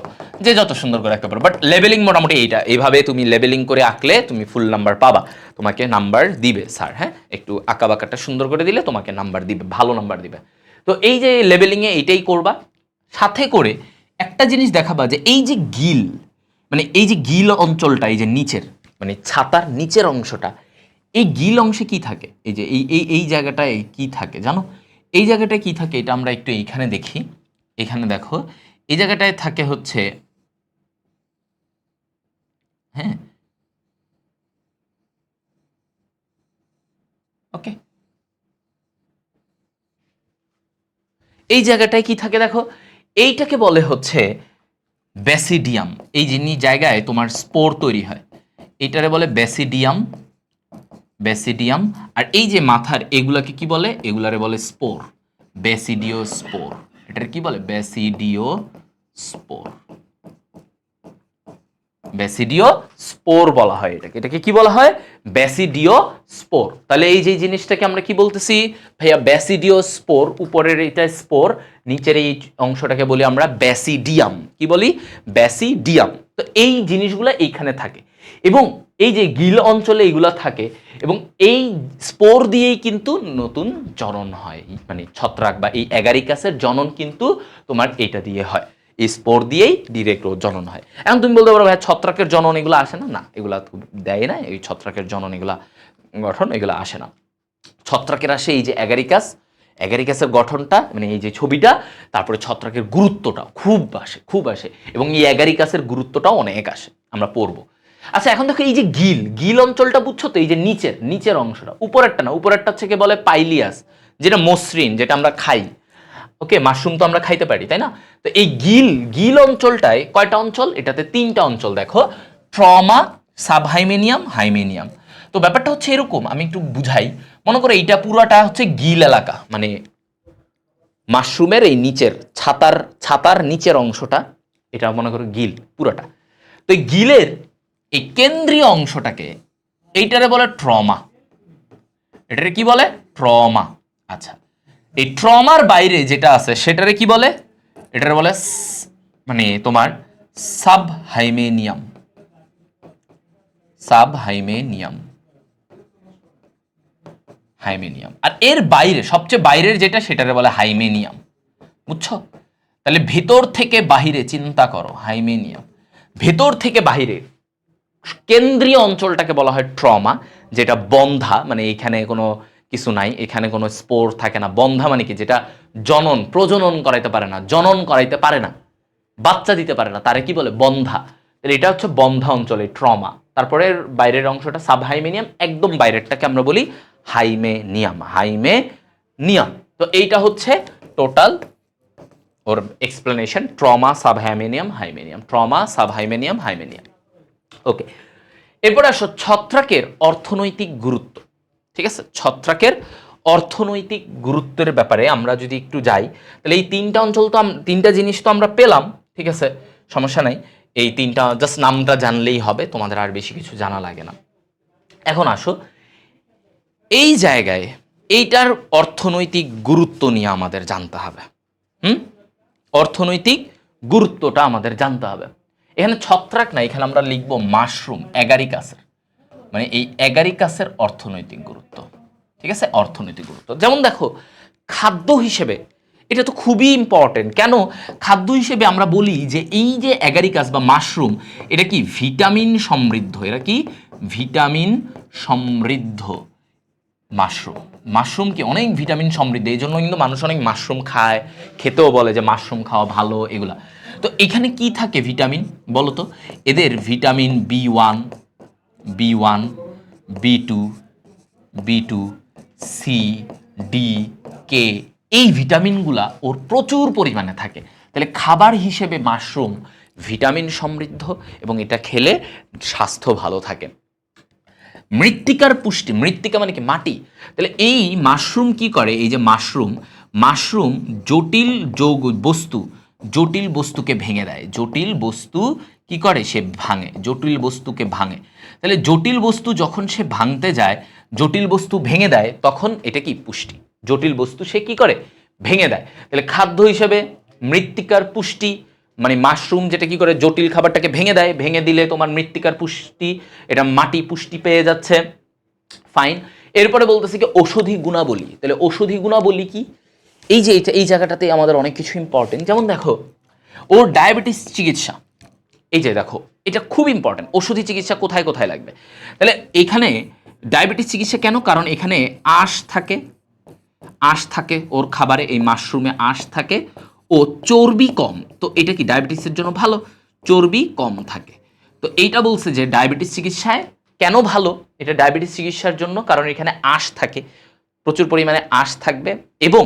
যে যত সুন্দর করে আঁকতে পারো, বাট লেবেলিং মোটামুটি এইভাবে তুমি লেবেলিং করে আঁকলে তুমি ফুল নাম্বার পাবা, তোমাকে নাম্বার দিবে স্যার। হ্যাঁ, একটু আঁকা বাঁকাটা সুন্দর করে দিলে তোমাকে নাম্বার দিবে, ভালো নাম্বার দিবে। তো এই যে লেবেলিংয়ে এইটাই করবা, সাথে করে একটা জিনিস দেখাবা যে এই যে গিল, মানে এই যে গিল অঞ্চলটা, এই যে নিচের, মানে ছাতার নিচের অংশটা, এই গিল অংশে কি থাকে? এই যে এই জায়গাটায় কি থাকে জানো? এই জায়গাটায় কি থাকে এটা আমরা একটু এইখানে দেখি। এখানে দেখো, এই জায়গাটায় থাকে হচ্ছে, হ্যাঁ ওকে, এই জায়গাটায় কি থাকে দেখো, এইটাকে বলে হচ্ছে ব্যাসিডিয়াম। এই জায়গায় তোমার স্পোর তৈরি হয়, এইটারে বলে ব্যাসিডিয়াম। ব্যাসিডিয়াম। আর এই যে মাথার এগুলাকে কি বলে? এগুলারে বলে স্পোর, ব্যাসিডিও স্পোর। এটার কি বলে? ব্যাসিডিও স্পোর। ব্যাসিডিও স্পোর বলা হয় এটাকে। এটাকে কি বলা হয়? ব্যাসিডিও স্পোর। তাহলে এই যে জিনিসটাকে আমরা কি বলতেছি ভাইয়া? ব্যাসিডিও স্পোর। উপরের এটা স্পোর, নিচের এই অংশটাকে বলি আমরা ব্যাসিডিয়াম। কি বলি? ব্যাসিডিয়াম। তো এই জিনিসগুলো এইখানে থাকে, এবং এই যে গিল অঞ্চলে এইগুলা থাকে, এবং এই স্পোর দিয়েই কিন্তু নতুন জনন হয়, মানে ছত্রাক বা এই অ্যাগারিকাসের জনন কিন্তু তোমার এইটা দিয়ে হয়। এই স্পোর দিয়েই ডিরেক্ট ও জনন হয়। এখন তুমি বলতে পারো ভাই ছত্রাকের জনন এগুলো আসে না, না এগুলা দেয় না, এই ছত্রাকের জনন এগুলা গঠন এগুলো আসে না। ছত্রাকের আসে এই যে অ্যাগারিকাস, অ্যাগারিকাসের গঠনটা মানে এই যে ছবিটা, তারপরে ছত্রাকের গুরুত্বটা খুব আসে এবং এই অ্যাগারিকাসের গুরুত্বটাও অনেক আসে, আমরা পড়বো। আচ্ছা এখন দেখো এই যে গিল, গিল অঞ্চলটা বুঝছো তো, এই যে নিচের অংশটা, উপরেরটা না, উপরেরটা থেকে বলে পাইলিয়াস, যেটা মসৃণ, যেটা আমরা খাই। ওকে, মাশরুম তো আমরা খাইতে পারি তাই না? তো এই গিল অঞ্চলটায় কয়টা অঞ্চল? এটাতে 3টা অঞ্চল দেখো, ট্রমা, সাবহাইমেনিয়াম, হাইমেনিয়াম। তো ব্যাপারটা হচ্ছে এরকম, আমি একটু বুঝাই। মনে করো এইটা পুরাটা হচ্ছে গিল এলাকা, মানে মাশরুমের এই নিচের ছাতার নিচের অংশটা, এটা মনে করো গিল পুরাটা। তো এই গিলের এই কেন্দ্রীয় অংশটাকে এইটারে বলে ট্রমা, এটারে কি বলে? ট্রমা। আচ্ছা, এই ট্রমার বাইরে যেটা আছে সেটারে কি বলে? এটারে বলে মানে তোমার সাবহাইমেনিয়াম, হাইমেনিয়াম। আর এর বাইরে সবচেয়ে বাইরের যেটা সেটারে বলে হাইমেনিয়াম, বুঝছো? তাহলে ভেতর থেকে বাহিরে চিন্তা করো, হাইমেনিয়াম ভেতর থেকে বাহিরে, কেন্দ্রীয় অঞ্চলটাকে বলা হয় ট্রমা, যেটা বন্ধা, মানে এখানে কোনো কিছু নাই, এখানে কোনো স্পোর থাকে না। বন্ধা মানে কি? যেটা প্রজনন করাইতে পারে না, জনন করাইতে পারে না, বাচ্চা দিতে পারে না, তারে কি বলে? বন্ধা। তাহলে এটা হচ্ছে বন্ধা অঞ্চলে ট্রমা। তারপরে বাইরের অংশটা সাবহাইমেনিয়াম, একদম বাইরেরটাকে আমরা বলি হাইমেনিয়াম। তো এইটা হচ্ছে টোটাল ওর এক্সপ্লেনেশন, ট্রমা, সাবহাইমেনিয়াম, হাইমেনিয়াম, ট্রমা, সাবহাইমেনিয়াম, হাইমেনিয়াম। ওকে, এরপর আসো ছত্রাকের অর্থনৈতিক গুরুত্ব। ঠিক আছে, ছত্রাকের অর্থনৈতিক গুরুত্বের ব্যাপারে আমরা যদি একটু যাই, তাহলে এই 3টা অঞ্চল তো 3টা জিনিস তো আমরা পেলাম, ঠিক আছে, সমস্যা নাই। এই 3টা জাস্ট নামটা জানলেই হবে, তোমাদের আর বেশি কিছু জানা লাগে না। এখন আসো এই জায়গায় এইটার অর্থনৈতিক গুরুত্ব নিয়ে আমাদের জানতে হবে। অর্থনৈতিক গুরুত্বটা আমাদের জানতে হবে। এখানে ছত্রাক না, এখানে আমরা লিখব মাশরুম, অ্যাগারিকাসের, মানে এই অ্যাগারিকাসের অর্থনৈতিক গুরুত্ব। ঠিক আছে, অর্থনৈতিক গুরুত্ব। যেমন দেখো খাদ্য হিসেবে এটা তো খুবই ইম্পর্টেন্ট। কেন খাদ্য হিসেবে আমরা বলি যে এই যে অ্যাগারিকাস বা মাশরুম, এটা কি ভিটামিন সমৃদ্ধ, এরা কি ভিটামিন সমৃদ্ধ মাশরুম কি অনেক ভিটামিন সমৃদ্ধ, এই জন্য কিন্তু মানুষ অনেক মাশরুম খায়, খেতেও বলে যে মাশরুম খাওয়া ভালো এগুলা। তো এখানে কি থাকে ভিটামিন বলো তো? এদের vitamin B1, B2, C, D, কে, এই ভিটামিনগুলা ওর প্রচুর পরিমাণে থাকে। তাহলে খাবার হিসেবে মাশরুম ভিটামিন সমৃদ্ধ এবং এটা খেলে স্বাস্থ্য ভালো থাকে। মৃত্তিকার পুষ্টি, মৃত্তিকা মানে কি? মাটি। তাহলে এই মাশরুম কি করে? এই যে মাশরুম জটিল বস্তুকে ভেঙে দেয়। জটিল বস্তু কি করে? সে ভাঙে, জটিল বস্তুকে ভাঙে। তাহলে জটিল বস্তু যখন সে ভাঙতে যায়, জটিল বস্তু ভেঙে দেয়, তখন এটা কি? পুষ্টি। জটিল বস্তু সে কি করে? ভেঙে দেয়। তাহলে খাদ্য হিসেবে মৃত্তিকার পুষ্টি, মানে মাশরুম যেটা কি করে? জটিল খাবারটাকে ভেঙে দেয়, ভেঙে দিলে তোমার মৃত্তিকার পুষ্টি, এটা মাটি পুষ্টি পেয়ে যাচ্ছে। ফাইন। এরপরে বলতেছি কি ঔষধি গুণাবলী। তাহলে ঔষধি গুণাবলী কি? এই যে এই জায়গাটাতে আমাদের অনেক কিছু ইম্পর্টেন্ট। যেমন দেখো ওর ডায়াবেটিস চিকিৎসা, এই যে দেখো এটা খুব ইম্পর্টেন্ট। ওষুধি চিকিৎসা কোথায় কোথায় লাগবে? তাহলে এখানে ডায়াবেটিস চিকিৎসা কেন? কারণ এখানে আঁশ থাকে ওর খাবারে, এই মাশরুমে আঁশ থাকে ও চর্বি কম। তো এটা কি ডায়াবেটিসের জন্য ভালো? চর্বি কম থাকে। তো এইটা বলছে যে ডায়াবেটিস চিকিৎসায় কেন ভালো? এটা ডায়াবেটিস চিকিৎসার জন্য, কারণ এখানে আঁশ থাকে, প্রচুর পরিমাণে আঁশ থাকবে এবং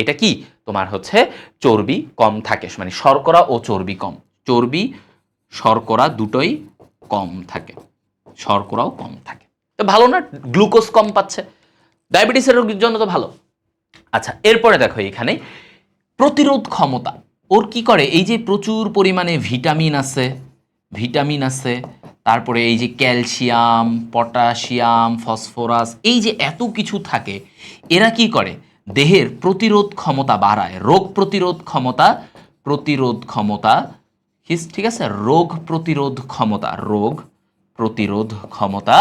এটা কি তোমার হচ্ছে চর্বি কম থাকে, মানে শর্করা ও চর্বি কম, চর্বি শর্করা দুটোই কম থাকে, শর্করাও কম থাকে। তো ভালো না? গ্লুকোজ কম পাচ্ছে, ডায়াবেটিসের রোগীর জন্য তো ভালো। আচ্ছা, এরপরে দেখো এখানে প্রতিরোধ ক্ষমতা ওর কি করে? এই যে প্রচুর পরিমাণে ভিটামিন আছে, তারপরে এই যে ক্যালসিয়াম, পটাশিয়াম, ফসফরাস, এই যে এত কিছু থাকে, এরা কি করে? দেহের প্রতিরোধ ক্ষমতা বাড়ায়, রোগ প্রতিরোধ ক্ষমতা ঠিক আছে, রোগ প্রতিরোধ ক্ষমতা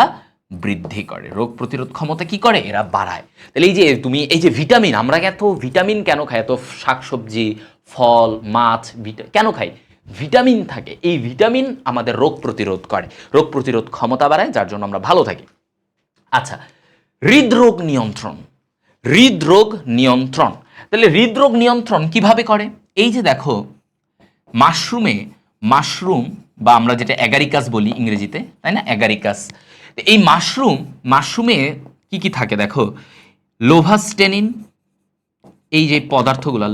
বৃদ্ধি করে, রোগ প্রতিরোধ ক্ষমতা কি করে, এরা বাড়ায়। তাহলে এই যে তুমি এই যে ভিটামিন, আমরা এত ভিটামিন কেন খাই, এত শাকসবজি, ফল, মাছ, কেন খাই, ভিটামিন থাকে, এই ভিটামিন আমাদের রোগ প্রতিরোধ করে, রোগ প্রতিরোধ ক্ষমতা বাড়ায়, যার জন্য আমরা ভালো থাকি। আচ্ছা, হৃদরোগ নিয়ন্ত্রণ, হৃদরোগ নিয়ন্ত্রণ, তাহলে হৃদরোগ নিয়ন্ত্রণ কিভাবে করে, এই যে দেখো মাশরুম বা আমরা যেটা অ্যাগারিকাস বলি ইংরেজিতে, তাই না, অ্যাগারিকাস, এই মাশরুমে কি কি থাকে দেখো, লোভাস্টেনিন, এই যে পদার্থগুলো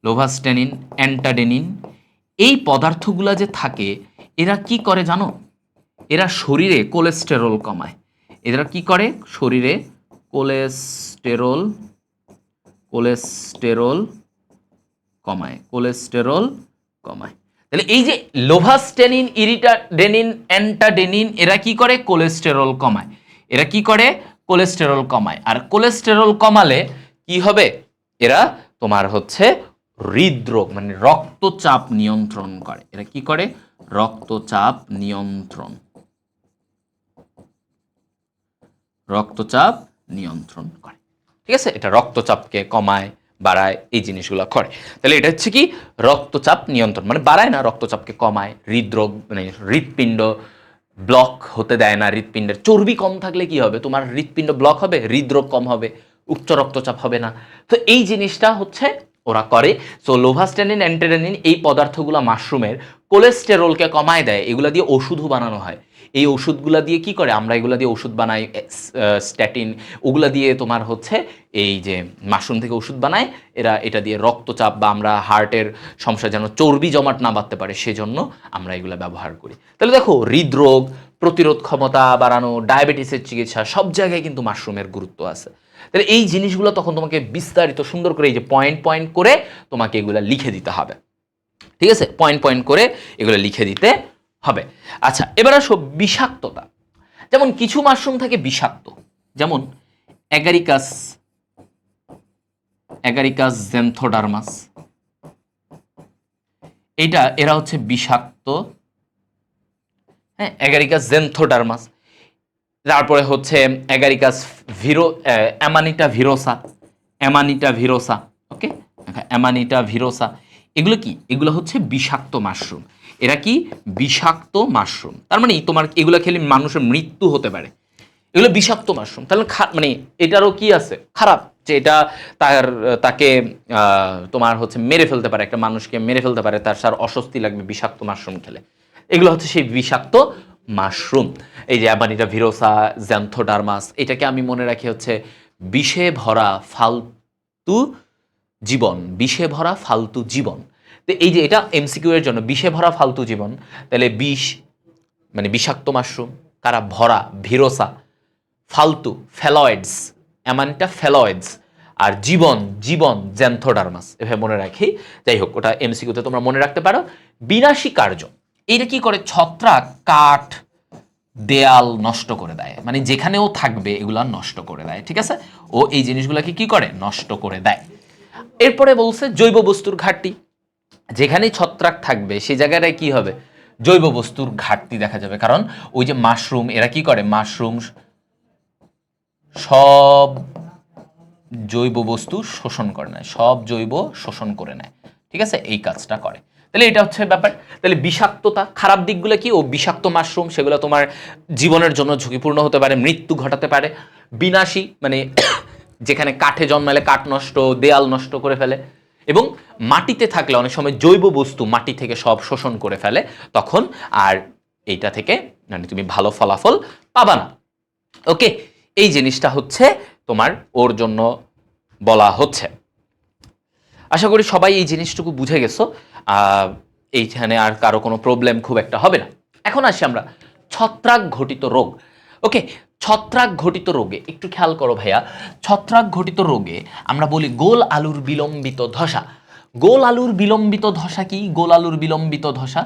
লোভাস্টেনিন, অ্যান্টাডেনিন, এই পদার্থগুলো যে থাকে এরা কি করে জানো, এরা শরীরে কোলেস্টেরল কমায়, এরা কি করে শরীরে কোলেস্টেরল কমায়। তাহলে এই যে লোভাস্টেনিন, ইরিটাডেনিন, অ্যান্টাডেনিন, এরা কি করে কোলেস্টেরল কমায়, আর কোলেস্টেরল কমালে কি হবে, এরা তোমার হচ্ছে হৃদরোগ মানে রক্তচাপ নিয়ন্ত্রণ করে, এরা কি করে রক্তচাপ নিয়ন্ত্রণ করে, ঠিক আছে, এটা রক্তচাপকে কমায়, বাড়ায়, এই জিনিসগুলো করে। তাহলে এটা হচ্ছে কি রক্তচাপ নিয়ন্ত্রণ, মানে বাড়ায় না, রক্তচাপকে কমায়, হৃদরোগ মানে হৃৎপিণ্ড ব্লক হতে দেয় না, হৃৎপিণ্ডের চর্বি কম থাকলে কি হবে, তোমার হৃৎপিণ্ড ব্লক হবে, হৃদরোগ কম হবে, উচ্চ রক্তচাপ হবে না। তো এই জিনিসটা হচ্ছে ওরা করে। সো লোভাস্টেনিন, অ্যান্টাডেনিন, এই পদার্থগুলো মাশরুমের কোলেস্টেরলকে কমায় দেয়, এগুলা দিয়ে ওষুধও বানানো হয়। এই ওষুধগুলা দিয়ে কি করে, আমরা এগুলা দিয়ে ওষুধ বানাই, স্ট্যাটিন, ওগুলা দিয়ে তোমার হচ্ছে এই যে মাশরুম থেকে ওষুধ বানায়, এরা এটা দিয়ে রক্তচাপ বা আমরা হার্টের সমস্যা যেন চর্বি জমাট না বাঁধতে পারে সেজন্য আমরা এগুলা ব্যবহার করি। তাহলে দেখো হৃদরোগ প্রতিরোধ ক্ষমতা বাড়ানো, ডায়াবেটিসের চিকিৎসা, সব জায়গায় কিন্তু মাশরুমের গুরুত্ব আছে। তাহলে এই জিনিসগুলো তখন তোমাকে বিস্তারিত সুন্দর করে এই যে পয়েন্ট করে তোমাকে এগুলা লিখে দিতে হবে, ঠিক আছে, পয়েন্ট করে এগুলো লিখে দিতে হবে। আচ্ছা, এবার আসো বিষাক্ততা। যেমন কিছু মাশরুম থাকে বিষাক্ত, যেমন অ্যাগারিকাস জেন্থোডার্মাস, এরা হচ্ছে বিষাক্ত, হ্যাঁ, অ্যাগারিকাস জেন্থোডার্মাস। তারপরে হচ্ছে অ্যাগারিকাস অ্যামানিটা ভিরোসা, ওকে, অ্যামানিটা ভিরোসা, এগুলো কি, এগুলো হচ্ছে বিষাক্ত মাশরুম, এরা কি বিষাক্ত মাশরুম, তার মানে তোমার এগুলো খেলে মানুষের মৃত্যু হতে পারে, এগুলো বিষাক্ত মাশরুম। তাহলে মানে এটারও কি আছে খারাপ, যে এটা তাকে তোমার হচ্ছে মেরে ফেলতে পারে, একটা মানুষকে মেরে ফেলতে পারে, তার সার অস্বস্তি লাগবে বিষাক্ত মাশরুম খেলে, এগুলো হচ্ছে সেই বিষাক্ত মাশরুম। এই যে অ্যামানিটা ভিরোসা, জ্যান্থোডার্মাস, এটাকে আমি মনে রাখি হচ্ছে বিষে ভরা ফালতু জীবন। তো এই যে এটা এমসিকিউ এর জন্য, বিষে ভরা ফালতু জীবন, তাহলে বিষ মানে বিষাক্ত মাশরুম, কারা ভরা, ভিরোসা, ফালতু ফ্যালয়েডস, অ্যামানিটা ফ্যালয়েডস, আর জীবন জ্যান্থোডার্মাস, এভাবে মনে রাখি। যাই হোক, ওটা এমসিকিউতে তোমরা মনে রাখতে পারো। বিনাশী কার্য, এইটা কি করে, ছত্রাক কাঠ দেয়াল নষ্ট করে দেয়, মানে যেখানেও থাকবে এগুলা নষ্ট করে দেয়, ঠিক আছে, ও এই জিনিসগুলোকে কি করে নষ্ট করে দেয়। এরপরে বলছে জৈব বস্তুর ঘাটতি, যেখানেই ছত্রাক থাকবে সেই জায়গাটায় কি হবে, জৈব বস্তুর ঘাটতি দেখা যাবে, কারণ ওই যে মাশরুম, এরা কি করে, মাশরুম সব জৈব বস্তু শোষণ করে নেয়, ঠিক আছে, এই কাজটা করে। তাহলে এটা হচ্ছে ব্যাপার। তাহলে বিষাক্ততা, খারাপ দিকগুলো কি, ও বিষাক্ত মাশরুম, সেগুলো তোমার জীবনের জন্য ঝুঁকিপূর্ণ হতে পারে, মৃত্যু ঘটাতে পারে। বিনাশী মানে যেখানে কাঠে জন্মালে কাঠ নষ্ট, দেয়াল নষ্ট করে ফেলে, এবং মাটিতে থাকলে অনেক সময় জৈব বস্তু মাটি থেকে সব শোষণ করে ফেলে, তখন আর এইটা থেকে মানে তুমি ভালো ফলাফল পাবা না। ওকে, এই জিনিসটা হচ্ছে তোমার ওর জন্য বলা হচ্ছে। আশা করি সবাই এই জিনিসটুকু বুঝে গেছো, এইখানে আর কারো কোনো প্রবলেম খুব একটা হবে না। এখন আসি আমরা ছত্রাক ঘটিত রোগ। ওকে, ছত্রাক ঘটিত রোগে একটু খেয়াল করো ভাইয়া, ছত্রাক ঘটিত রোগে আমরা বলি গোল আলুর বিলম্বিত ধসা। গোল আলুর বিলম্বিত ধসা কি, গোল আলুর বিলম্বিত ধসা,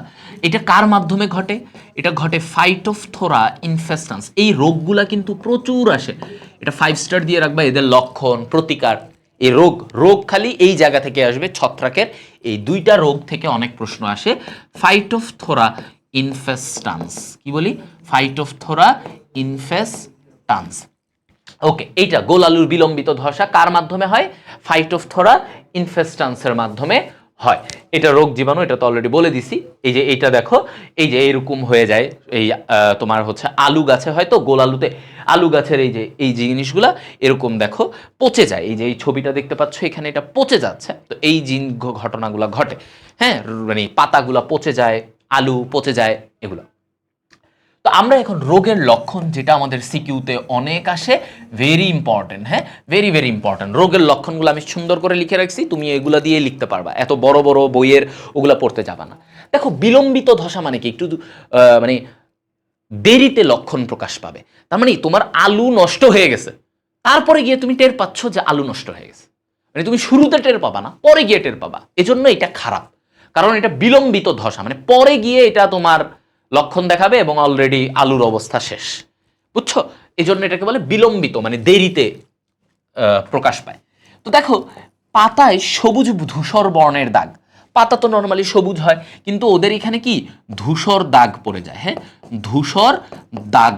এটা কার মাধ্যমে ঘটে, এটা ঘটে ফাইটোফথোরা ইনফেস্টান্স, এই রোগগুলা কিন্তু প্রচুর আসে, এটা 5 স্টার দিয়ে রাখবা, এদের লক্ষণ প্রতিকার, এই রোগ খালি এই জায়গা থেকে আসবে, ছত্রাকের এই দুইটা রোগ থেকে অনেক প্রশ্ন আসে। ফাইটোফথোরা ইনফেস্টান্স। কি বলি? ফাইটোফথোরা ইনফেস্টান্স। ওকে, এইটা গোল আলুর বিলম্বিত ধসা কার মাধ্যমে হয়? ফাইটোফথোরা ইনফেস্টান্সের মাধ্যমে হয়। এটা রোগ জীবাণু, এটা তো অলরেডি বলে দিছি। এই যে এইটা দেখো, এই যে এরকম হয়ে যায়, এই তোমার হচ্ছে আলু গাছে হয়তো গোল আলুতে আলু গাছের এই যে এই জিনিসগুলা এরকম দেখো পচে যায়। এই যে এই ছবিটা দেখতে পাচ্ছ এখানে, এটা পচে যাচ্ছে। তো এই ঘটনাগুলা ঘটে, হ্যাঁ, মানে পাতাগুলা পচে যায়, আলু পচে যায়, এগুলো। তো আমরা এখন রোগের লক্ষণ, যেটা আমাদের সিকিউতে অনেক আসে, ভেরি ইম্পর্টেন্ট, হ্যাঁ, ভেরি ভেরি ইম্পর্টেন্ট। রোগের লক্ষণগুলো আমি সুন্দর করে লিখে রাখছি, তুমি এগুলা দিয়ে লিখতে পারবা, এত বড় বড় বইয়ের ওগুলা পড়তে যাবা না। দেখো, বিলম্বিত ধসা মানে কি? একটু মানে দেরিতে লক্ষণ প্রকাশ পাবে। তার মানে তোমার আলু নষ্ট হয়ে গেছে, তারপরে গিয়ে তুমি টের পাচ্ছ যে আলু নষ্ট হয়ে গেছে। মানে তুমি শুরুতে টের পাবা না, পরে গিয়ে টের পাবা। এজন্য এটা খারাপ, কারণ এটা বিলম্বিত ধসা, মানে পরে গিয়ে এটা তোমার লক্ষণ দেখাবে এবং অলরেডি আলুর অবস্থা শেষ, বুঝছো? এই জন্য এটাকে বলে বিলম্বিত, মানে দেরিতে প্রকাশ পায়। তো দেখো, পাতায় সবুজ ধূসর বর্ণের দাগ। পাতা তো নর্মালি সবুজ হয়, কিন্তু ওদের এখানে কি ধূসর দাগ পড়ে যায়, হ্যাঁ, ধূসর দাগ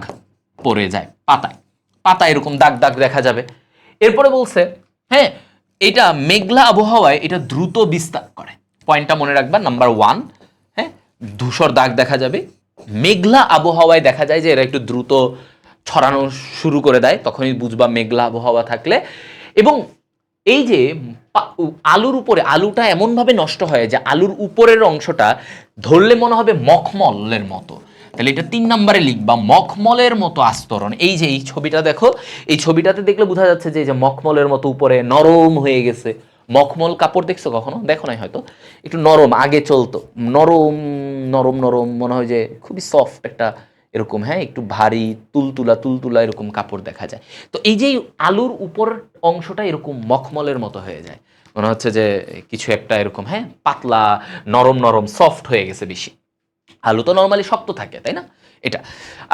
পড়ে যায় পাতায়। পাতা এরকম দাগ দাগ দেখা যাবে। এরপরে বলছে, হ্যাঁ, এটা মেঘলা আবহাওয়ায় এটা দ্রুত বিস্তার করে। পয়েন্টটা মনে রাখবা, নাম্বার 1, হ্যাঁ, ধূসর দাগ দেখা যাবে। মেঘলা আবহাওয়ায় দেখা যায় যে এরা একটু দ্রুত ছড়ানো শুরু করে দেয়, তখনই বুঝবা মেঘলা আবহাওয়া থাকলে। এবং এই যে আলুর উপরে, আলুটা এমনভাবে নষ্ট হয় যে আলুর উপরের অংশটা ধরলে মনে হবে মখমলের মতো। তাহলে এটা 3 নম্বরে লিখবা, মখমলের মতো আস্তরণ। এই যে এই ছবিটা দেখো, এই ছবিটাতে দেখলে বোঝা যাচ্ছে যে এই যে মখমলের মতো উপরে নরম হয়ে গেছে। মখমল কাপড় দেখছো কখনো? দেখো নাই হয়তো, একটু নরম, আগে চলতো, নরম নরম নরম, মনে হয় যে খুবই সফট একটা এরকম, হ্যাঁ, একটু ভারী তুলতুলা তুলতুলা এরকম কাপড় দেখা যায়। তো এই যে আলুর উপর অংশটা এরকম মখমলের মতো হয়ে যায়, মনে হচ্ছে যে কিছু একটা এরকম, হ্যাঁ, পাতলা নরম নরম সফট হয়ে গেছে বেশি। আলু তো নর্মালি শক্ত থাকে, তাই না? এটা।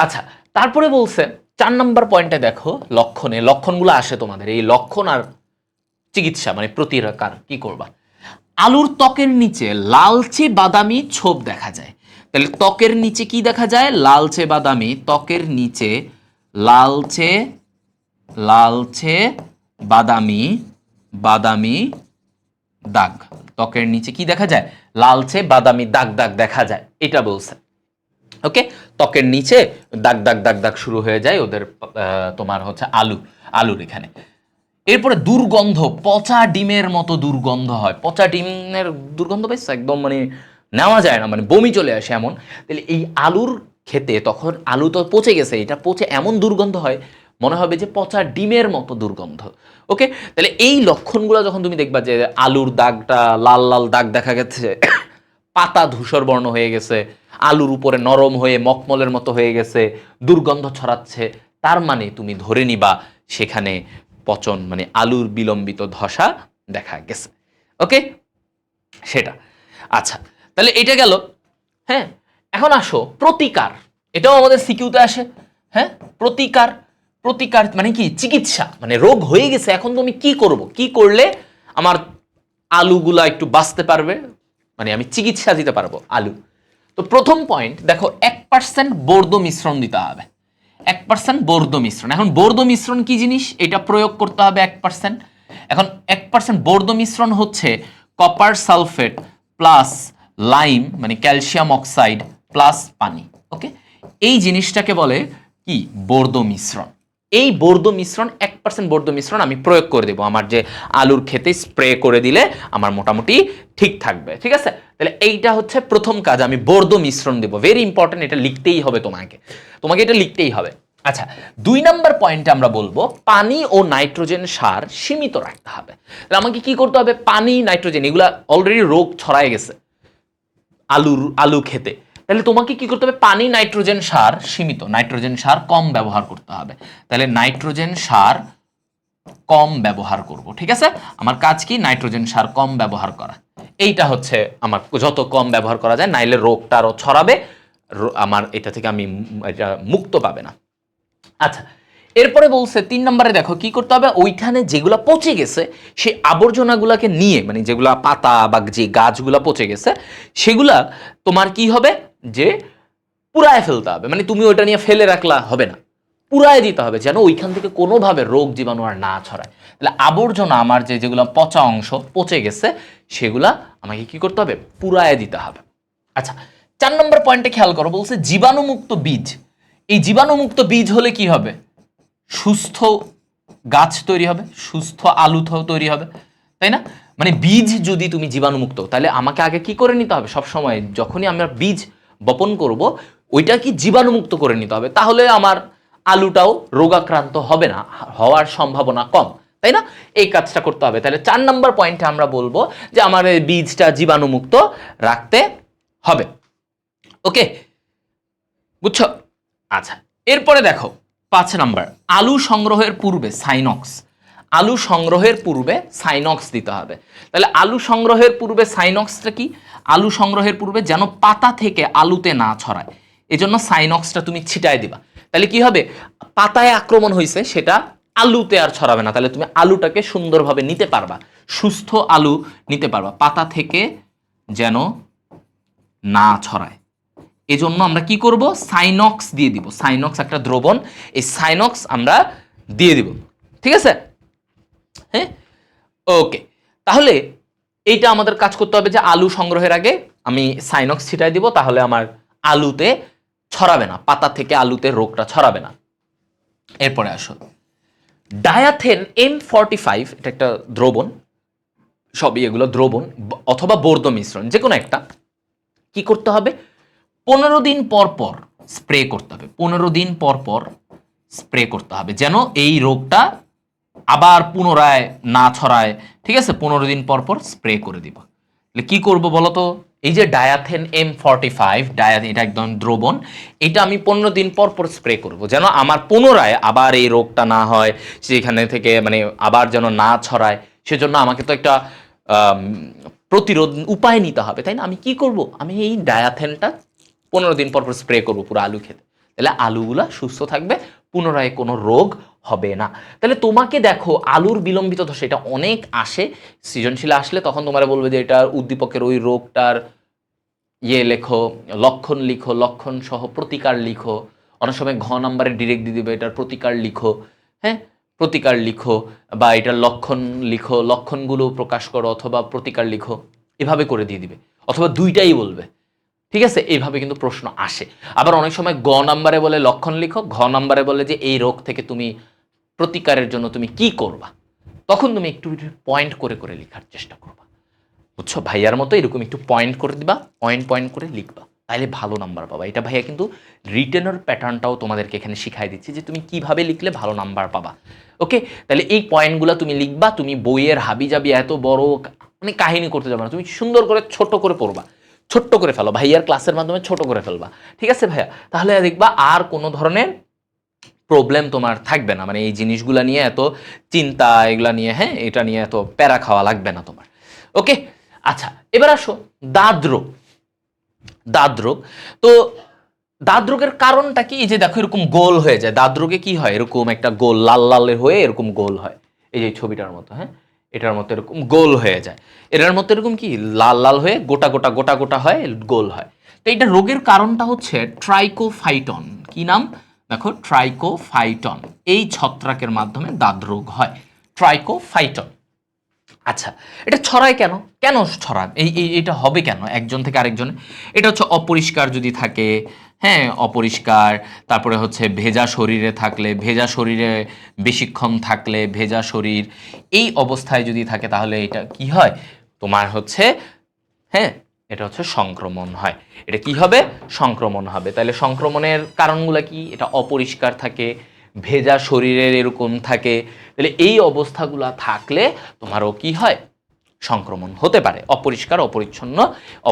আচ্ছা, তারপরে বলছে 4 নম্বর পয়েন্টে দেখো, লক্ষণে, লক্ষণগুলো আসে তোমাদের, এই লক্ষণ আর চিকিৎসা মানে প্রতিকার কি করবা। আলুর ত্বকের নিচে লালচে বাদামি ছোপ দেখা যায়। তাহলে ত্বকের নিচে কি দেখা যায়? লালচে বাদামি, ত্বকের নিচে লালচে লালচে বাদামি বাদামি দাগ। ত্বকের নিচে কি দেখা যায়? লালচে বাদামি দাগ দাগ দেখা যায়, এটা বলছে। ওকে, ত্বকের নিচে দাগ দাগ দাগ দাগ শুরু হয়ে যায় ওদের, তোমার হচ্ছে আলুর এখানে। এরপরে দুর্গন্ধ, পচা ডিমের মতো দুর্গন্ধ হয়। পচা ডিমের দুর্গন্ধ পাইছো? একদম মানে নেওয়া যায় না, মানে বমি চলে আসে এমন। তাহলে এই আলুর খেতে তখন আলু তো পচে গেছে, এটা পচে এমন দুর্গন্ধ হয়, মনে হবে যে পচা ডিমের মতো দুর্গন্ধ। ওকে, তাহলে এই লক্ষণগুলো যখন তুমি দেখবা যে আলুর দাগটা লাল লাল দাগ দেখা গেছে, পাতা ধূসর বর্ণ হয়ে গেছে, আলুর উপরে নরম হয়ে মখমলের মতো হয়ে গেছে, দুর্গন্ধ ছড়াচ্ছে, তার মানে তুমি ধরে নিবা সেখানে পচন, মানে আলুর বিলম্বিত ধসা দেখা গেছে। ওকে, সেটা। আচ্ছা, তাহলে এটা গেল। হ্যাঁ, এখন আসো প্রতিকার। এটাও আমাদের সিকিউতে আসে। হ্যাঁ, প্রতিকার। প্রতিকার মানে কি? চিকিৎসা, মানে রোগ হয়ে গেছে, এখন তুমি কি করব, কি করলে আমার আলুগুলা একটু বাঁচতে পারবে, মানে আমি চিকিৎসা দিতে পারবো আলু। তো প্রথম পয়েন্ট দেখো, 1% বর্দ মিশ্রণ দিতে হবে। 1% বর্দ মিশ্রণ। এখন বর্দ মিশ্রণ কি জিনিস, এটা প্রয়োগ করতে হবে 1%। এখন 1% বর্দ মিশ্রণ হচ্ছে কপার সালফেট প্লাস লাইম, মানে ক্যালসিয়াম অক্সাইড প্লাস পানি। ওকে, এই জিনিসটাকে বলে কি? বর্দ মিশ্রণ। এই বর্দ মিশ্রণ, 1% বর্দ মিশ্রণ আমি প্রয়োগ করে দেবো আমার যে আলুর খেতে, স্প্রে করে দিলে আমার মোটামুটি ঠিক থাকবে। ঠিক আছে, তাহলে এইটা হচ্ছে প্রথম কাজ, আমি বর্দ মিশ্রণ দেবো। ভেরি ইম্পর্টেন্ট, এটা লিখতেই হবে তোমাকে এটা লিখতেই হবে। আচ্ছা, 2 নাম্বার পয়েন্টে আমরা বলবো পানি ও নাইট্রোজেন সার সীমিত রাখতে হবে। তাহলে আমাকে কি করতে হবে? পানি, নাইট্রোজেন, এগুলা অলরেডি রোগ ছড়ায় গেছে আলু খেতে, তাহলে তোমাকে কি করতে হবে? পানি, নাইট্রোজেন সার সীমিত, নাইট্রোজেন সার কম ব্যবহার করতে হবে। তাহলে নাইট্রোজেন সার কম ব্যবহার করব। ঠিক আছে, আমার কাজ কি? নাইট্রোজেন সার কম ব্যবহার করা। এইটা হচ্ছে আমার, যত কম ব্যবহার করা যায়, নাইলে রোগটা আরো ছড়াবে, আমার এটা থেকে আমি এটা মুক্ত পাবে না। আচ্ছা, এরপরে বলছে 3 নম্বরে দেখো কি করতে হবে, ওইখানে যেগুলা পচে গেছে সেই আবর্জনাগুলাকে নিয়ে, মানে যেগুলা পাতা বা যে গাছগুলা পচে গেছে সেগুলা তোমার কি হবে, যে পুরায় ফেলতে হবে, মানে তুমি ওইটা নিয়ে ফেলে রাখলা হবে না, পুরায় দিতে হবে যেন ওইখান থেকে কোনোভাবে রোগ জীবাণু আর না ছড়ায়। তাহলে আবর্জনা আমার যেগুলো পচা অংশ পচে গেছে সেগুলা আমাকে কি করতে হবে, পুরায় দিতে হবে। আচ্ছা 4 নম্বর পয়েন্টে খেয়াল করো, বলছে জীবাণুমুক্ত বীজ। এই জীবাণুমুক্ত বীজ হলে কি হবে, সুস্থ গাছ তৈরি হবে, সুস্থ আলু তৈরি হবে, তাই না? মানে বীজ যদি তুমি জীবাণুমুক্ত, তাহলে আমাকে আগে কি করে নিতে হবে, সবসময় যখনই আমরা বীজ বপন করব ওইটা কি জীবাণুমুক্ত করে নিতে হবে, তাহলে আমার আলুটাও রোগাক্রান্ত হবে না, হওয়ার সম্ভাবনা কম, তাই না? এই কাজটা করতে হবে। তাহলে 4 নম্বর পয়েন্টে আমরা বলবো যে আমার এই বীজটা জীবাণুমুক্ত রাখতে হবে। ওকে, বুঝছো? আচ্ছা এরপরে দেখো 5 নাম্বার, আলু সংগ্রহের পূর্বে সাইনক্স। আলু সংগ্রহের পূর্বে সাইনক্স দিতে হবে। তাহলে আলু সংগ্রহের পূর্বে সাইনক্সটা কি, আলু সংগ্রহের পূর্বে যেন পাতা থেকে আলুতে না ছড়ায়, এজন্য সাইনক্সটা তুমি ছিটায় দিবা। তাহলে কি হবে, পাতায় আক্রমণ হয়েছে সেটা আলুতে আর ছড়াবে না, তাহলে তুমি আলুটাকে সুন্দরভাবে নিতে পারবা, সুস্থ আলু নিতে পারবা, পাতা থেকে যেন না ছড়ায়। এজন্য আমরা কি করব, সাইনক্স দিয়ে দিব। সাইনক্স একটা দ্রবণ, এই সাইনক্স আমরা দিয়ে দিব, ঠিক আছে? হ্যাঁ, ওকে। তাহলে এইটা আমাদের কাজ করতে হবে যে আলু সংগ্রহের আগে আমি সাইনক্স ছিটাই দিব, তাহলে আমার আলুতে ছড়াবে না, পাতা থেকে আলুতে রোগটা ছড়াবে না। এরপরে আসো ডায়াথেন M45, এটা একটা দ্রবণ, সবই এগুলো দ্রবণ অথবা বর্জ্য মিশ্রণ, যে কোনো একটা। কি করতে হবে, 15 দিন পর পর স্প্রে করতে হবে, 15 দিন পর পর স্প্রে করতে হবে যেন এই রোগটা আবার পুনরায় না ছড়ায়, ঠিক আছে? 15 দিন পর পর স্প্রে করে দিব। তাহলে কি করব বলো তো, এই যে ডায়াথেন M45, এটা একদম দ্রবণ, এটা আমি 15 দিন পর পর স্প্রে করব যেন আমার পুনরায় আবার এই রোগটা না হয়, সেখানে থেকে মানে আবার যেন না ছড়ায়। সেজন্য আমাকে তো একটা প্রতিরোধ উপায় নিতে হবে, তাই না? আমি কি করব, আমি এই ডায়াথেনটা 15 দিন পর পর স্প্রে করব পুরো আলু খেতে, তাহলে আলুগুলা সুস্থ থাকবে, পুনরায় কোনো রোগ হবে না। তাহলে তোমাকে দেখো আলুর বিলম্বিত ধসা এটা অনেক আসে, সৃজনশীল আসলে তখন তোমার বলবে যে এটা উদ্দীপকের ওই রোগটার লেখো, লক্ষণ লিখো, লক্ষণ সহ প্রতিকার লিখো। অনেক সময় ঘ নাম্বারে ডিরেক্ট দিয়ে দিবে এটার প্রতিকার লিখো, হ্যাঁ প্রতিকার লিখো, বা এটার লক্ষণ লিখো, লক্ষণগুলো প্রকাশ করো, অথবা প্রতিকার লিখো, এভাবে করে দিয়ে দিবে, অথবা দুইটাই বলবে, ঠিক আছে? এইভাবে কিন্তু প্রশ্ন আসে। আবার অনেক সময় গ নাম্বারে বলে লক্ষণ লিখো, ঘ নাম্বারে বলে যে এই রোগ থেকে তুমি প্রতিকারের জন্য তুমি কি করবা, তখন তুমি একটু পয়েন্ট করে করে লেখার চেষ্টা করবা, বুঝছো? ভাইয়ার মতো এরকম একটু পয়েন্ট করে দিবা, পয়েন্ট করে লিখবা, তাইলে ভালো নাম্বার পাবা। এটা ভাইয়া কিন্তু রিটেনের প্যাটার্নটাও তোমাদেরকে এখানে শিখাই দিচ্ছি যে তুমি কিভাবে লিখলে ভালো নাম্বার পাবা। ওকে, তাহলে এই পয়েন্টগুলো তুমি লিখবা। তুমি বইয়ের হাবিজাবি এত বড় মানে কাহিনী করতে যাবে না, তুমি সুন্দর করে ছোট করে পড়বা, ছোট্ট করে ফেলো, ভাইয়ার ক্লাসের মাধ্যমে ছোট করে ফেলবা, ঠিক আছে ভাইয়া? তাহলে দেখবা আর কোনো ধরনের প্রবলেম তোমার থাকবে না, মানে এই জিনিসগুলা নিয়ে এত চিন্তা, এগুলা নিয়ে, হ্যাঁ এটা নিয়ে এত প্যারা খাওয়া লাগবে না তোমার। ওকে, আচ্ছা এবার আসো দাদরোগ। দাদরোগ, তো দাদরোগের কারণটা কি? এই যে দেখো এরকম গোল হয়ে যায়, দাদরোগে কি হয়, এরকম একটা গোল লাল লাল হয়ে এরকম গোল হয়, এই যে ছবিটার মতো, হ্যাঁ এটার মতো এরকম গোল হয়ে যায়, এটার মতো এরকম কি লাল লাল হয়ে গোটা গোটা গোটা গোটা হয়, গোল হয়। তো এটা রোগের কারণটা হচ্ছে ট্রাইকোফাইটন। কি নাম? দেখো ট্রাইকোফাইটন, এই ছত্রাকের মাধ্যমে দাদরোগ হয়, ট্রাইকোফাইটন। আচ্ছা এটা ছড়ায় কেন, কেন ছড়ায়, এটা হবে কেন একজন থেকে আরেকজনে? এটা হচ্ছে অপরিষ্কার যদি থাকে, হ্যাঁ অপরিষ্কার, তারপরে হচ্ছে ভেজা শরীরে থাকলে, ভেজা শরীরে বেশিক্ষণ থাকলে, ভেজা শরীর এই অবস্থায় যদি থাকে, তাহলে এটা কি হয় তোমার হচ্ছে, হ্যাঁ এটা হচ্ছে সংক্রমণ হয়। এটা কি হবে, সংক্রমণ হবে। তাহলে সংক্রমণের কারণগুলো কি? এটা অপরিষ্কার থাকে, ভেজা শরীরের এরকম থাকে, তাহলে এই অবস্থাগুলো থাকলে তোমারও কি হয়, সংক্রমণ হতে পারে। অপরিষ্কার অপরিচ্ছন্ন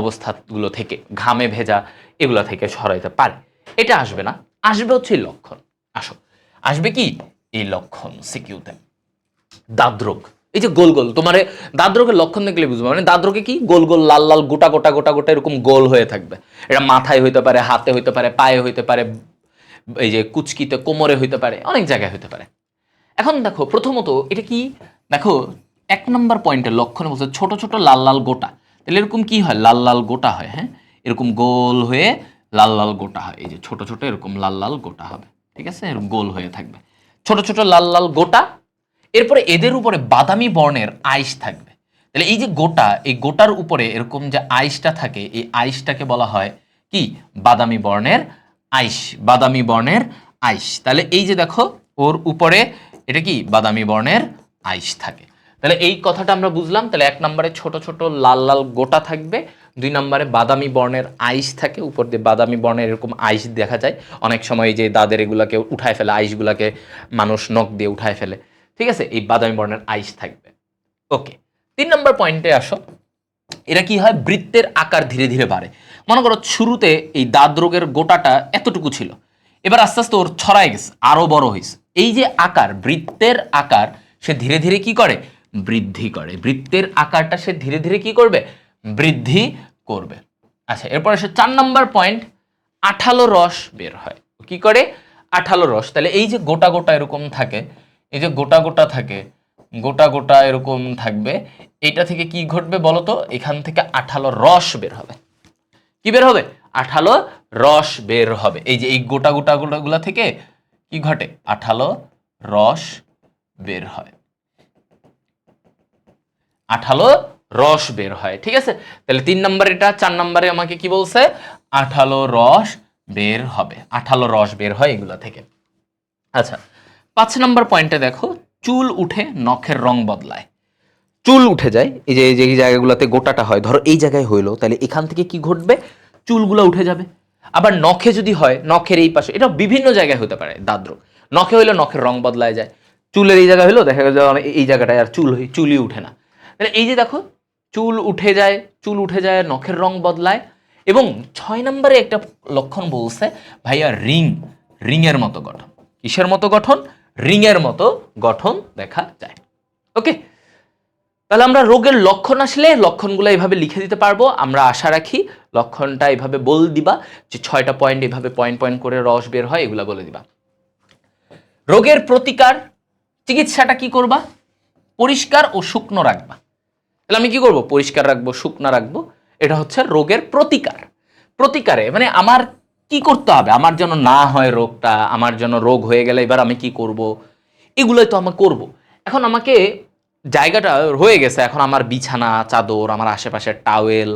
অবস্থাগুলো থেকে, ঘামে ভেজা এগুলো থেকে ছড়াইতে পারে। এটা আসবে না, আসবে হচ্ছে এই লক্ষণ। আসো আসবে কি এই লক্ষণ সিকিউতে, দাদরোগ, এই যে গোল গোল, তোমার দাদরোগের লক্ষণ দেখলে বুঝবে, মানে দাদরোগে কি গোল গোল লাল লাল গোটা গোটা গোটা গোটা এরকম গোল হয়ে থাকবে। এটা মাথায় হইতে পারে, হাতে হইতে পারে, পায়ে হইতে পারে, এই যে কুচকিতে কোমরে হইতে পারে, অনেক জায়গায় হইতে পারে। এখন দেখো প্রথমত এটা কি, দেখো 1 নম্বর পয়েন্টের লক্ষণে বলছে ছোট ছোট লাল লাল গোটা, তাহলে এরকম কি হয়, লাল লাল গোটা হয়, হ্যাঁ এরকম গোল হয়ে লাল লাল গোটা হয়, এই যে ছোট ছোট এরকম লাল লাল গোটা হবে, ঠিক আছে, এরকম গোল হয়ে থাকবে, ছোট ছোট লাল লাল গোটা। এরপরে এদের উপরে বাদামি বর্ণের আইস থাকবে। তাহলে এই যে গোটা, এই গোটার উপরে এরকম যে আইসটা থাকে, এই আইসটাকে বলা হয় কি, বাদামি বর্ণের আইস, বাদামি বর্ণের আইস। তাহলে এই যে দেখো ওর উপরে এটা কি, বাদামি বর্ণের আইস থাকে। তাহলে এই কথাটা আমরা বুঝলাম। তাহলে 1 নম্বরে ছোট ছোট লাল লাল গোটা থাকবে, 2 নম্বরে বাদামি বর্ণের আইস থাকে, উপর দিয়ে বাদামি বর্ণের এরকম আইস দেখা যায় অনেক সময়, যে দাদের এগুলাকে উঠায় ফেলে, আইসগুলাকে মানুষ নখ দিয়ে উঠায় ফেলে, ঠিক আছে, এই বাদামি বর্ণের আইস থাকবে। ওকে, 3 নম্বর পয়েন্টে আসো। এরা কি হয়, বৃত্তের আকার ধীরে ধীরে বাড়ে। মনে করো শুরুতে এই দাঁত রোগের গোটাটা এতটুকু ছিল, এবার আস্তে আস্তে ওর ছড়ায় গেছে, আরো বড় হয়েছে। এই যে আকার, বৃত্তের আকার সে ধীরে ধীরে কি করে, বৃদ্ধি করে। বৃত্তের আকারটা সে ধীরে ধীরে কি করবে, বৃদ্ধি করবে। আচ্ছা, এরপর আসে 4 নম্বর পয়েন্ট, আঠালো রস বের হয়। কি করে, আঠালো রস। তাহলে এই যে গোটা গোটা এরকম থাকে, এই যে গোটা গোটা থাকে, গোটা গোটা এরকম থাকবে, এইটা থেকে কি ঘটবে বলতো, এখান থেকে আঠালো রস বের হবে। কি বের হবে, আঠালো রস বের হবে। এই যে এই গোটা গোটা গুলা থেকে কি ঘটে, আঠালো রস বের হয়, আঠালো রস বের হয়, ঠিক আছে। তাহলে 3 নম্বর এটা। 4 নম্বরে আমাকে কি বলছে, আঠালো রস বের হবে, আঠালো রস বের হয় এগুলা থেকে। আচ্ছা, 5 নম্বর পয়েন্টে দেখো, চুল উঠে নখের রং বদলায়। চুল উঠে যায়, এই যে এই জায়গাগুলোতে গোটাটা হয়, ধরো এই জায়গায় হইলো, তাহলে এখান থেকে কি ঘটবে, চুলগুলো উঠে যাবে। আবার নখে যদি হয়, নখের এই পাশে, এটা বিভিন্ন জায়গায় হতে পারে দাঁত রোগ। নখে হইলে নখের রং বদলায় যায়, চুলের এই জায়গায় হইলো দেখা যায় এই জায়গাটায় আর চুলই উঠে না। তাহলে এই যে দেখো, চুল উঠে যায়, চুল উঠে যায়, নখের রং বদলায়। এবং 6 নম্বরে একটা লক্ষণ বলছে ভাইয়া, রিংয়ের মতো গঠন। কিসের মতো গঠন, রিংয়ের মতো গঠন দেখা যায়। ওকে, তাহলে আমরা রোগের লক্ষণ আসলে লক্ষণগুলো এইভাবে লিখে দিতে পারবো। আমরা আশা রাখি লক্ষণটা এইভাবে বল দিবা, যে 6টা পয়েন্ট এইভাবে পয়েন্ট পয়েন্ট করে রস বের হয়, এগুলা বলে দিবা। রোগের প্রতিকার, চিকিৎসাটা কি করবা, পরিষ্কার ও শুকনো রাখবা। তাহলে আমি কি করব, পরিষ্কার রাখবো, শুকনো রাখবো, এটা হচ্ছে রোগের প্রতিকার। প্রতিকারে মানে আমার কি করতে হবে, আমার যেন না হয় রোগটা, আমার যেন রোগ হয়ে গেলে এবার আমি কি করব, এগুলোই তো আমি করব। এখন আমাকে জায়গাটা হয়ে গেছে, এখন আমার বিছানা, চাদর, আমার আশেপাশের টাওয়েল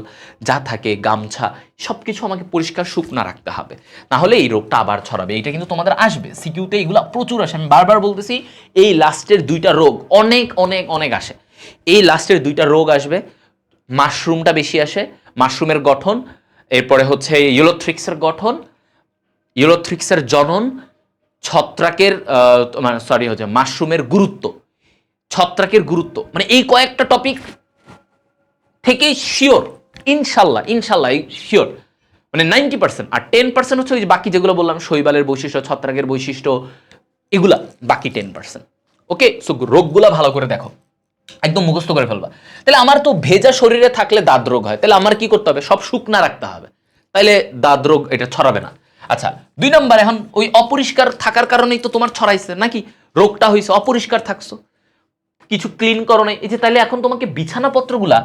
যা থাকে, গামছা, সব কিছু আমাকে পরিষ্কার শুকনা রাখতে হবে, না হলে এই রোগটা আবার ছড়াবে। এইটা কিন্তু তোমাদের আসবে সিকিউতে, এগুলো প্রচুর আসে। আমি বারবার বলতেছি, এই লাস্টের 2টা রোগ অনেক অনেক অনেক আসে। এই লাস্টের 2টা রোগ আসবে, মাশরুমটা বেশি আসে, মাশরুমের গঠন, এরপরে হচ্ছে ইউলোথ্রিক্সের গঠন, ইউলোথ্রিক্সের জনন, ছত্রাকের সরি হচ্ছে মাশরুমের গুরুত্ব, ছত্রাকের গুরুত্ব, মানে এই কয়েকটা টপিক থেকে শিওর, ইনশাল্লাহ ইনশাল্লাহ শিওর, মানে 90%। আর 10% হচ্ছে ওই যে বাকি যেগুলো বললাম, শৈবালের বৈশিষ্ট্য, ছত্রাকের বৈশিষ্ট্য, এগুলা বাকি 10%। ওকে, সো রোগগুলা ভালো করে দেখো, একদম মুখস্থ করে ফেলবা। তাহলে আমার তো ভেজা শরীরে থাকলে দাঁত রোগ হয়, তাহলে আমার কি করতে হবে, সব শুকনা রাখতে হবে, তাইলে দাঁত রোগ এটা ছড়াবে না। আচ্ছা, 2 নম্বর, এখন ওই অপরিষ্কার থাকার কারণেই তো তোমার ছড়াইছে নাকি, রোগটা হয়েছে, অপরিষ্কার থাকছো, কিছু ক্লিন করো নাই, এই যে, তাহলে এখন তোমাকে বিছানাপত্রগুলা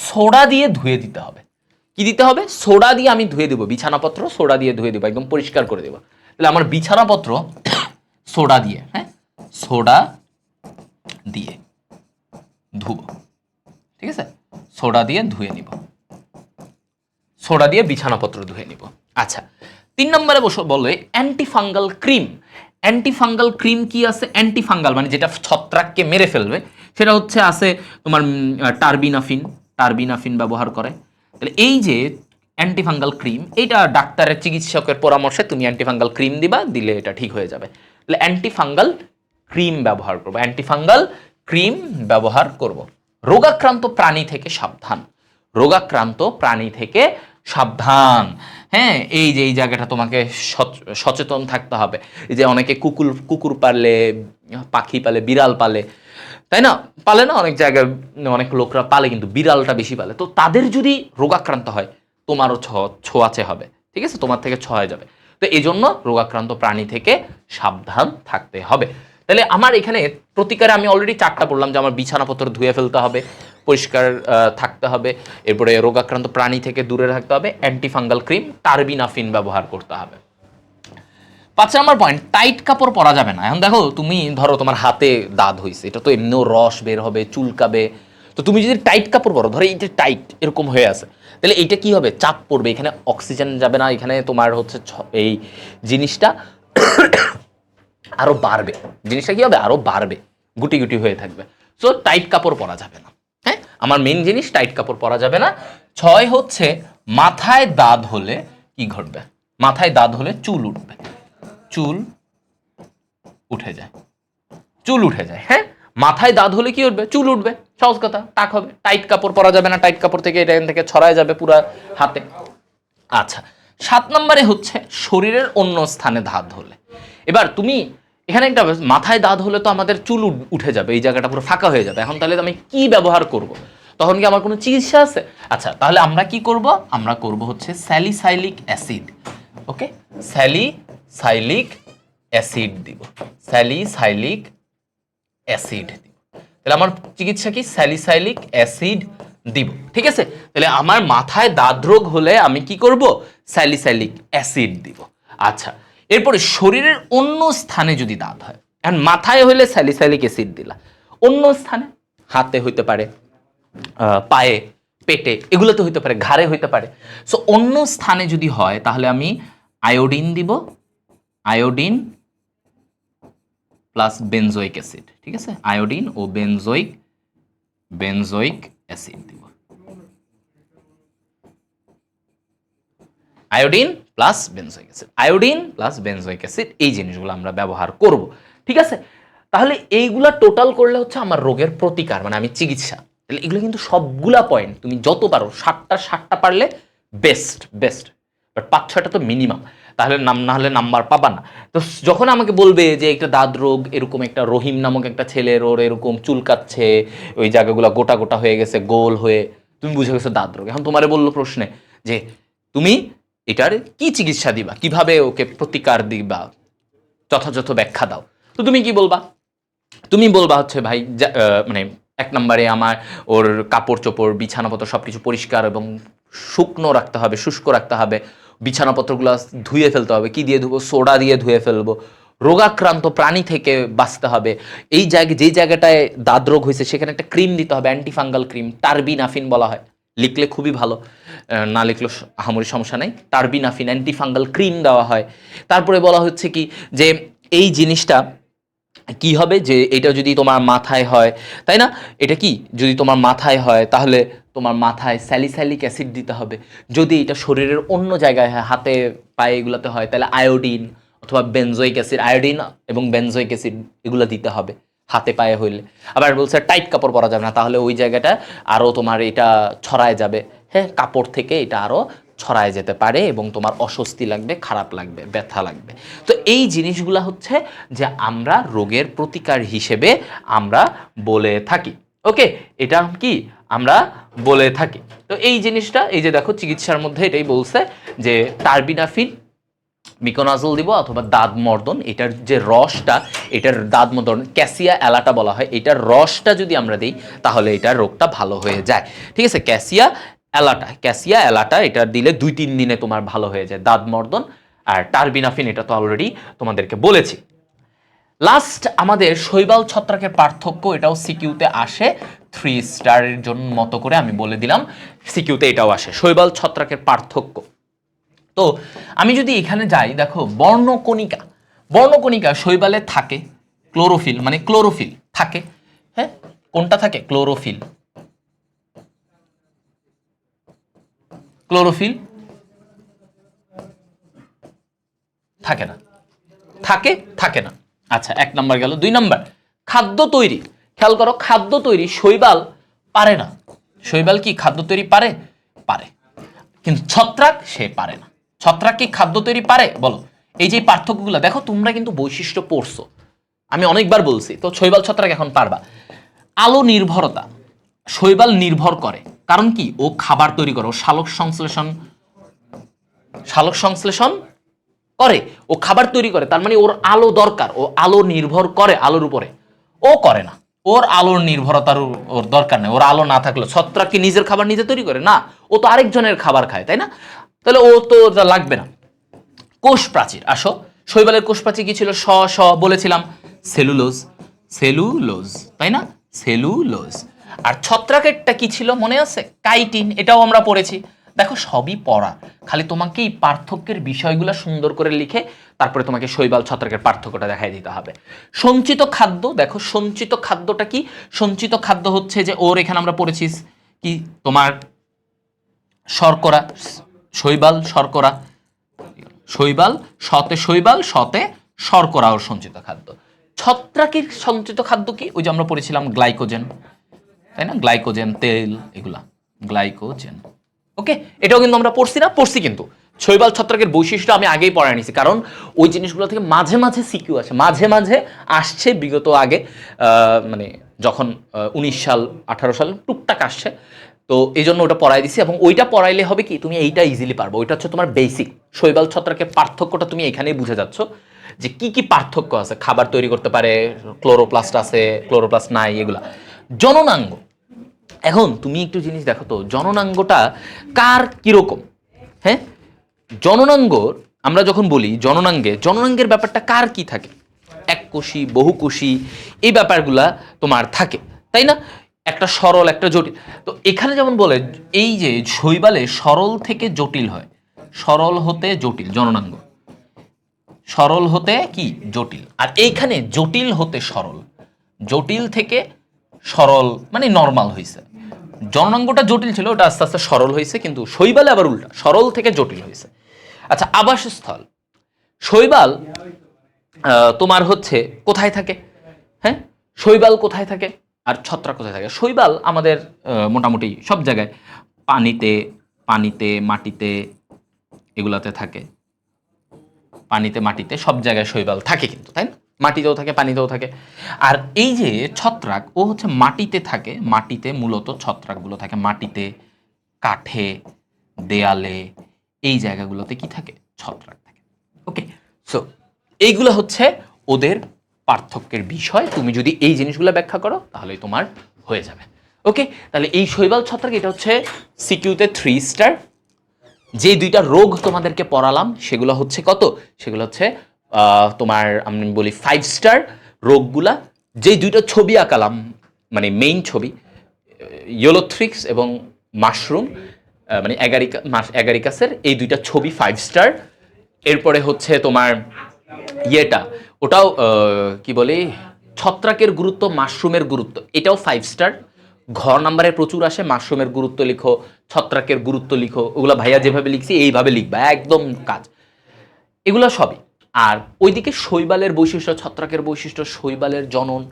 সোডা দিয়ে ধুয়ে দিতে হবে। কি দিতে হবে, সোডা দিয়ে আমি ধুয়ে দেবো, বিছানাপত্র সোডা দিয়ে ধুয়ে দেবো, একদম পরিষ্কার করে দেবো। তাহলে আমার বিছানাপত্র সোডা দিয়ে, হ্যাঁ, সোডা দিয়ে ধুবো, ঠিক আছে, সোডা দিয়ে ধুয়ে নিব, সোডা দিয়ে বিছানাপত্র ধুয়ে নিব। আচ্ছা, 3 নম্বরে বললে অ্যান্টিফাঙ্গাল ক্রিম। অ্যান্টিফাঙ্গাল ক্রিম কি আছে, অ্যান্টিফাঙ্গাল মানে যেটা ছত্রাককে মেরে ফেলবে, সেটা হচ্ছে আছে তোমার টার্বিনাফিন ব্যবহার করে। তাহলে এই যে অ্যান্টিফাঙ্গাল ক্রিম, এইটা ডাক্তারের চিকিৎসকের পরামর্শে তুমি অ্যান্টিফাঙ্গাল ক্রিম দিবা, দিলে এটা ঠিক হয়ে যাবে। তাহলে অ্যান্টিফাঙ্গাল ক্রিম ব্যবহার করবো, অ্যান্টিফাঙ্গাল ক্রিম ব্যবহার করব। রোগাক্রান্ত প্রাণী থেকে সাবধান, রোগাক্রান্ত প্রাণী থেকে সাবধান। হ্যাঁ, এই যে এই জায়গাটা তোমাকে সচেতন থাকতে হবে। এই যে অনেকে কুকুর পালে, পাখি পালে, বিড়াল পালে, তাই না, পালে না, অনেক জায়গায় অনেক লোকরা পালে, কিন্তু বিড়ালটা বেশি পালে। তো তাদের যদি রোগাক্রান্ত হয়, তোমারও ছোঁয়াচে হবে, ঠিক আছে, তোমার থেকে ছোঁয়া যাবে। তো এই জন্য রোগাক্রান্ত প্রাণী থেকে সাবধান থাকতে হবে। তাহলে আমার এখানে প্রতিকারে আমি অলরেডি 4টা বললাম, যে আমার বিছানাপত্র ধুয়ে ফেলতে হবে, পরিষ্কার থাকতে হবে, এরপরে রোগাক্রান্ত প্রাণী থেকে দূরে থাকতে হবে, অ্যান্টিফাঙ্গাল ক্রিম টারবিনাফিন ব্যবহার করতে হবে। 5 নম্বর পয়েন্ট, টাইট কাপড় পরা যাবে না। এখন দেখো তুমি ধরো তোমার হাতে দাঁত হয়েছে, এটা তো এমনিও রস বের হবে, চুলকাবে, তো তুমি যদি টাইট কাপড় পরো, ধরো এই যে টাইট এরকম হয়ে আছে, তাহলে এইটা কি হবে, চাপ পড়বে, এখানে অক্সিজেন যাবে না, এখানে তোমার হচ্ছে এই জিনিসটা আরো বাড়বে, জিনিসটা কি হবে, আরো বাড়বে, গুটি গুটি হয়ে থাকবে। সো টাইট কাপড় পরা যাবে না। হ্যাঁ, আমার মেন জিনিস টাইট কাপড় পরা যাবে না। 6 হচ্ছে মাথায় দাঁত হলে কি ঘটবে, মাথায় দাঁত হলে চুল উঠবে, চুল উঠে যায়, চুল উঠে যায়। হ্যাঁ, মাথায় দাঁত হলে কি উঠবে, চুল উঠবে, সহজ কথা, টাক হবে। টাইট কাপড় পরা যাবে না, টাইট কাপড় থেকে এটা এখান থেকে ছড়ায় যাবে পুরা হাতে। আচ্ছা, 7 নম্বরে হচ্ছে শরীরের অন্য স্থানে দাঁত হলে। এবার তুমি এখানে একটা মাথায় দাঁত হলে তো আমাদের চুল উঠে যাবে, এই জায়গাটা পুরো ফাঁকা হয়ে যাবে। এখন তাহলে আমি কি ব্যবহার করব, তখন কি আমার কোনো চিকিৎসা আছে? আচ্ছা, তাহলে আমরা কি করব, আমরা করব হচ্ছে স্যালিসাইলিক অ্যাসিড। ওকে, স্যালিসাইলিক অ্যাসিড দিব, স্যালিসাইলিক অ্যাসিড দিব। তাহলে আমার চিকিৎসা কি, স্যালিসাইলিক অ্যাসিড দিব। ঠিক আছে, তাহলে আমার মাথায় দাঁত রোগ হলে আমি কি করব, স্যালিসাইলিক অ্যাসিড দিব। আচ্ছা, এরপরে শরীরের অন্য স্থানে যদি দাঁত হয়, এখন মাথায় হলে স্যালিসাইলিক অ্যাসিড দিলা, অন্য স্থানে হাতে হইতে পারে, পায়ে, পেটে, এগুলোতে হইতে পারে, ঘাড়ে হইতে পারে। সো অন্য স্থানে যদি হয় তাহলে আমি আয়োডিন দিব, আয়োডিন প্লাস বেনজোইক অ্যাসিড। ঠিক আছে, আয়োডিন ও বেনজোইক অ্যাসিড দিব, iodine plus benzoic acid, iodine plus benzoic acid, এই জিনিসগুলো আমরা ব্যবহার করব। ঠিক আছে, তাহলে এইগুলা টোটাল করলে হচ্ছে আমার রোগের প্রতিকার, মানে আমি চিকিৎসা। তাহলে এগুলো কিন্তু সবগুলা পয়েন্ট তুমি যত পারো 7টা পারলে বেস্ট, বাট 5-6টা তো মিনিমাম, তাহলে না হলে নাম্বার পাবা না। তো যখন আমাকে বলবে যে একটা দাঁত রোগ, এরকম একটা রহিম নামক একটা ছেলের ওর এরকম চুলকাচ্ছে, ওই জায়গাগুলো গোটা গোটা হয়ে গেছে, গোল হয়ে, তুমি বুঝে গেছো দাঁত রোগ। এখন তোমারে বললো প্রশ্নে যে তুমি এটার কি চিকিৎসা দিবা, কিভাবে ওকে প্রতিকার দিবা, যথাযথ ব্যাখ্যা দাও। তো তুমি কি বলবা, তুমি বলবা হচ্ছে ভাই মানে 1 নম্বরে আমার ওর কাপড় চোপড় বিছানাপত্র সবকিছু পরিষ্কার এবং শুকনো রাখতে হবে, শুষ্ক রাখতে হবে, বিছানাপত্রগুলো ধুয়ে ফেলতে হবে। কি দিয়ে ধুবো, সোডা দিয়ে ধুয়ে ফেলবো। রোগাক্রান্ত প্রাণী থেকে বাঁচতে হবে। এই যেই জায়গাটায় দাঁত রোগ হয়েছে সেখানে একটা ক্রিম দিতে হবে, অ্যান্টিফাঙ্গাল ক্রিম, টারবিনাফিন বলা হয়, লিখলে খুবই ভালো, না লিখলেও আহামরি সমস্যা নেই। টারবিনাফিন অ্যান্টিফাঙ্গাল ক্রিম দেওয়া হয়। তারপরে বলা হচ্ছে কি যে এই জিনিসটা কি হবে, যে এটা যদি তোমার মাথায় হয়, তাই না, এটা কি যদি তোমার মাথায় হয় তাহলে তোমার মাথায় স্যালিসাইলিক অ্যাসিড দিতে হবে। যদি এটা শরীরের অন্য জায়গায় হয়, হাতে পায়ে এগুলোতে হয়, তাহলে আয়োডিন অথবা বেনজোইক অ্যাসিড, আয়োডিন এবং বেনজোইক অ্যাসিড এগুলো দিতে হবে হাতে পায়ে হইলে। আবার বলছে টাইট কাপড় পরা যাবে না, তাহলে ওই জায়গাটা আরও তোমার এটা ছড়ায় যাবে। হ্যাঁ, কাপড় থেকে এটা আরও ছড়ায় যেতে পারে এবং তোমার অস্বস্তি লাগবে, খারাপ লাগবে, ব্যথা লাগবে। তো এই জিনিসগুলা হচ্ছে যে আমরা রোগের প্রতিকার হিসেবে আমরা বলে থাকি। ওকে, এটা কি আমরা বলে থাকি। তো এই জিনিসটা, এই যে দেখো চিকিৎসার মধ্যে এটাই বলছে যে টারবিনাফিন, মিকোনাজল দিব অথবা দাঁত মর্দন, এটার যে রসটা, এটার দাঁত মর্দন ক্যাসিয়া অ্যালাটা বলা হয়, এটার রসটা যদি আমরা দিই তাহলে এটার রোগটা ভালো হয়ে যায়। ঠিক আছে, ক্যাসিয়া অ্যালাটা এটা দিলে 2-3 দিনে তোমার ভালো হয়ে যায় দাঁত মর্দন। আর টারবিনাফিন এটা তো অলরেডি তোমাদেরকে বলেছি। লাস্ট আমাদের শৈবাল ছত্রাকের পার্থক্য, এটাও সিকিউতে আসে, 3 স্টারের জন্য মতো করে আমি বলে দিলাম, সিকিউতে এটাও আসে, শৈবাল ছত্রাকের পার্থক্য। তো আমি যদি এখানে যাই, দেখো বর্ণকণিকা শৈবালে থাকে ক্লোরোফিল, মানে ক্লোরোফিল থাকে। হ্যাঁ, কোনটা থাকে, ক্লোরোফিল থাকে না, থাকে না। আচ্ছা, 1 নাম্বার গেল। 2 নাম্বার, খাদ্য তৈরি। খেয়াল করো, খাদ্য তৈরি শৈবাল পারে না। শৈবাল কি খাদ্য তৈরি পারে? কিন্তু ছত্রাক সে পারে না। ছত্রাক কি খাদ্য তৈরি পারে? বলো। এই যে পার্থক্যগুলো দেখো, তোমরা কিন্তু বৈশিষ্ট্য পড়ছো, আমি অনেকবার বলছি। তো শৈবাল ছত্রাক এখন পারবা। আলো নির্ভরতা, শৈবাল নির্ভর করে, কারণ কি ও খাবার তৈরি করে, ও সালোক সংশ্লেষণ করে, ও খাবার তৈরি করে, তার মানে ওর আলো দরকার, ও আলো নির্ভর করে আলোর উপরে, ও করে না, ওর আলোর নির্ভরতার ওর দরকার নেই, ওর আলো না থাকলে ছত্রাক কি নিজের খাবার নিজে তৈরি করে? না, ও তো আরেকজনের খাবার খায়, তাই না? তাহলে ও তো লাগবে না। কোষ প্রাচীর, আসো, শৈবালের কোষ প্রাচীর কি ছিল? বলেছিলাম সেলুলোজ, সেলুলোজ, তাই না? সেলুলোজ। আর ছত্রাকেরটা কি ছিল মনে আছে? কাইটিন, এটাও আমরা পড়েছি। দেখো সবই পড়া, খালি তোমাকে এই পার্থক্যের বিষয়গুলো সুন্দর করে লিখে তারপরে তোমাকে শৈবাল ছত্রাকের পার্থক্যটা দেখাই দিতে হবে। সঞ্চিত খাদ্য, দেখো সঞ্চিত খাদ্যটা কি? সঞ্চিত খাদ্য হচ্ছে যে ওর এখানে আমরা পড়েছি কি তোমার শর্করা, শৈবাল শর্করা, শৈবাল শতে শর্করা ওর সঞ্চিত খাদ্য। ছত্রাকের সঞ্চিত খাদ্য কি? ওই যে আমরা পড়েছিলাম গ্লাইকোজেন, তাই না? গ্লাইকোজেন, তেল, এগুলা গ্লাইকোজেন। ওকে, এটাও কিন্তু আমরা পড়ছি কিন্তু শৈবাল ছত্রাকের বৈশিষ্ট্য আমি আগেই পড়ায় নিছি, কারণ ওই জিনিসগুলো থেকে মাঝে মাঝে সিকিউ আসে, মাঝে মাঝে আসছে বিগত আগে, মানে যখন 19 সাল 18 সাল টুকটাক আসছে, তো এই জন্য ওটা পড়াই দিছি। এবং ওইটা পড়াইলে হবে কি, তুমি এইটা ইজিলি পারবো। ওইটা হচ্ছে তোমার বেসিক। শৈবাল ছত্রাকের পার্থক্যটা তুমি এখানেই বুঝে যাচ্ছ যে কি কি পার্থক্য আছে। খাবার তৈরি করতে পারে, ক্লোরোপ্লাস্ট আছে, ক্লোরোপ্লাস্ট নাই, এগুলা। জননাঙ্গ, এখন তুমি একটু জিনিস দেখো তো, জননাঙ্গটা কার কিরকম? হ্যাঁ, জননাঙ্গ আমরা যখন বলি জননাঙ্গের ব্যাপারটা কার কি থাকে? এককোষী, বহুকোষী, এই ব্যাপারগুলা তোমার থাকে, তাই না? একটা সরল, একটা জটিল। তো এখানে যেমন বলে এই যে শৈবালে সরল থেকে জটিল হয়, সরল হতে জটিল জননাঙ্গ, সরল হতে কি জটিল। আর এইখানে জটিল হতে সরল, জটিল থেকে সরল মানে নর্মাল হয়েছে। জননাঙ্গটা জটিল ছিল, ওটা আস্তে আস্তে সরল হয়েছে, কিন্তু শৈবালে আবার উল্টা, সরল থেকে জটিল হয়েছে। আচ্ছা, আবাসস্থল, শৈবাল তোমার হচ্ছে কোথায় থাকে? হ্যাঁ, শৈবাল কোথায় থাকে আর ছত্রাক কোথায় থাকে? শৈবাল আমাদের মোটামুটি সব জায়গায়, পানিতে, পানিতে, মাটিতে, এগুলাতে থাকে। পানিতে, মাটিতে, সব জায়গায় শৈবাল থাকে কিন্তু, তাই না? মাটিতেও থাকে, পানিতেও থাকে। আর এই যে ছত্রাক, ও হচ্ছে মাটিতে থাকে। মাটিতে মূলত ছত্রাকগুলো থাকে, মাটিতে, কাঠে, দেয়ালে, এই জায়গাগুলোতে কি থাকে? ছত্রাক থাকে। ওকে, সো এইগুলো হচ্ছে ওদের পার্থক্যের বিষয়। তুমি যদি এই জিনিসগুলো ব্যাখ্যা করো তাহলেই তোমার হয়ে যাবে। ওকে, তাহলে এই শৈবাল ছত্রাক, এটা হচ্ছে সিকিউতে 3 স্টার। যে দুইটা রোগ তোমাদেরকে পড়ালাম সেগুলো হচ্ছে কত? সেগুলো হচ্ছে তোমার আমি বলি 5 স্টার রোগগুলা। যে দুইটা ছবি আঁকালাম, মানে মেইন ছবি, ইয়োলোথ্রিক্স এবং মাশরুম, মানে অ্যাগারিকাসের এই দুইটা ছবি 5 স্টার। এরপরে হচ্ছে তোমার ইয়েটা, ওটাও কি বলি, ছত্রাকের গুরুত্ব, মাশরুমের গুরুত্ব, এটাও 5 স্টার। ঘ নাম্বারে প্রচুর আসে, মাশরুমের গুরুত্ব লিখো, ছত্রাকের গুরুত্ব লিখো, ওগুলো ভাইয়া যেভাবে লিখছি এইভাবে লিখবা, একদম কাজ, এগুলো সবই। আর ওইদিকে শৈবালের বৈশিষ্ট্য, ছত্রাকের বৈশিষ্ট্য, শৈবালের জনন,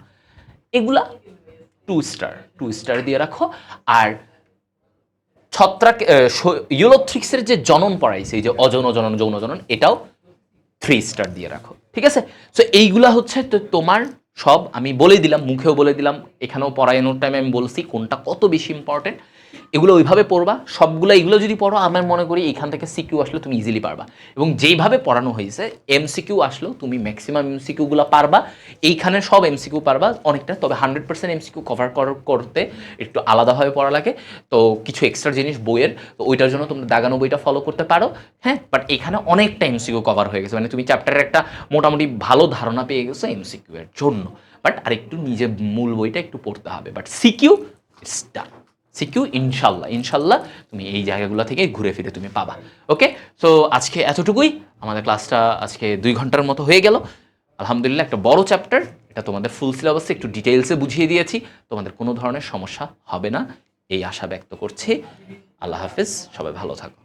এগুলা 2 স্টার, 2 স্টার দিয়ে রাখো। আর ছত্রাক ইউলোথ্রিক্সের যে জনন পড়াইছে, এই যে অজন জনন, যৌন জনন, এটাও 3 স্টার দিয়ে রাখো, ঠিক আছে? সো এইগুলা হচ্ছে তো তোমার সব আমি বলে দিলাম, মুখেও বলে দিলাম, এখানেও পড়ানোর টাইমে আমি বলছি কোনটা কত বেশি ইম্পর্টেন্ট। এগুলো ওইভাবে পড়বা সবগুলো। এগুলো যদি পড়ো, আমার মনে করি এখান থেকে সিকিউ আসলে তুমি ইজিলি পারবা। এবং যেইভাবে পড়ানো হয়েছে এমসিকিউ আসলেও তুমি ম্যাক্সিমাম এমসিকিউগুলো পারবা। এইখানে সব এমসিকিউ পারবা অনেকটা, তবে 100% এমসিকিউ কভার করতে একটু আলাদাভাবে পড়া লাগে। তো কিছু এক্সট্রা জিনিস বইয়ের, তো ওইটার জন্য তোমরা দাগানো বইটা ফলো করতে পারো। হ্যাঁ, বাট এখানে অনেকটা এমসিকিউ কভার হয়ে গেছে, মানে তুমি চ্যাপ্টারের একটা মোটামুটি ভালো ধারণা পেয়ে গেছো এমসিকিউ এর জন্য। বাট আরেকটু নিজে মূল বইটা একটু পড়তে হবে। But CQ it's done. CQ ইনশাল্লাহ তুমি এই জায়গাগুলো থেকে ঘুরে ফিরে তুমি পাবা। ওকে, সো আজকে এতটুকুই। আমাদের ক্লাসটা আজকে 2 ঘন্টার মতো হয়ে গেল। আলহামদুলিল্লাহ, একটা বড় চ্যাপ্টার, এটা তোমাদের ফুল সিলেবাসে একটু ডিটেইলসে বুঝিয়ে দিয়েছি। তোমাদের কোনো ধরনের সমস্যা হবে না এই আশা ব্যক্ত করছি। আল্লাহ হাফেজ, সবাই ভালো থাকো।